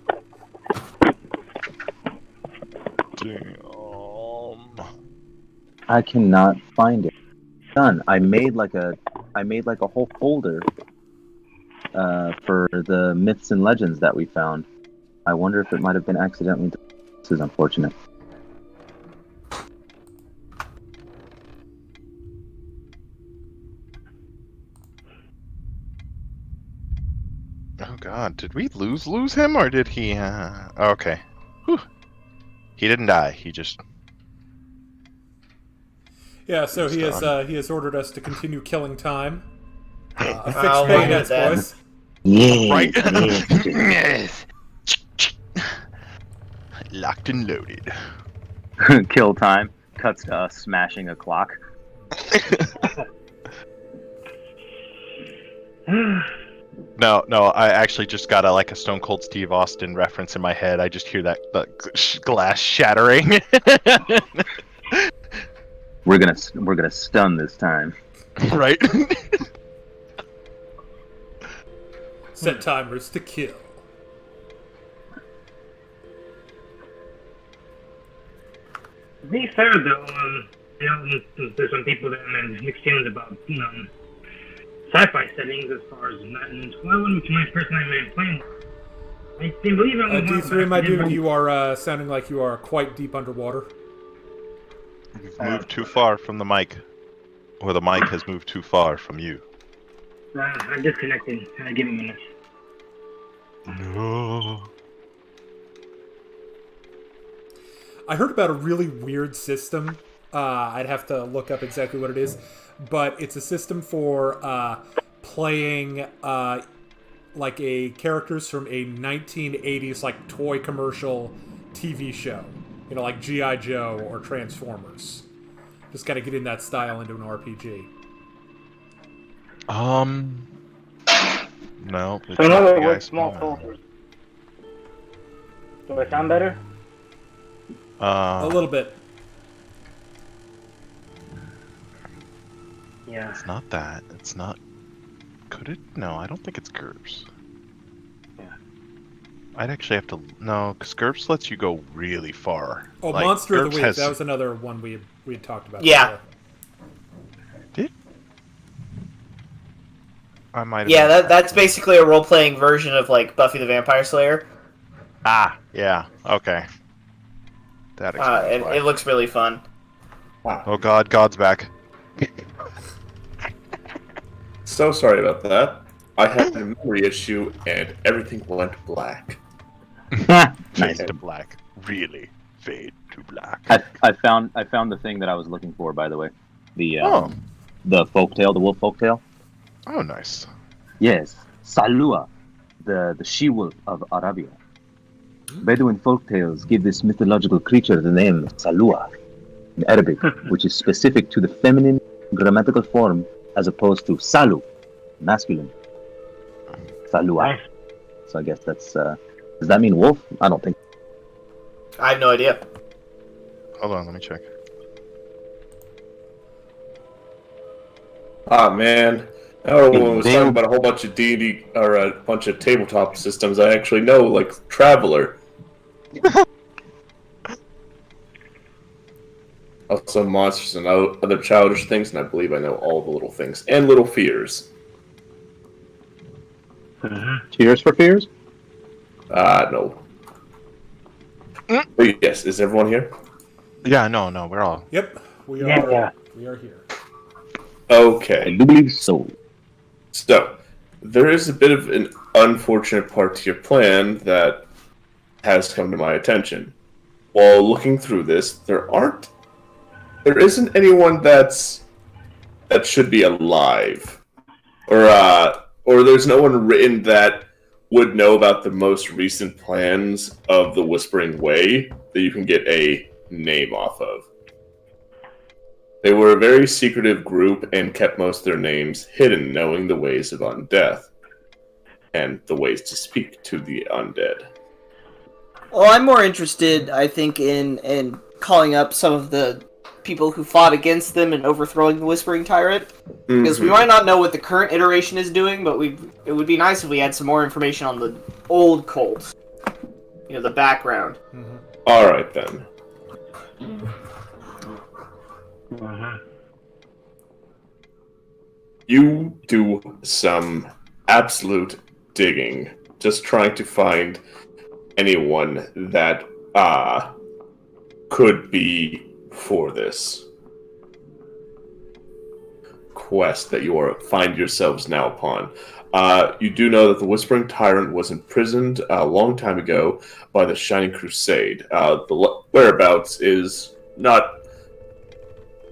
I cannot find it. Done. I made like a whole folder for the myths and legends that we found. I wonder if it might have been accidentally. This is unfortunate. Oh God, did we lose him, or did he? Okay. Whew. He didn't die. He just. Yeah, so he has ordered us to continue killing time. A fixed I'll pay look at nets, that. boys. Yeah. Right. Yes. Locked and loaded. Kill time. Cuts to us smashing a clock. No, I actually just got a Stone Cold Steve Austin reference in my head. I just hear that glass shattering. We're gonna stun this time. Right. Set timers to kill. To be fair, though, there's some people that have mixed feelings about, sci-fi settings as far as Madness. Why wouldn't my person I may play? I believe it was D3, my dude, you are sounding like you are quite deep underwater. You've moved too far from the mic, or the mic has moved too far from you. I'm disconnected. Give me a minute. No. I heard about a really weird system. I'd have to look up exactly what it is, but it's a system for playing like a characters from a 1980s like toy commercial TV show, like G.I. Joe or Transformers. Just gotta get in that style into an RPG. No. So in other words, small soldiers. Do I sound better? A little bit. Yeah. It's not that. It's not. Could it? No, I don't think it's GURPS. Yeah. I'd actually have to. No, because GURPS lets you go really far. Oh, Like, Monster of the GURPS Week. has- That was another one we had talked about. Yeah. before. I might have. Yeah, that's basically a role-playing version of like Buffy the Vampire Slayer. Ah, yeah. Okay. That explains And why. it looks really fun. Oh God, God's back. So sorry about that. I had a memory issue and everything went black. Nice. Fade to black. Really fade to black. I found the thing that I was looking for, by the way. The Oh. the folktale, the wolf folktale. Oh, nice. Yes, Salua, the she-wolf of Arabia. Bedouin folktales give this mythological creature the name Salua in Arabic, which is specific to the feminine grammatical form as opposed to Salu, masculine. Salua. So I guess that's. Does that mean wolf? I don't think. I have no idea. Hold on, let me check. Ah, man. Everyone was talking about a whole bunch of D&D, or a bunch of tabletop systems. I actually know, like, Traveler. Also monsters and other childish things, and I believe I know all the little things. And little fears. Tears for fears? No. But yes, is everyone here? Yeah, no, we're all. Yep, we are. Yeah. We are here. I Okay. do believe so. So, there is a bit of an unfortunate part to your plan that has come to my attention. While looking through this, there isn't anyone that should be alive, or there's no one written that would know about the most recent plans of the Whispering Way that you can get a name off of. They were a very secretive group and kept most of their names hidden, knowing the ways of undeath and the ways to speak to the undead. Well, I'm more interested, I think, in calling up some of the people who fought against them and overthrowing the Whispering Tyrant. Because we might not know what the current iteration is doing, but it would be nice if we had some more information on the old cult. You know, the background. Alright then. You do some absolute digging, just trying to find anyone that could be for this quest that you find yourselves now upon. You do know that the Whispering Tyrant was imprisoned a long time ago by the Shining Crusade. The whereabouts is not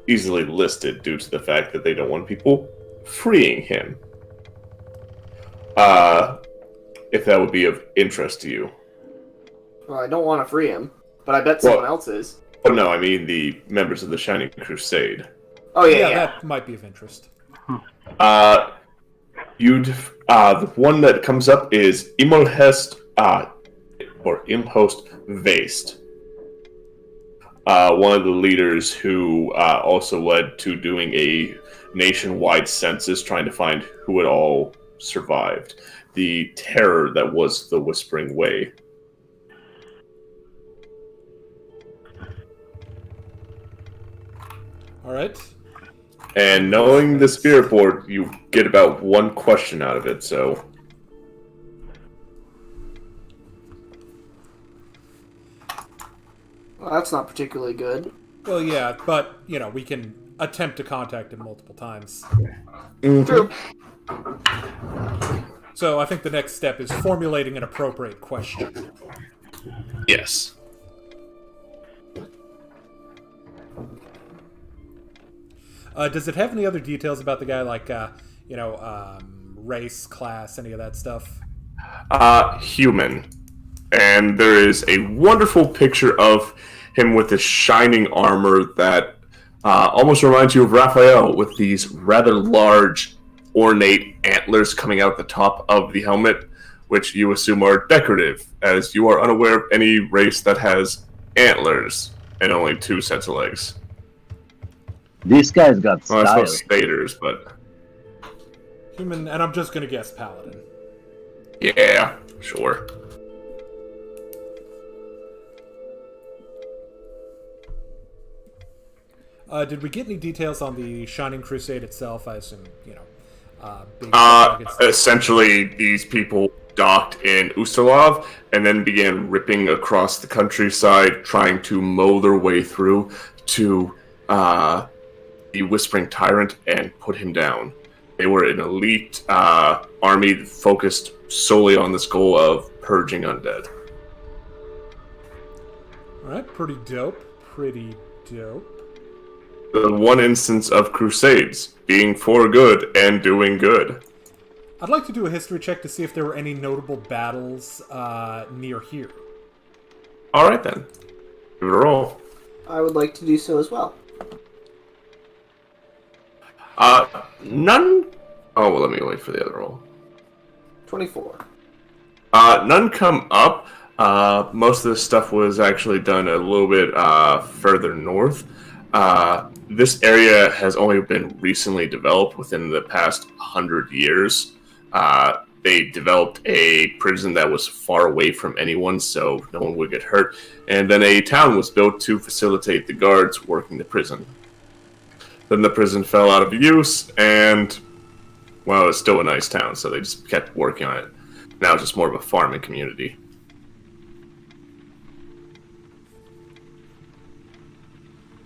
easily listed due to the fact that they don't want people freeing him. If that would be of interest to you. Well, I don't want to free him, but I bet someone else is. Oh no, I mean the members of the Shining Crusade. Oh yeah. That might be of interest. The one that comes up is Imhost Vaste. One of the leaders who also led to doing a nationwide census trying to find who had all survived. The terror that was the Whispering Way. All right. And knowing the spirit board, you get about one question out of it, so... Well, that's not particularly good. Well, yeah, but, we can attempt to contact him multiple times. True. So I think the next step is formulating an appropriate question. Yes. Does it have any other details about the guy, like, race, class, any of that stuff? Human. And there is a wonderful picture of him with this shining armor that almost reminds you of Raphael, with these rather large, ornate antlers coming out the top of the helmet, which you assume are decorative, as you are unaware of any race that has antlers and only 2 sets of legs. This guy's got Well, I style. suppose staters, but... Human, and I'm just going to guess paladin. Yeah, sure. Did we get any details on the Shining Crusade itself? I assume, being against Essentially, these people docked in Ustalov and then began ripping across the countryside, trying to mow their way through to the Whispering Tyrant and put him down. They were an elite army focused solely on this goal of purging undead. Alright, pretty dope. Pretty dope. The one instance of crusades, being for good and doing good. I'd like to do a history check to see if there were any notable battles near here. Alright then. Give it a roll. I would like to do so as well. None... Oh, well, let me wait for the other roll. 24. None come up. Most of this stuff was actually done a little bit further north. This area has only been recently developed within the past 100 years. They developed a prison that was far away from anyone, so no one would get hurt. And then a town was built to facilitate the guards working the prison. Then the prison fell out of use, and, well, it's still a nice town, so they just kept working on it. Now it's just more of a farming community.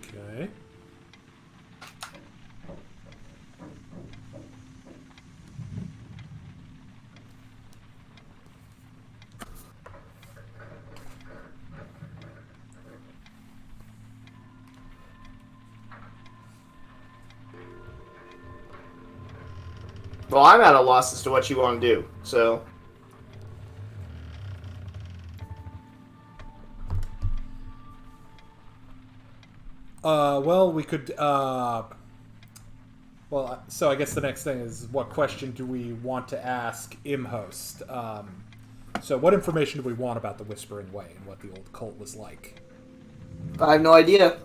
Okay. Well, I'm at a loss as to what you want to do, so... Well, we could, well, so I guess the next thing is, what question do we want to ask Imhost? So what information do we want about the Whispering Way and what the old cult was like? I have no idea.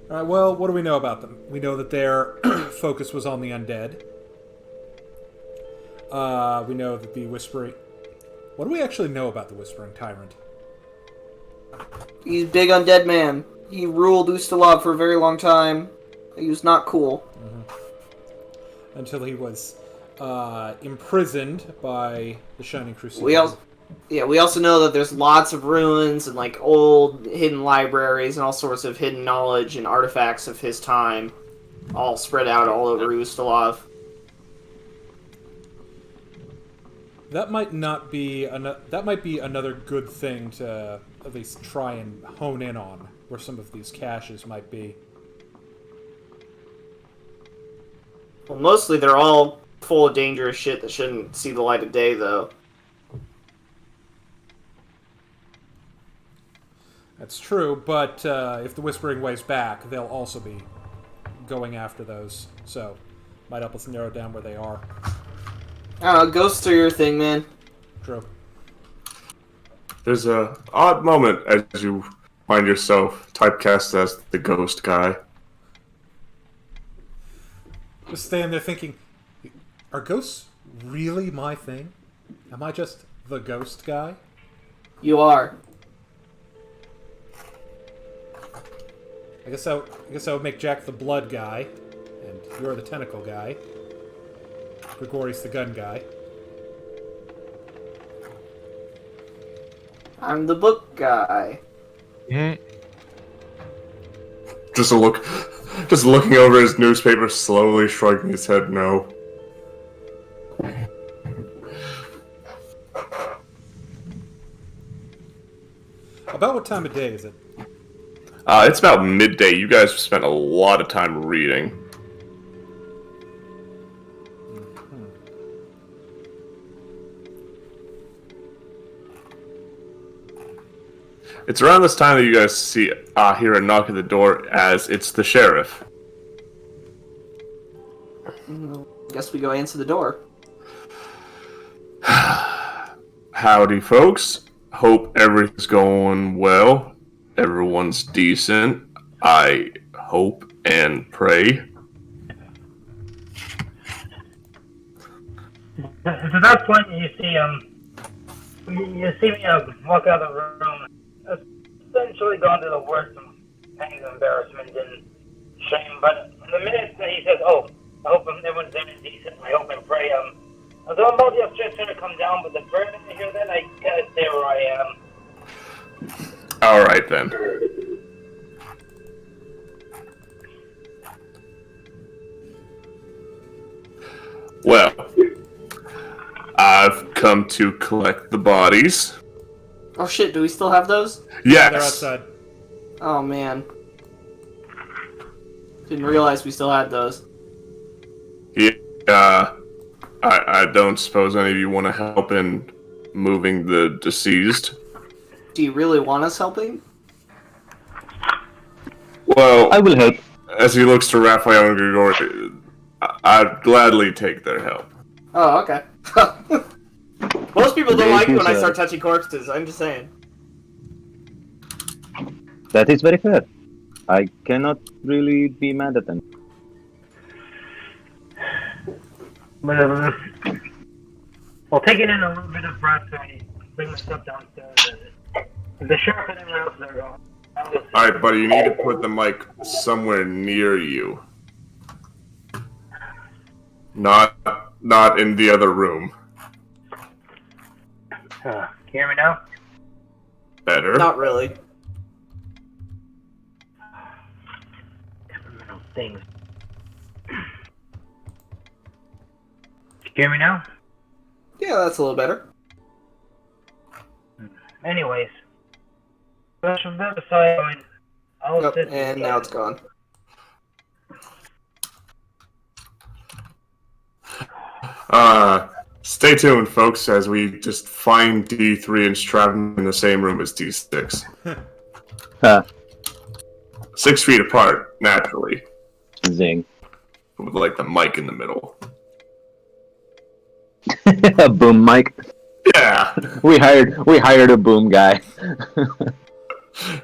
Alright, well, what do we know about them? We know that their focus was on the undead. We know that the Whispering... What do we actually know about the Whispering Tyrant? He's a big undead man. He ruled Ustalov for a very long time. He was not cool. Mm-hmm. Until he was imprisoned by the Shining Crusade. We also know that there's lots of ruins and like old hidden libraries and all sorts of hidden knowledge and artifacts of his time, all spread out all over Ustalov. That might not be that might be another good thing to at least try and hone in on, where some of these caches might be. Well, mostly they're all full of dangerous shit that shouldn't see the light of day, though. That's true, but if the Whispering Way's back, they'll also be going after those, so might help us narrow down where they are. I don't know, ghosts are your thing, man. True. There's a odd moment as you find yourself typecast as the ghost guy. Just standing there thinking, are ghosts really my thing? Am I just the ghost guy? You are. I guess I would make Jack the blood guy, and you're the tentacle guy. Grigori's the gun guy. I'm the book guy. Mm. Just looking over his newspaper, slowly shrugging his head no. About what time of day is it? It's about midday. You guys have spent a lot of time reading. It's around this time that you guys hear a knock at the door, as it's the sheriff. Guess we go answer the door. Howdy, folks. Hope everything's going well. Everyone's decent. I hope and pray. To that point, you see me walk out of the room, essentially gone to the worst of pain, embarrassment, and shame. But the minute that he says, "Oh, I hope everyone's there and decent. I hope and pray," Although I'm about to just trying to come down, but the first time I hear that, I gotta stay where I am. All right then. Well, I've come to collect the bodies. Oh shit, do we still have those? Yes. They're outside. Oh man. Didn't realize we still had those. Yeah. I don't suppose any of you want to help in moving the deceased. Do you really want us helping? Well, I will help. as he looks to Raphael and Grigori, I'd gladly take their help. Oh, okay. Most people don't Very like it when I good, start touching corpses, I'm just saying. That is very fair. I cannot really be mad at them. Well, taking in a little bit of breath, I bring my stuff downstairs. And the sheriff and everyone else are gone. Alright, buddy, you need to put the mic somewhere near you. Not in the other room. Can you hear me now? Better. Not really. Temperamental things. Can you hear me now? Yeah, that's a little better. Anyways. But from that aside, I'll Yep, sit and now it's gone. Stay tuned, folks, as we just find D3 and strap him in the same room as D6. Huh. 6 feet apart, naturally. Zing. With, like, the mic in the middle. A boom mic. Yeah! We hired a boom guy.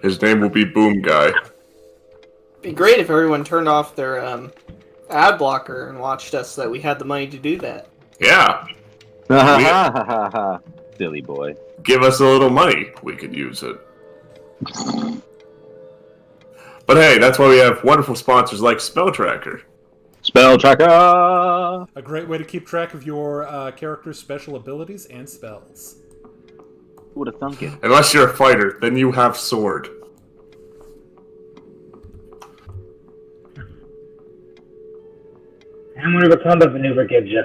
His name will be Boom Guy. It'd be great if everyone turned off their ad blocker and watched us so that we had the money to do that. Yeah! Silly boy. Give us a little money. We could use it. But hey, that's why we have wonderful sponsors like Spell Tracker. Spell tracker. A great way to keep track of your character's special abilities and spells. Who would have thunk it? Unless you're a fighter, then you have sword. And whatever combat maneuver gives you.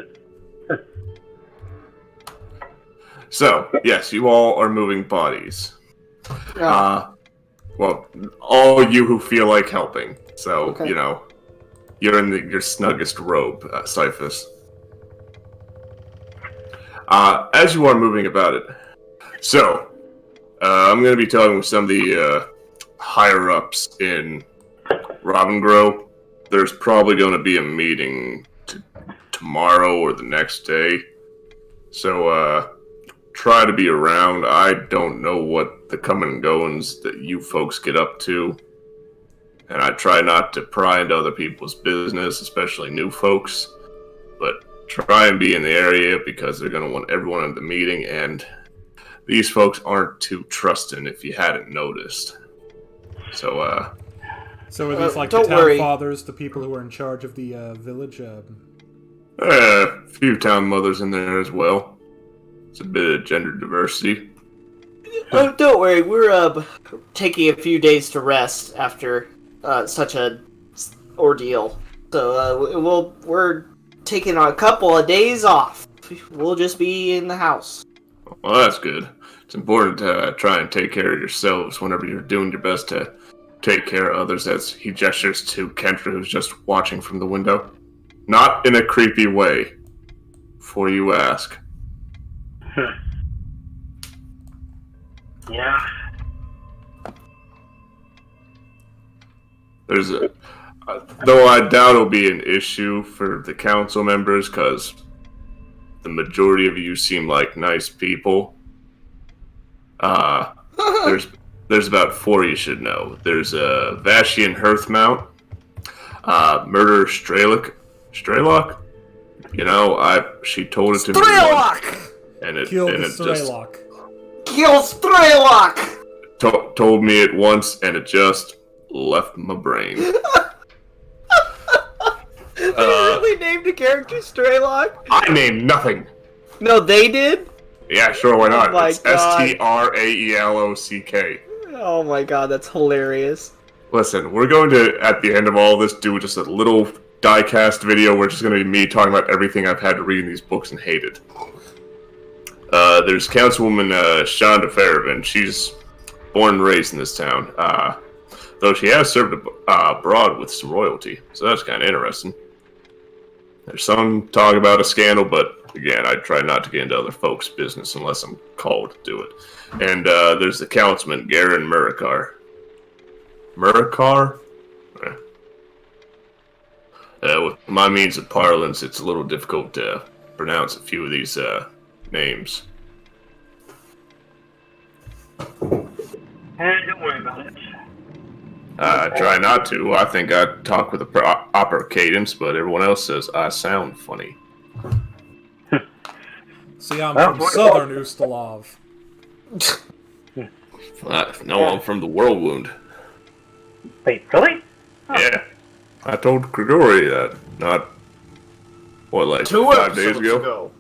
So, yes, you all are moving bodies. Yeah. Well, all you who feel like helping. So, Okay. you know, you're in your snuggest robe, Cyphus. As you are moving about it. So, I'm going to be talking with some of the higher-ups in Robingrove. There's probably going to be a meeting tomorrow or the next day. So, try to be around. I don't know what the coming and goings that you folks get up to. And I try not to pry into other people's business, especially new folks. But try and be in the area because they're going to want everyone at the meeting. And these folks aren't too trusting if you hadn't noticed. So, So are these like the don't town worry. fathers, the people who are in charge of the village? a few town mothers in there as well. It's a bit of gender diversity. Oh, don't worry. We're taking a few days to rest after such a ordeal. So we're taking a couple of days off. We'll just be in the house. Well, that's good. It's important to try and take care of yourselves whenever you're doing your best to take care of others, as he gestures to Kendra, who's just watching from the window. Not in a creepy way, before you ask. Yeah. There's a... though I doubt it'll be an issue for the council members, because the majority of you seem like nice people. There's about 4 you should know. There's a Vashian Hearthmount, Murderer Straylock. You know, she told it to me once, Straylock! and it Kill and the it just Straylock. Kill Straylock! told me it once, and it just left my brain. They really named a character Straylock? I named nothing. No, they did? Yeah, sure, why not? Oh my It's God. Straelock. Oh my god, that's hilarious. Listen, we're going to, at the end of all this, do just a little die-cast video where it's just going to be me talking about everything I've had to read in these books and hated. There's Councilwoman Shonda Farabin. She's born and raised in this town, though she has served abroad with some royalty, so that's kind of interesting. There's some talk about a scandal, but again, I try not to get into other folks' business unless I'm called to do it. And there's the councilman, Garen Murakar. Murakar? With my means of parlance, it's a little difficult to pronounce a few of these names. Don't worry about it. I try not to. I think I talk with a proper cadence, but everyone else says I sound funny. See, I'm from Southern Ustalov. No, I'm from the Whirlwind. Wait, really? Yeah. I told Grigori that, not, what, like 5 days ago?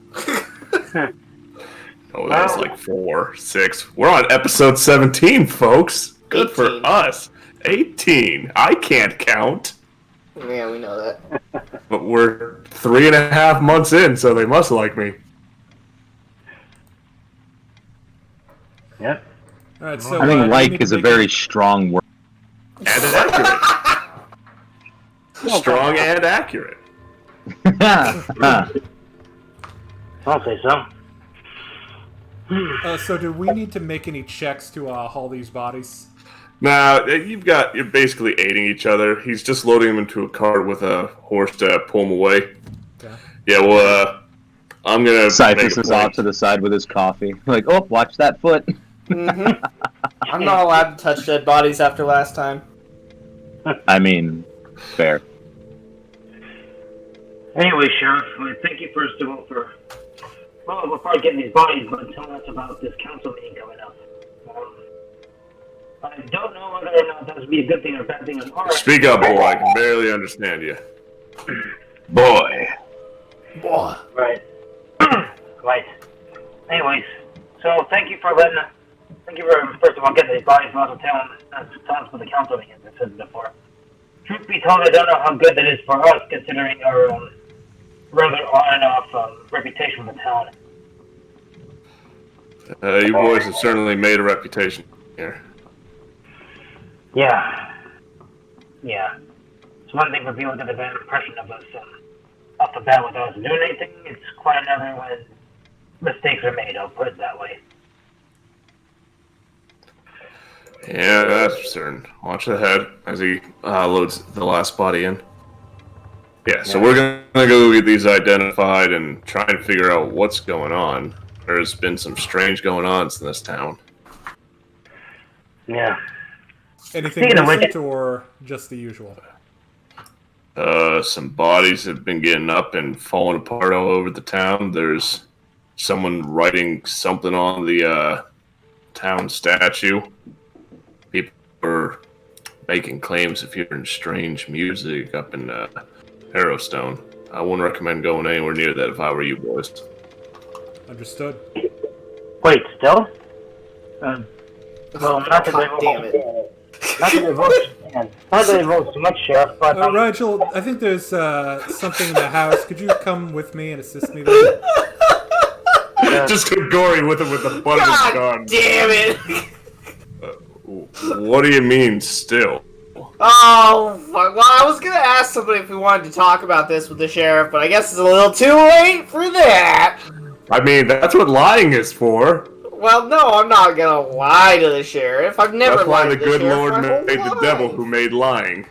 Oh, that was like 4, 6. We're on episode 17, folks. Good 18. for us. 18. I can't count. Yeah, we know that. But we're 3.5 months in, so they must like me. Yep. All right, so I think we like need is to a make very strong word. And accurate. Strong and accurate. I'll say so. So do we need to make any checks to haul these bodies? Now, you're basically aiding each other. He's just loading them into a cart with a horse to pull them away. Okay. Yeah, well, I'm gonna Cyphus make is a off point. to the side with his coffee. Like, oh, watch that foot. Mm-hmm. I'm not allowed to touch dead bodies after last time. I mean, fair. Anyway, Sheriff, thank you first of all for, well, before getting these bodies, but telling us about this council meeting coming up. I don't know whether or not that would be a good thing or a bad thing. Speak up, boy. I can barely understand you. Boy. Boy. Right. Right. Anyways, so thank you for first of all getting these bodies out of town and telling us what the council meeting is, as I said before. Truth be told, I don't know how good that is for us, considering our rather on and off reputation with the town. You boys have certainly made a reputation here. Yeah. Yeah. It's one thing for people to get a bad impression of us off the bat without us doing anything. It's quite another when mistakes are made, I'll put it that way. Yeah, that's for certain. Watch ahead as he loads the last body in. Yeah, so we're gonna go get these identified and try and figure out what's going on. There's been some strange going-ons in this town. Yeah. Anything Speaking of which- recent or just the usual? Some bodies have been getting up and falling apart all over the town. There's someone writing something on the town statue. People are making claims of hearing strange music up in Harrowstone. I wouldn't recommend going anywhere near that if I were you boys. Understood. Wait, still? Well, not to God damn it. Not to divulge too much, Sheriff, but... Rigel, I think there's something in the house. Could you come with me and assist me there? Just Grigori with it with the butt of his gun. Damn it! What do you mean, still? Oh, fuck. Well, I was gonna ask somebody if we wanted to talk about this with the sheriff, but I guess it's a little too late for that. I mean, that's what lying is for. Well, no, I'm not gonna lie to the sheriff. I've never That's why lied the to good sheriff Lord my whole made the life. devil who made lying.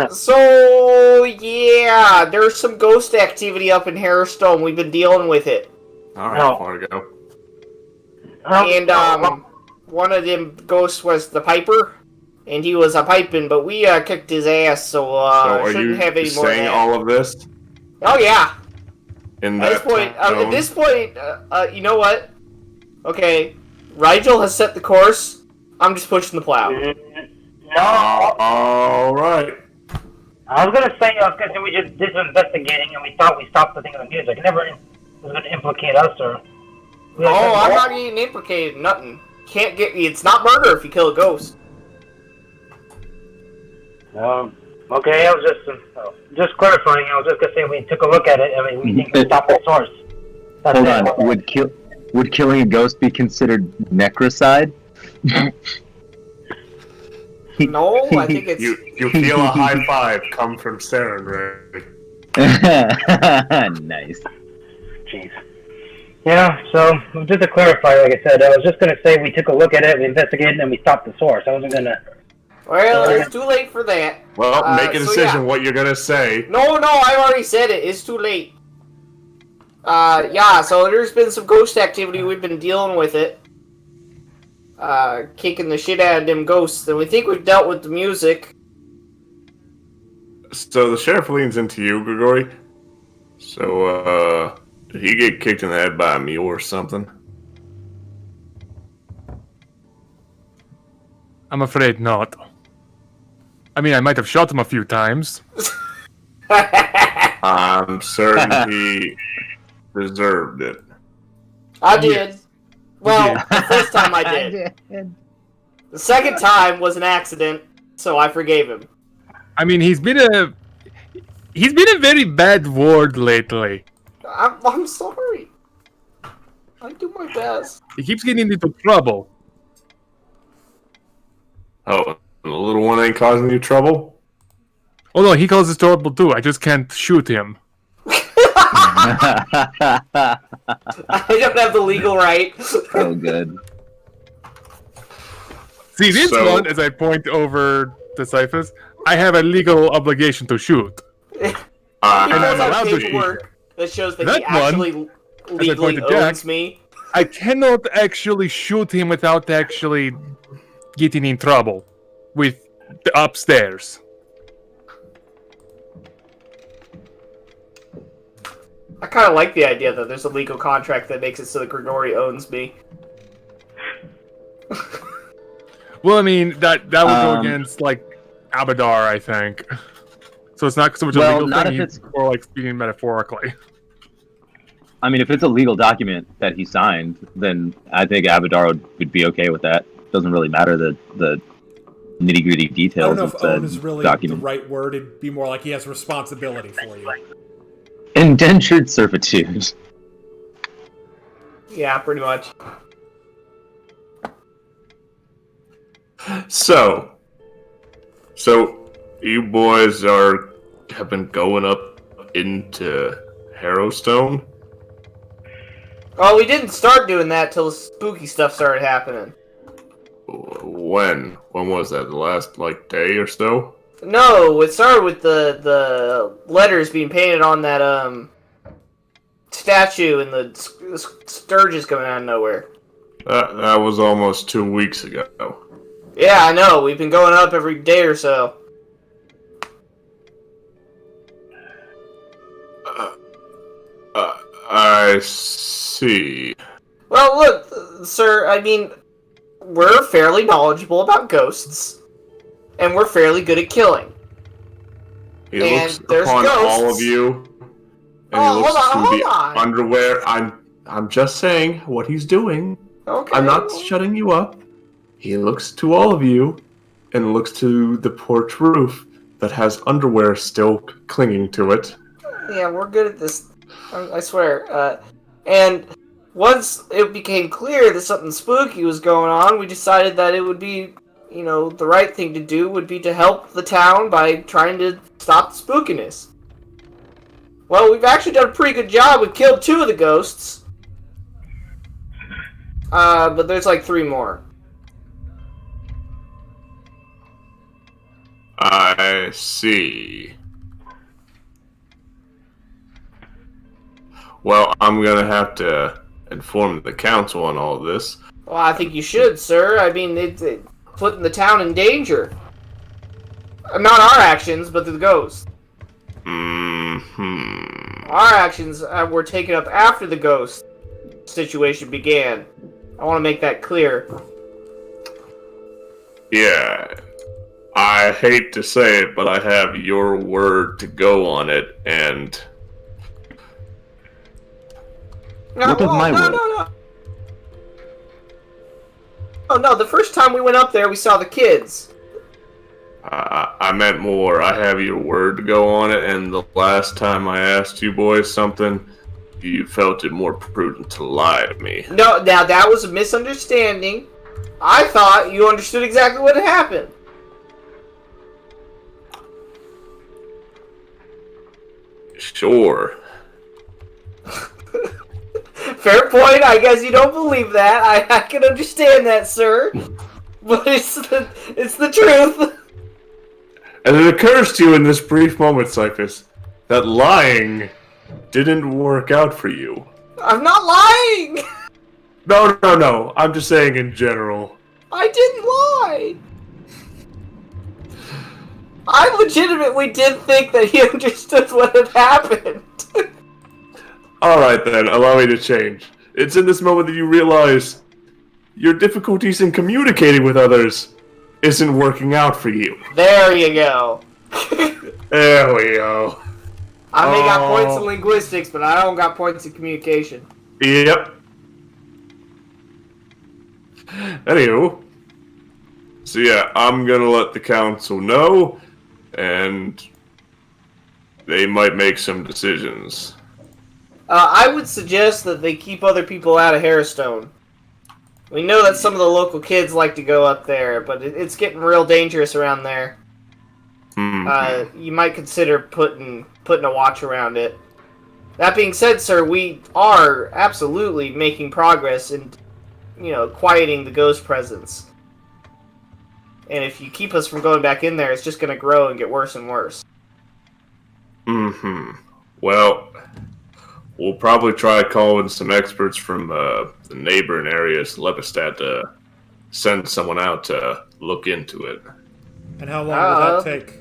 So, yeah, there's some ghost activity up in Harrowstone. We've been dealing with it. Alright, Fargo. And, one of them ghosts was the Piper, and he was a piping, but we, kicked his ass, so are shouldn't you have any more of saying that. all of this? Oh, yeah. In At that this point, you know what? Okay, Rigel has set the course. I'm just pushing the plow. No, Alright. I was gonna say we just did some investigating and we thought we stopped the thing with the music. was going to implicate us, or... Oh, I'm not getting implicated. Nothing. Can't get. It's not murder if you kill a ghost. Okay, I was just clarifying. I was just gonna say we took a look at it. I mean, we think we stopped the source. That's Hold it. on. Would killing a ghost be considered necrocide? No, I think it's. You feel a high five come from Saren, right? Nice. Jeez. Yeah, so just to clarify, like I said, I was just gonna say we took a look at it, we investigated, and we stopped the source. I wasn't gonna. Well, it's too late for that. Well, make a so decision yeah. what you're gonna say. No, I already said it. It's too late. Yeah, so there's been some ghost activity. We've been dealing with it. Kicking the shit out of them ghosts. And we think we've dealt with the music. So the sheriff leans into you, Grigori. So, did he get kicked in the head by a mule or something? I'm afraid not. I mean, I might have shot him a few times. I'm certain he deserved it. I did. Well, the first time I did. The second time was an accident, so I forgave him. I mean, he's been a very bad ward lately. I'm sorry. I do my best. He keeps getting into trouble. Oh, the little one ain't causing you trouble? Oh no, he causes trouble too. I just can't shoot him. I don't have the legal right. Oh, good. See, this So- one, as I point over the Cyphers, I have a legal obligation to shoot. He And does I'm have allowed to paperwork that shows that That he actually legally pointed Jack, owns me. I cannot actually shoot him without actually getting in trouble with the upstairs. I kind of like the idea that there's a legal contract that makes it so that Grigori owns me. Well, I mean, that would go Um, against, like, Abadar, I think. So it's not so much a Well, legal not thing, if it's- more like speaking metaphorically. I mean, if it's a legal document that he signed, then I think Abadar would be okay with that. Doesn't really matter the nitty gritty I details don't know of if the own is really document. the right word. It'd be more like he has responsibility for you. Indentured servitude. Yeah, pretty much. So you boys have been going up into Harrowstone? Oh, we didn't start doing that till the spooky stuff started happening. When? When was that? The last, day or so? No, it started with the letters being painted on that statue and the scourges coming out of nowhere. That was almost 2 weeks ago. Yeah, I know. We've been going up every day or so. I see. Well, look, sir, I mean, we're fairly knowledgeable about ghosts, and we're fairly good at killing. He And looks there's upon all ghosts. of you, and Oh, he looks hold through the on. underwear. I'm just saying what he's doing. Okay. I'm not shutting you up. He looks to all of you, and looks to the porch roof that has underwear still clinging to it. Yeah, we're good at this. I swear. And once it became clear that something spooky was going on, we decided that it would be, the right thing to do would be to help the town by trying to stop the spookiness. Well, we've actually done a pretty good job. We've killed 2 of the ghosts. But there's 3 more. I see. Well, I'm gonna have to inform the council on all this. Well, I think you should, sir. I mean, it's putting the town in danger. Not our actions, but the ghosts. Our actions were taken up after the ghost situation began. I want to make that clear. Yeah. I hate to say it, but I have your word to go on it, and What of my world? No. Oh no, the first time we went up there, we saw the kids. I meant more. I have your word to go on it, and the last time I asked you boys something, you felt it more prudent to lie to me. No, now that was a misunderstanding. I thought you understood exactly what had happened. Sure. Fair point. I guess you don't believe that. I can understand that, sir. But it's the truth. And it occurs to you in this brief moment, Cyphus, that lying didn't work out for you. I'm not lying. No. I'm just saying in general. I didn't lie. I legitimately did think that he understood what had happened. Alright then, allow me to change. It's in this moment that you realize your difficulties in communicating with others isn't working out for you. There you go. There we go. I may got points in linguistics, but I don't got points in communication. Yep. Anywho. So yeah, I'm gonna let the council know, and they might make some decisions. I would suggest that they keep other people out of Harrowstone. We know that some of the local kids like to go up there, but it's getting real dangerous around there. You might consider putting a watch around it. That being said, sir, we are absolutely making progress in, quieting the ghost presence. And if you keep us from going back in there, it's just going to grow and get worse and worse. Well, we'll probably try calling some experts from the neighboring areas, Lepistat, to send someone out to look into it. And how long will that take?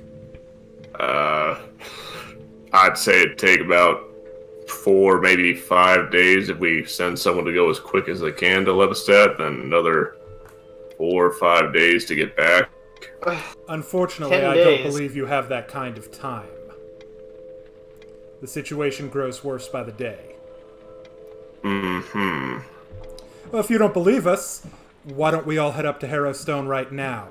I'd say it'd take about 4, maybe 5 days if we send someone to go as quick as they can to Lepistat, then another 4 or 5 days to get back. Unfortunately, 10 I days. don't believe you have that kind of time. The situation grows worse by the day. Well, if you don't believe us, why don't we all head up to Harrowstone right now?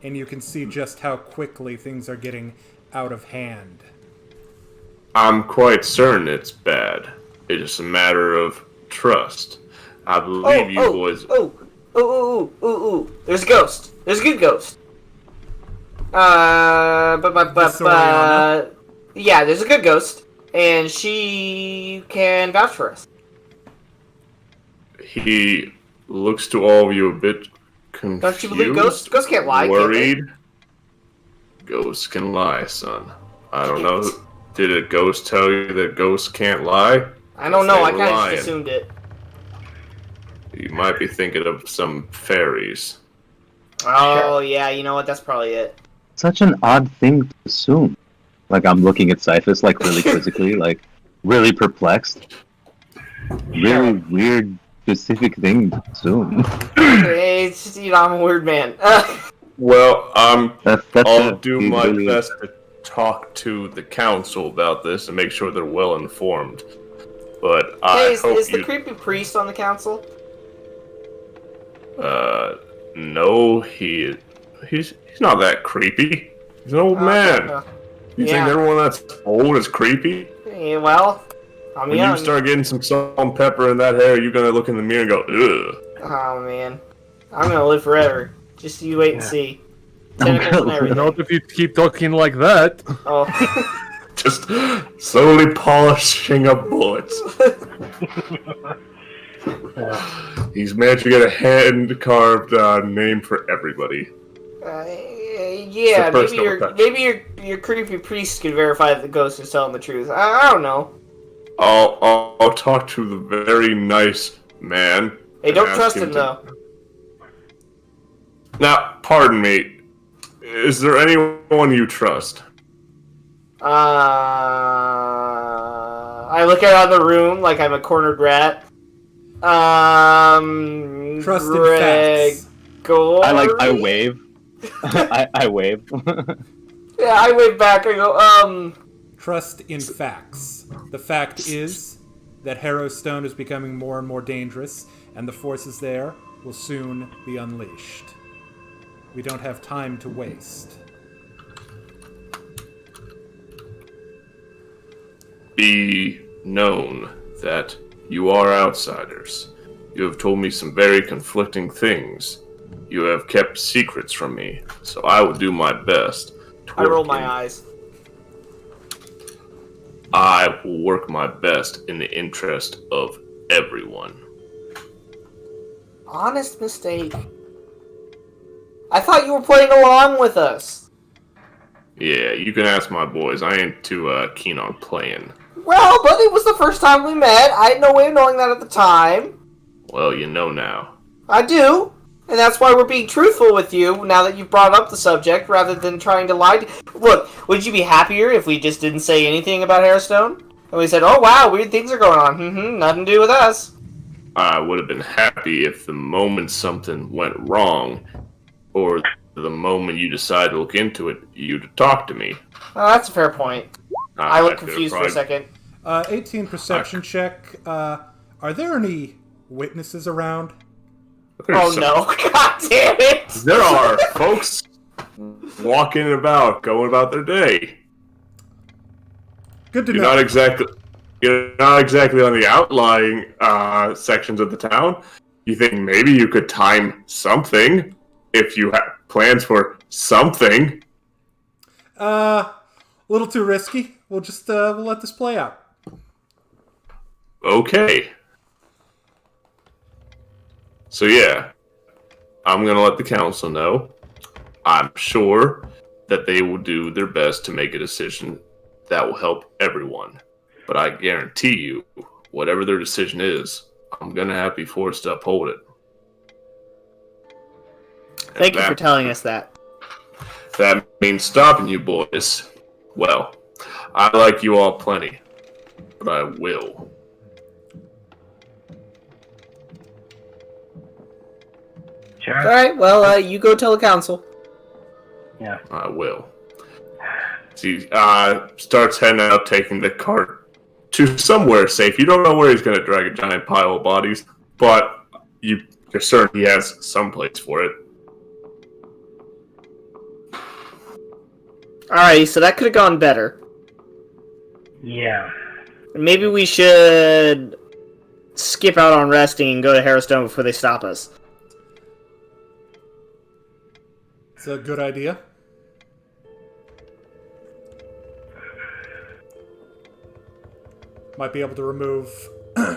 And you can see just how quickly things are getting out of hand. I'm quite certain it's bad. It's just a matter of trust. I believe you boys... There's a ghost. There's a good ghost. Yeah, there's a good ghost. And she can vouch for us. He looks to all of you a bit confused. Don't you believe ghosts? Ghosts can't lie, worried. Can they? Ghosts can lie, son. I don't know. Did a ghost tell you that ghosts can't lie? I don't know. I They were kind of lying. just assumed it. You might be thinking of some fairies. Oh, yeah. You know what? That's probably it. Such an odd thing to assume. Like, I'm looking at Cyphus, like, really quizzically, like, really perplexed. Really weird, specific thing to assume. It's just, I'm a weird man. Well, That's I'll it. do He's my really- best to talk to the council about this and make sure they're well informed. But I Hey, hope is the you... creepy priest on the council? No, he's not that creepy. He's an old man. You think everyone that's old is creepy? Yeah, well, I'm When young. you start getting some salt and pepper in that hair, you're gonna look in the mirror and go, ugh. Oh, man. I'm gonna live forever. Just you wait and see. Tentacles and You everything. know, if you keep looking like that. Oh. Just slowly polishing up bullets. He's managed to get a hand-carved name for everybody. Yeah, It's a personal touch. maybe your creepy priest can verify that the ghost is telling the truth. I don't know. I'll talk to the very nice man. Hey, and don't ask trust him him to- though. Now, pardon me. Is there anyone you trust? I look around the room like I'm a cornered rat. Trust in facts. I wave. I wave. Yeah, I wave back. I go, Trust in facts. The fact is, that Harrowstone is becoming more and more dangerous, and the forces there will soon be unleashed. We don't have time to waste. Be known that you are outsiders. You have told me some very conflicting things. You have kept secrets from me, so I will do my best to I roll my eyes. I will work my best in the interest of everyone. Honest mistake. I thought you were playing along with us. Yeah, you can ask my boys. I ain't too keen on playing. Well, but it was the first time we met. I had no way of knowing that at the time. Well, you know now. I do. And that's why we're being truthful with you now that you've brought up the subject rather than trying to lie. Look, would you be happier if we just didn't say anything about Harrowstone? And we said, oh wow, weird things are going on. Nothing to do with us. I would have been happy if the moment something went wrong, or the moment you decide to look into it, you'd talk to me. Oh, that's a fair point. I look confused for a second. 18 perception check. Are there any witnesses around? Oh no, god damn it! There are folks walking about, going about their day. Good to You're know. You're not exactly on the outlying sections of the town. You think maybe you could time something if you have plans for something? A little too risky. We'll just we'll let this play out. Okay. So yeah, I'm gonna let the council know. I'm sure that they will do their best to make a decision that will help everyone. But I guarantee you, whatever their decision is, I'm gonna have to be forced to uphold it. Thank you for telling us that. That means stopping you boys. Well, I like you all plenty, but I will. Sure. Alright, well, you go tell the council. Yeah. I will. He starts heading out, taking the cart to somewhere safe. You don't know where he's going to drag a giant pile of bodies, but you're certain he has some place for it. Alright, so that could have gone better. Yeah. Maybe we should skip out on resting and go to Harrowstone before they stop us. It's a good idea. Might be able to remove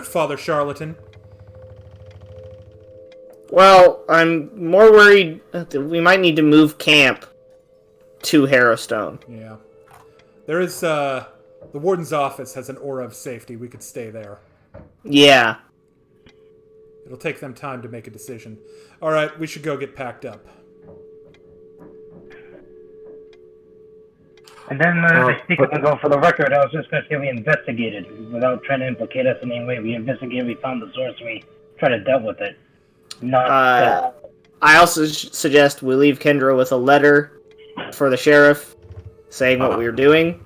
Father Charlatan. Well, I'm more worried that we might need to move camp to Harrowstone. Yeah. There is, the warden's office has an aura of safety. We could stay there. Yeah. It'll take them time to make a decision. Alright, we should go get packed up. And then, I speak up and go for the record. I was just going to say we investigated without trying to implicate us in any way. We investigated, we found the source, we tried to deal with it. Not I also suggest we leave Kendra with a letter for the sheriff saying what we were doing.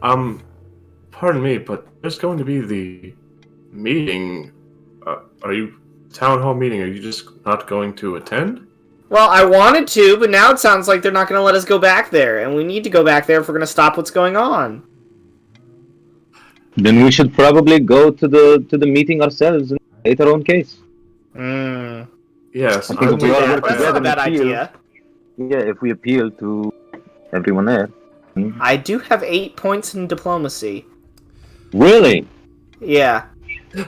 Pardon me, but there's going to be the meeting. Are you town hall meeting? Are you just not going to attend? Well, I wanted to, but now it sounds like they're not going to let us go back there, and we need to go back there if we're going to stop what's going on. Then we should probably go to the meeting ourselves and state our own case. Yes, I think if we all work That's together not a bad and appeal, idea. yeah, if we appeal to everyone there. I do have 8 points in diplomacy. Really? Yeah.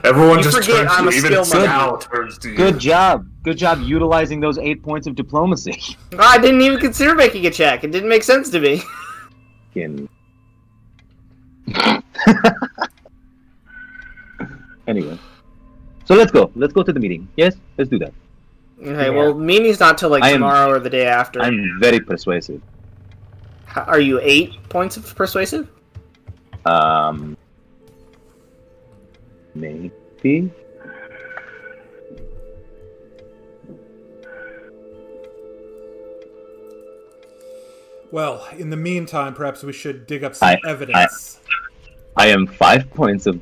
Everyone You just forget turns I'm to a you. Even skill Sal turns to you. Good job. Good job utilizing those 8 points of diplomacy. I didn't even consider making a check. It didn't make sense to me. Anyway. So let's go. Let's go to the meeting. Yes? Let's do that. Okay, well, meeting's not till like tomorrow or the day after. I'm very persuasive. Are you 8 points of persuasive? Maybe. Well, in the meantime, perhaps we should dig up some evidence. I am 5 points of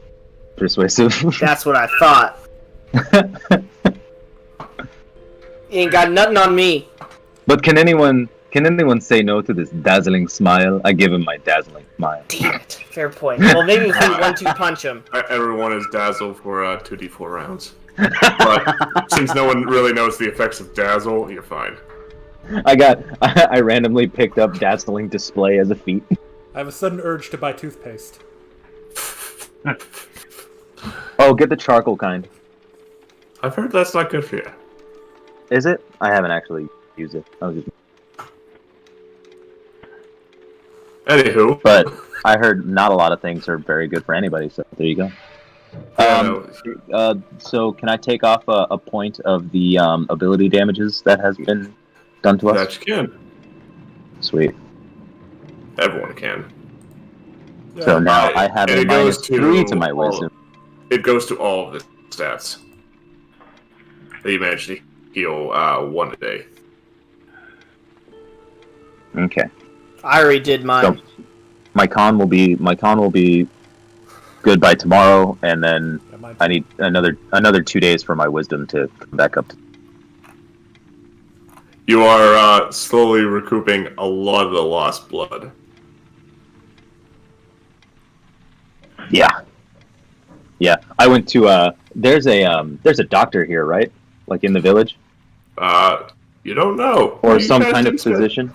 persuasive. That's what I thought. You ain't got nothing on me. But can anyone say no to this dazzling smile? I give him my dazzling smile. Damn it. Fair point. Well, maybe if we 1-2 punch him. Everyone is dazzled for 2d4 rounds. But since no one really knows the effects of dazzle, you're fine. I randomly picked up dazzling display as a feat. I have a sudden urge to buy toothpaste. Oh, get the charcoal kind. I've heard that's not good for you. Is it? I haven't actually used it. I was just... Anywho. But I heard not a lot of things are very good for anybody, so there you go. So can I take off a point of the ability damages that has been done to us? That you can. Sweet. Everyone can. So now I have a -3 to my wisdom. It goes to all of the stats that you managed to heal 1 a day. Okay. I already did mine. So my con will be good by tomorrow, and then I need another 2 days for my wisdom to come back up. You are slowly recouping a lot of the lost blood. Yeah. I went to there's a doctor here, right? Like in the village? You don't know. Or some kind of physician?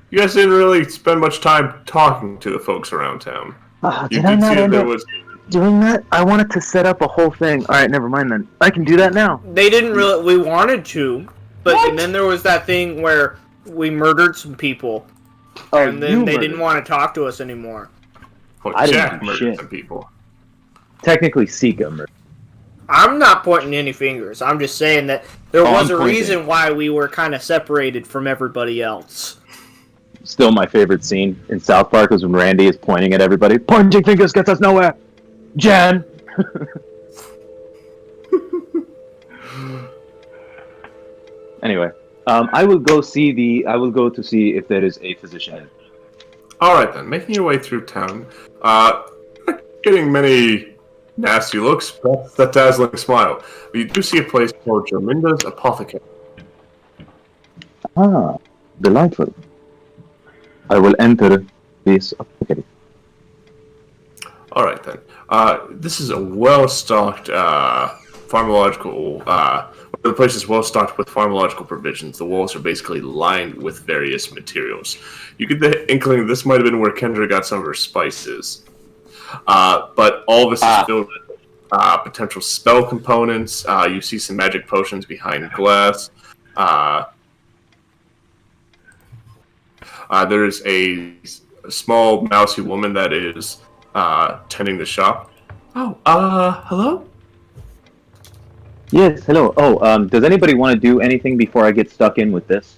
You guys didn't really spend much time talking to the folks around town. Did I not end up doing that? I wanted to set up a whole thing. Alright, never mind then. I can do that now. They didn't really... We wanted to, but and then there was that thing where we murdered some people. Oh, and then they didn't want to talk to us anymore. Well, I didn't Jack do murdered shit. some people. Technically, Sika murdered. I'm not pointing any fingers. I'm just saying that there was I'm a pointing. reason why we were kind of separated from everybody else. Still my favorite scene in South Park is when Randy is pointing at everybody. Pointing fingers gets us nowhere! Jan! Anyway, I will go to see if there is a physician. Alright then, making your way through town. Not getting many nasty looks, but that dazzling smile. But you do see a place called Jaminda's Apothecary. Ah, delightful. I will enter this apothecary. Alright then. This is a well-stocked pharmacological... the place is well-stocked with pharmacological provisions. The walls are basically lined with various materials. You get the inkling this might have been where Kendra got some of her spices. But all this is filled with potential spell components. You see some magic potions behind glass. There is a small mousy woman that is tending the shop. Oh, hello? Yes, hello. Oh, does anybody want to do anything before I get stuck in with this?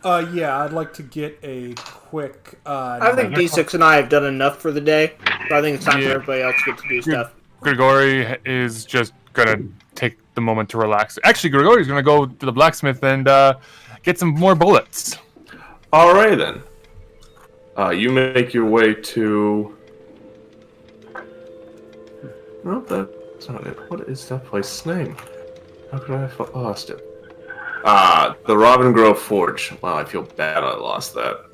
Yeah, I'd like to get a quick... I think D6 and I have done enough for the day, so I think it's time for everybody else to get to do stuff. Grigori is just gonna take the moment to relax. Actually, Grigori's gonna go to the blacksmith and get some more bullets. Alright then. You make your way to... No, that's not it. What is that place's name? How could I have lost it? The Robin Grove Forge. Wow, I feel bad I lost that.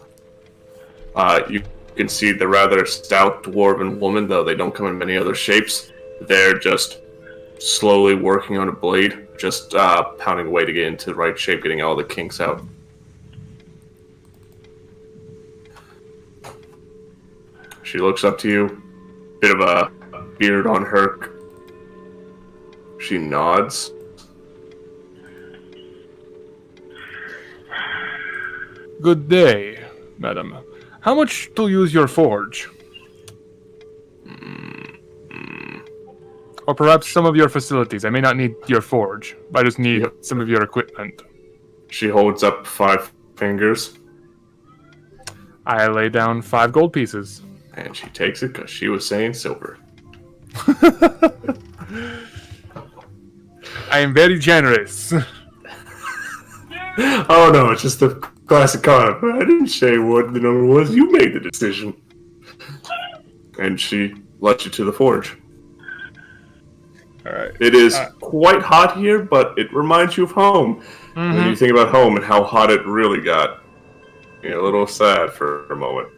You can see the rather stout dwarven woman, though they don't come in many other shapes. They're just slowly working on a blade, just pounding away to get into the right shape, getting all the kinks out. She looks up to you, bit of a beard on her. She nods. Good day, madam. How much to use your forge? Or perhaps some of your facilities. I may not need your forge, but I just need some of your equipment. She holds up 5 fingers. I lay down 5 gold pieces. And she takes it because she was saying silver. I am very generous. Oh no, it's just the classic card. I didn't say what the number was. You made the decision. And she lets you to the forge. All right. It is quite hot here, but it reminds you of home. And then you think about home and how hot it really got. You're a little sad for a moment.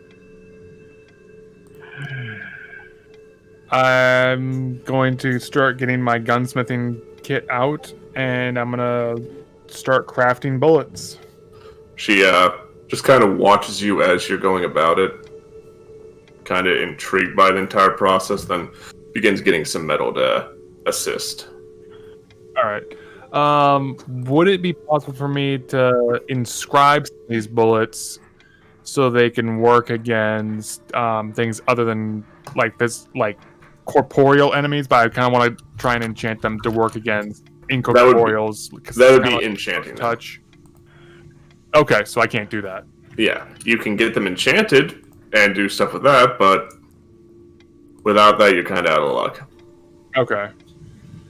I'm going to start getting my gunsmithing kit out, and I'm gonna start crafting bullets. She just kind of watches you as you're going about it, kind of intrigued by the entire process, then begins getting some metal to assist. All right. Would it be possible for me to inscribe these bullets so they can work against things other than like this, like corporeal enemies? But I kind of want to try and enchant them to work against incorporeals. That would be enchanting. Touch. Okay, so I can't do that. Yeah, you can get them enchanted and do stuff with that, but without that, you're kind of out of luck. Okay.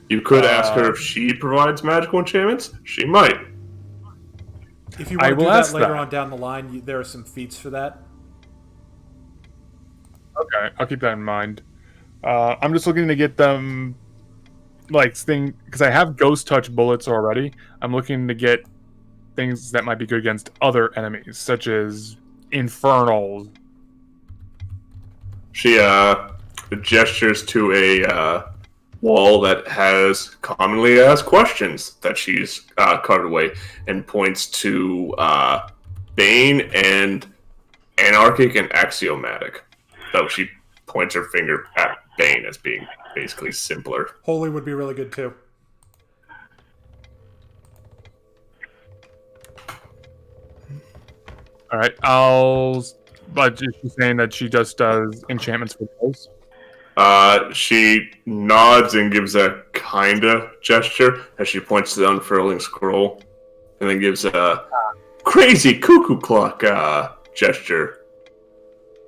You could ask her if she provides magical enchantments. She might. If you want to do that later on down the line, there are some feats for that. Okay, I'll keep that in mind. I'm just looking to get them, because I have ghost touch bullets already. I'm looking to get things that might be good against other enemies, such as infernals. She gestures to a wall that has commonly asked questions that she's carved away, and points to Bane and Anarchic and Axiomatic. Though she points her finger at Bane as being basically simpler. Holy would be really good too. All right, but she's saying that she just does enchantments for those. She nods and gives a kinda gesture as she points to the unfurling scroll, and then gives a crazy cuckoo clock gesture.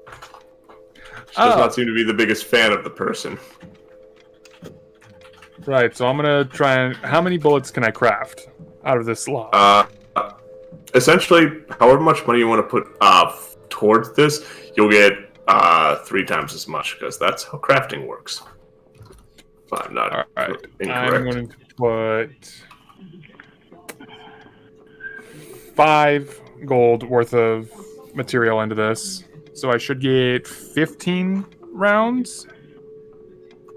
She does not seem to be the biggest fan of the person. Right, so I'm gonna try and... How many bullets can I craft out of this slot? Essentially, however much money you want to put towards this, you'll get 3 times as much, because that's how crafting works. If I'm not incorrect. I'm going to put 5 gold worth of material into this, so I should get 15 rounds.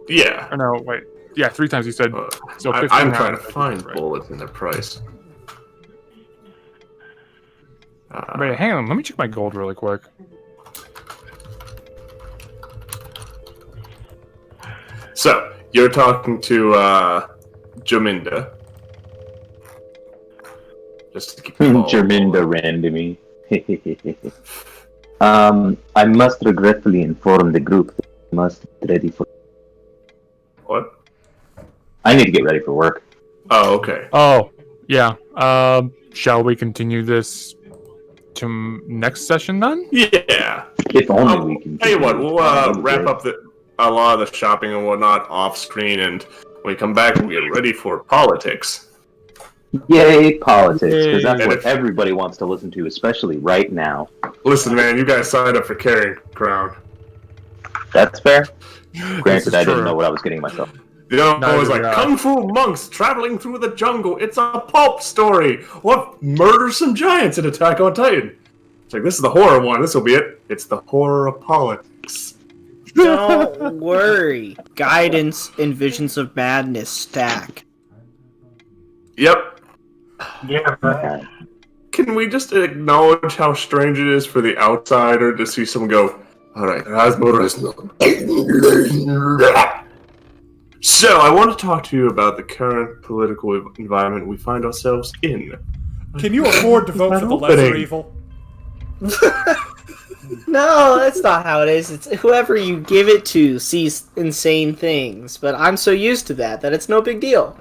Yeah. Or no, wait. Yeah, 3 times you said. So 15 I'm rounds. trying to find bullets in their price. Wait, hang on. Let me check my gold really quick. So, you're talking to Jaminda. Just to keep Jaminda randomly. I must regretfully inform the group that I must get ready for... What? I need to get ready for work. Oh, okay. Oh, yeah. Shall we continue this to next session then? Yeah. If only we can. Tell you what, we'll wrap up a lot of the shopping and whatnot off screen, and when we come back, we'll get ready for politics. Yay, politics, because that's what everybody wants to listen to, especially right now. Listen, man, you guys signed up for Carrion Crown. That's fair. Granted, I didn't know what I was getting myself. You know, it was like Kung Fu monks traveling through the jungle. It's a pulp story. What? Murder some giants in Attack on Titan. It's like, this is the horror one. This will be it. It's the horror of politics. Don't worry. Guidance and Visions of Madness stack. Yep. Yeah, right. Can we just acknowledge how strange it is for the outsider to see someone go, alright, so I want to talk to you about the current political environment we find ourselves in. Can you afford to vote for the lesser evil? No, that's not how it is. It's whoever you give it to sees insane things, but I'm so used to that it's no big deal.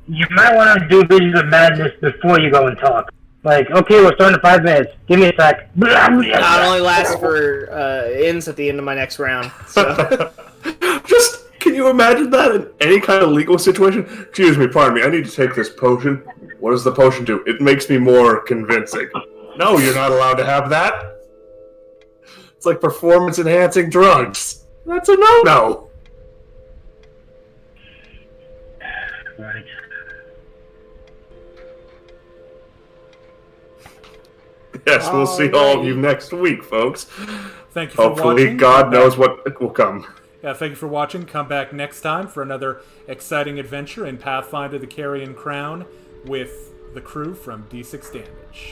You might want to do Visions of Madness before you go and talk. Like, okay, we're starting in 5 minutes. Give me a sec. It only lasts for ends at the end of my next round. So. Just, can you imagine that in any kind of legal situation? Excuse me, pardon me, I need to take this potion. What does the potion do? It makes me more convincing. No, you're not allowed to have that. It's like performance-enhancing drugs. That's a no-no. Right. Yes, we'll see all of you next week, folks. Thank you for Hopefully, watching. God knows what will come. Yeah, thank you for watching. Come back next time for another exciting adventure in Pathfinder: The Carrion Crown with the crew from D6 Damage.